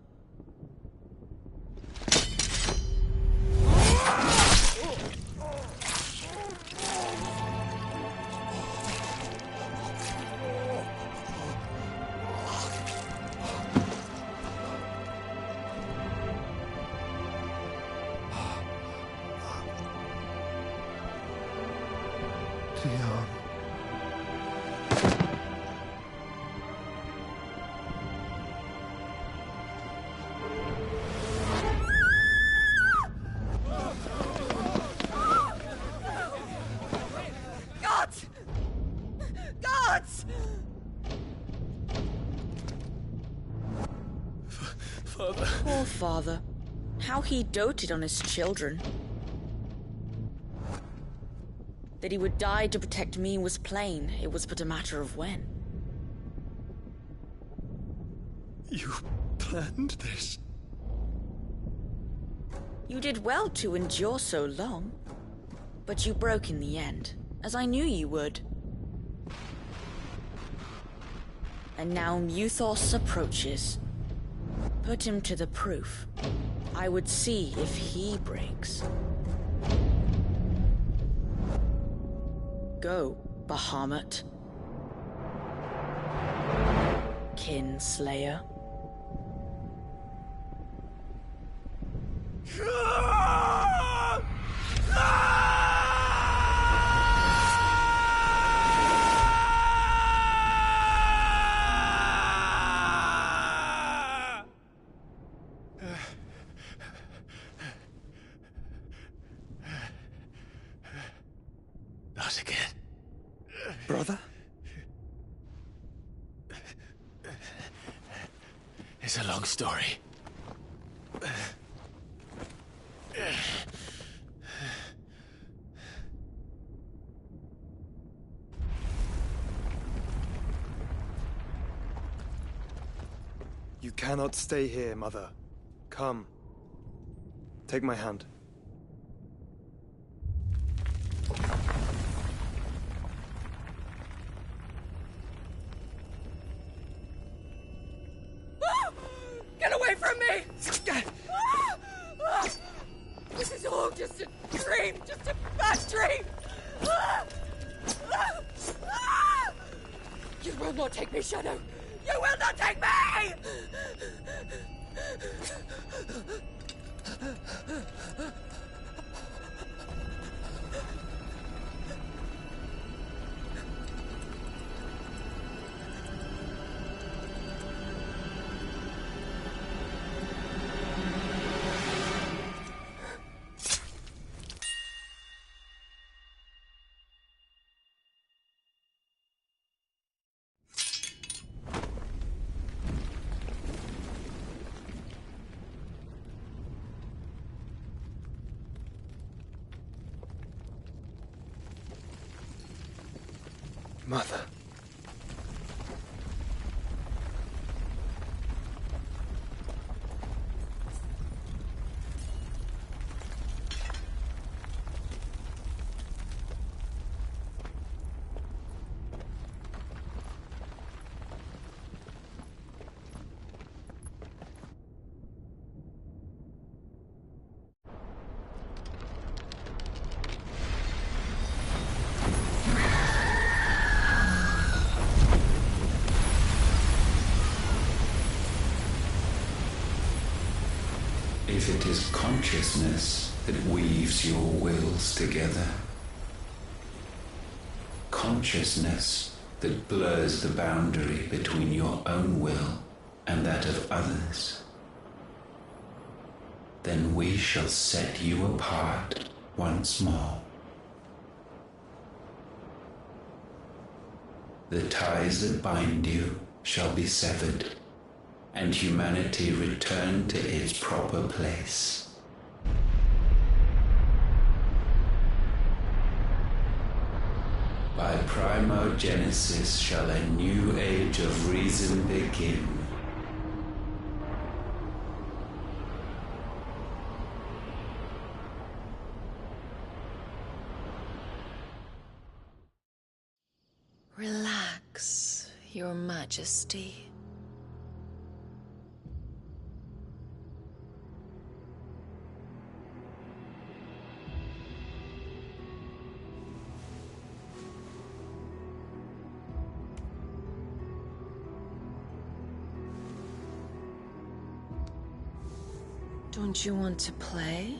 gods! Father. Poor father. How he doted on his children. That he would die to protect me was plain. It was but a matter of when. You planned this? You did well to endure so long. But you broke in the end, as I knew you would. And now Muthos approaches. Put him to the proof. I would see if he breaks. Go, Bahamut. Kinslayer. Not again. Brother? It's a long story. You cannot stay here, Mother. Come. Take my hand. Get away from me! This is all just a dream, just a bad dream! You will not take me, Shadow! You will not take me! Mother. If it is consciousness that weaves your wills together, consciousness that blurs the boundary between your own will and that of others, then we shall set you apart once more. The ties that bind you shall be severed, and humanity return to its proper place. By primogenesis shall a new age of reason begin. Relax, Your Majesty. Don't you want to play?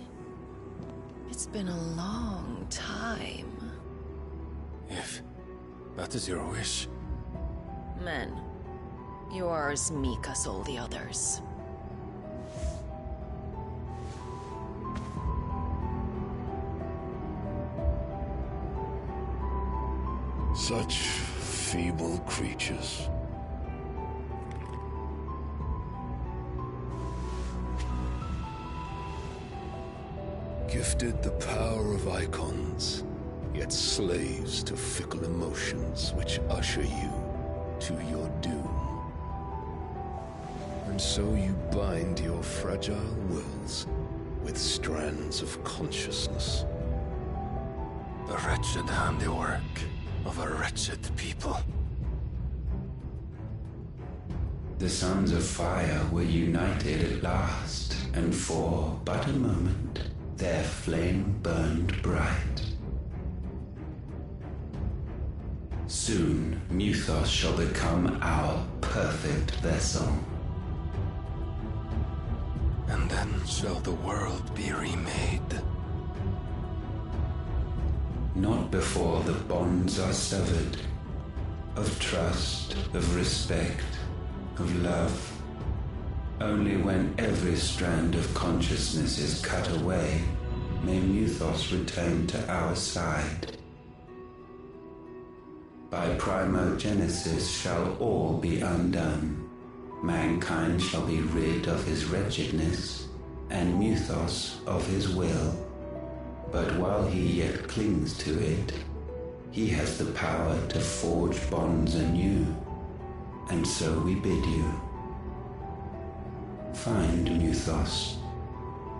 It's been a long time. If that is your wish. Men, you are as meek as all the others. Such feeble creatures. Gifted the power of icons, yet slaves to fickle emotions which usher you to your doom. And so you bind your fragile wills with strands of consciousness. The wretched handiwork of a wretched people. The Sons of Fire were united at last, and for but a moment, their flame burned bright. Soon, Muthos shall become our perfect vessel. And then shall the world be remade. Not before the bonds are severed, of trust, of respect, of love. Only when every strand of consciousness is cut away, may Muthos return to our side. By primogenesis shall all be undone. Mankind shall be rid of his wretchedness, and Muthos of his will. But while he yet clings to it, he has the power to forge bonds anew. And so we bid you, find Muthos,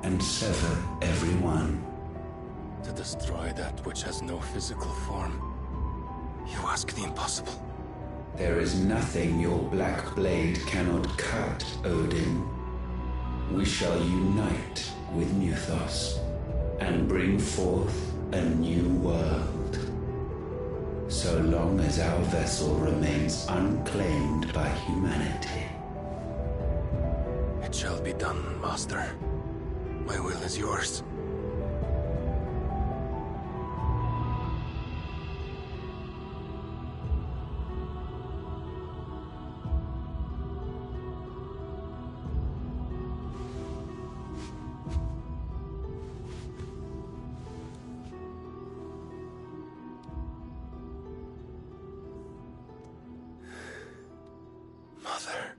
and sever every one. To destroy that which has no physical form, you ask the impossible. There is nothing your black blade cannot cut, Odin. We shall unite with Muthos, and bring forth a new world. So long as our vessel remains unclaimed by humanity. It shall be done, Master. My will is yours. Mother.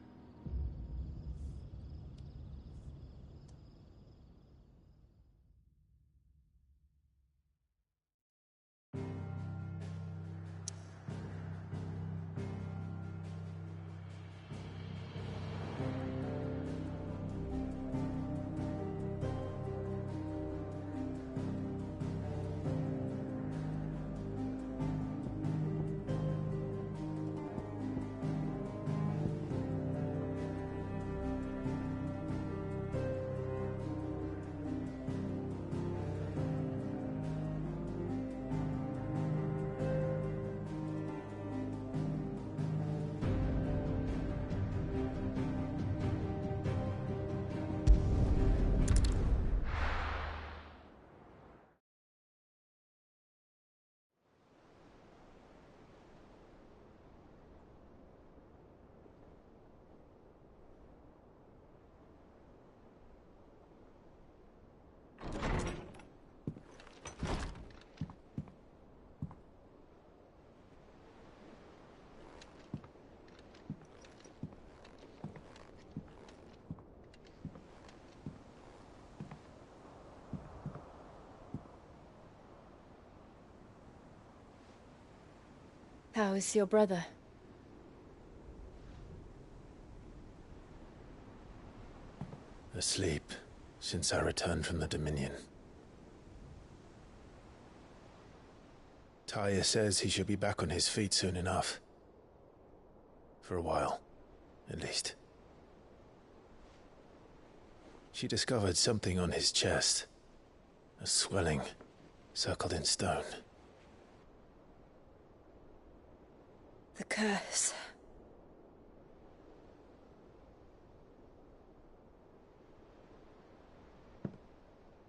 How is your brother? Asleep, since I returned from the Dominion. Taya says he should be back on his feet soon enough. For a while, at least. She discovered something on his chest. A swelling, circled in stone. The curse.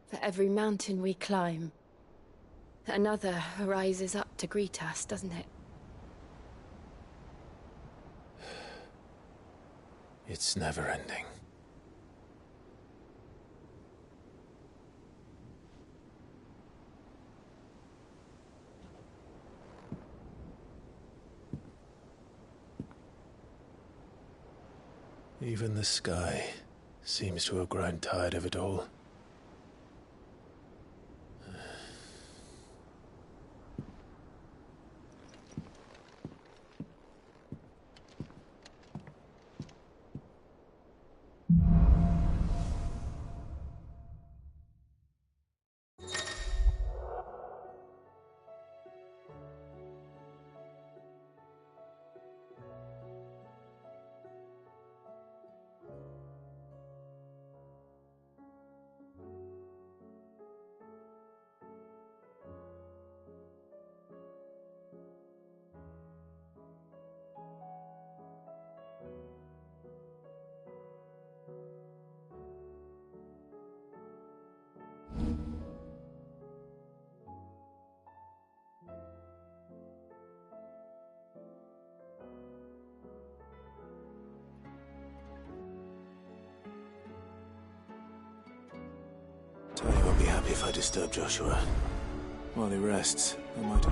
For every mountain we climb, another rises up to greet us, doesn't it? It's never ending. Even the sky seems to have grown tired of it all. Tony won't be happy if I disturb Joshua. While he rests, I might...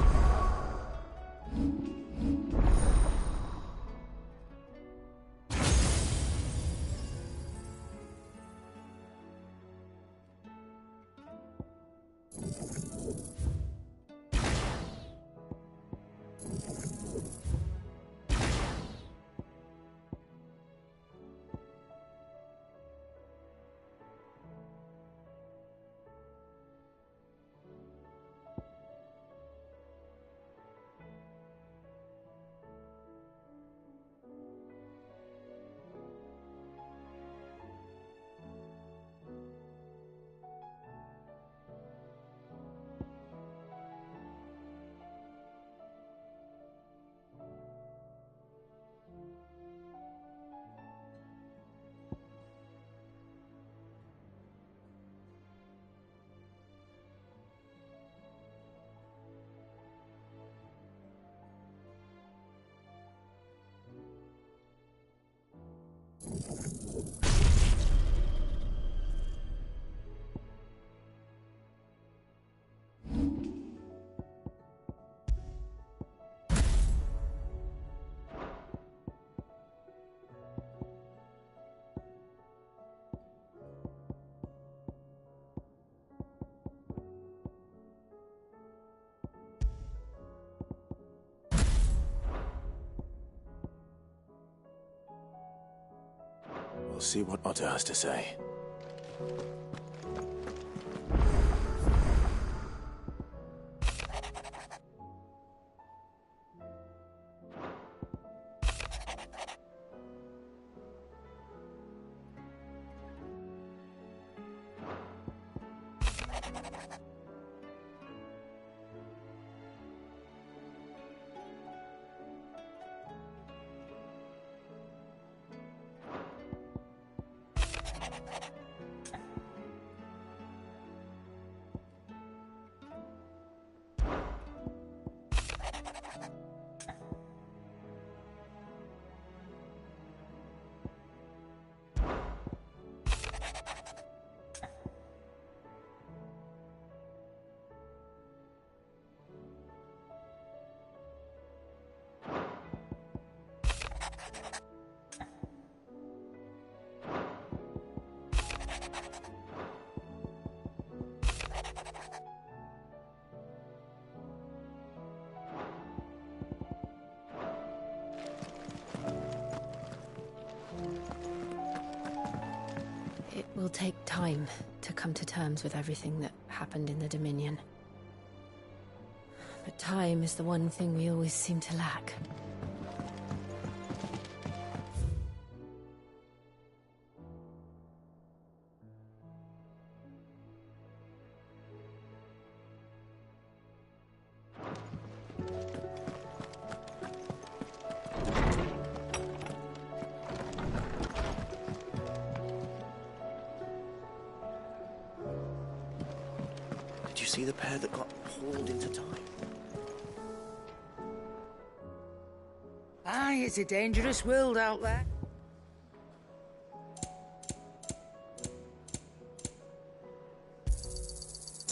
We'll see what Otto has to say. It will take time to come to terms with everything that happened in the Dominion. But time is the one thing we always seem to lack. Did you see the pair that got hauled into time? Aye, it's a dangerous world out there.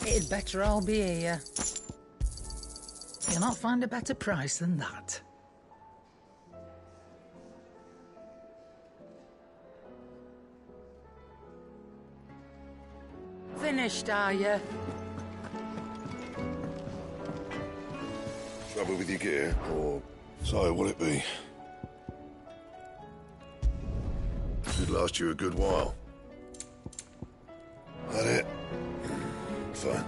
It'd better all be here. You'll not find a better price than that. finished, are you? Trouble with your gear, or so will it be? Should last you a good while. That it? Fine.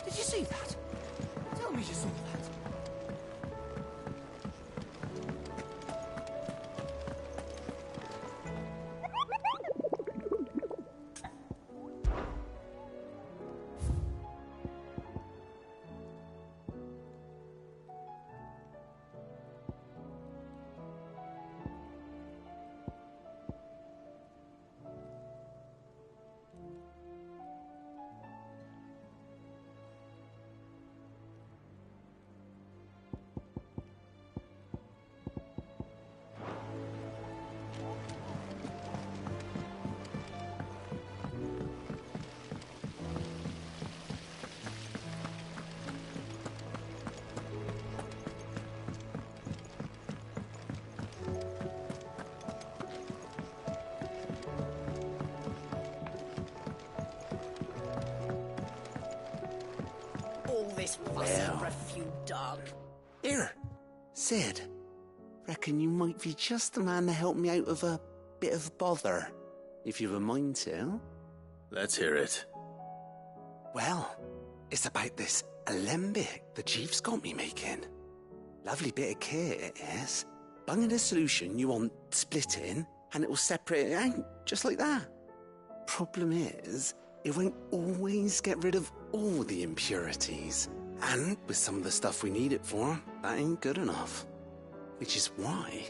Did you see that? Tell me you saw that. All this fuss over a few dog. Here, Sid. Reckon you might be just the man to help me out of a bit of bother, if you've a mind to. Let's hear it. Well, it's about this alembic the chief's got me making. Lovely bit of kit it is. Bung in a solution you want splitting, and it will separate it out, just like that. Problem is, it won't always get rid of all the impurities. And with some of the stuff we need it for, that ain't good enough. Which is why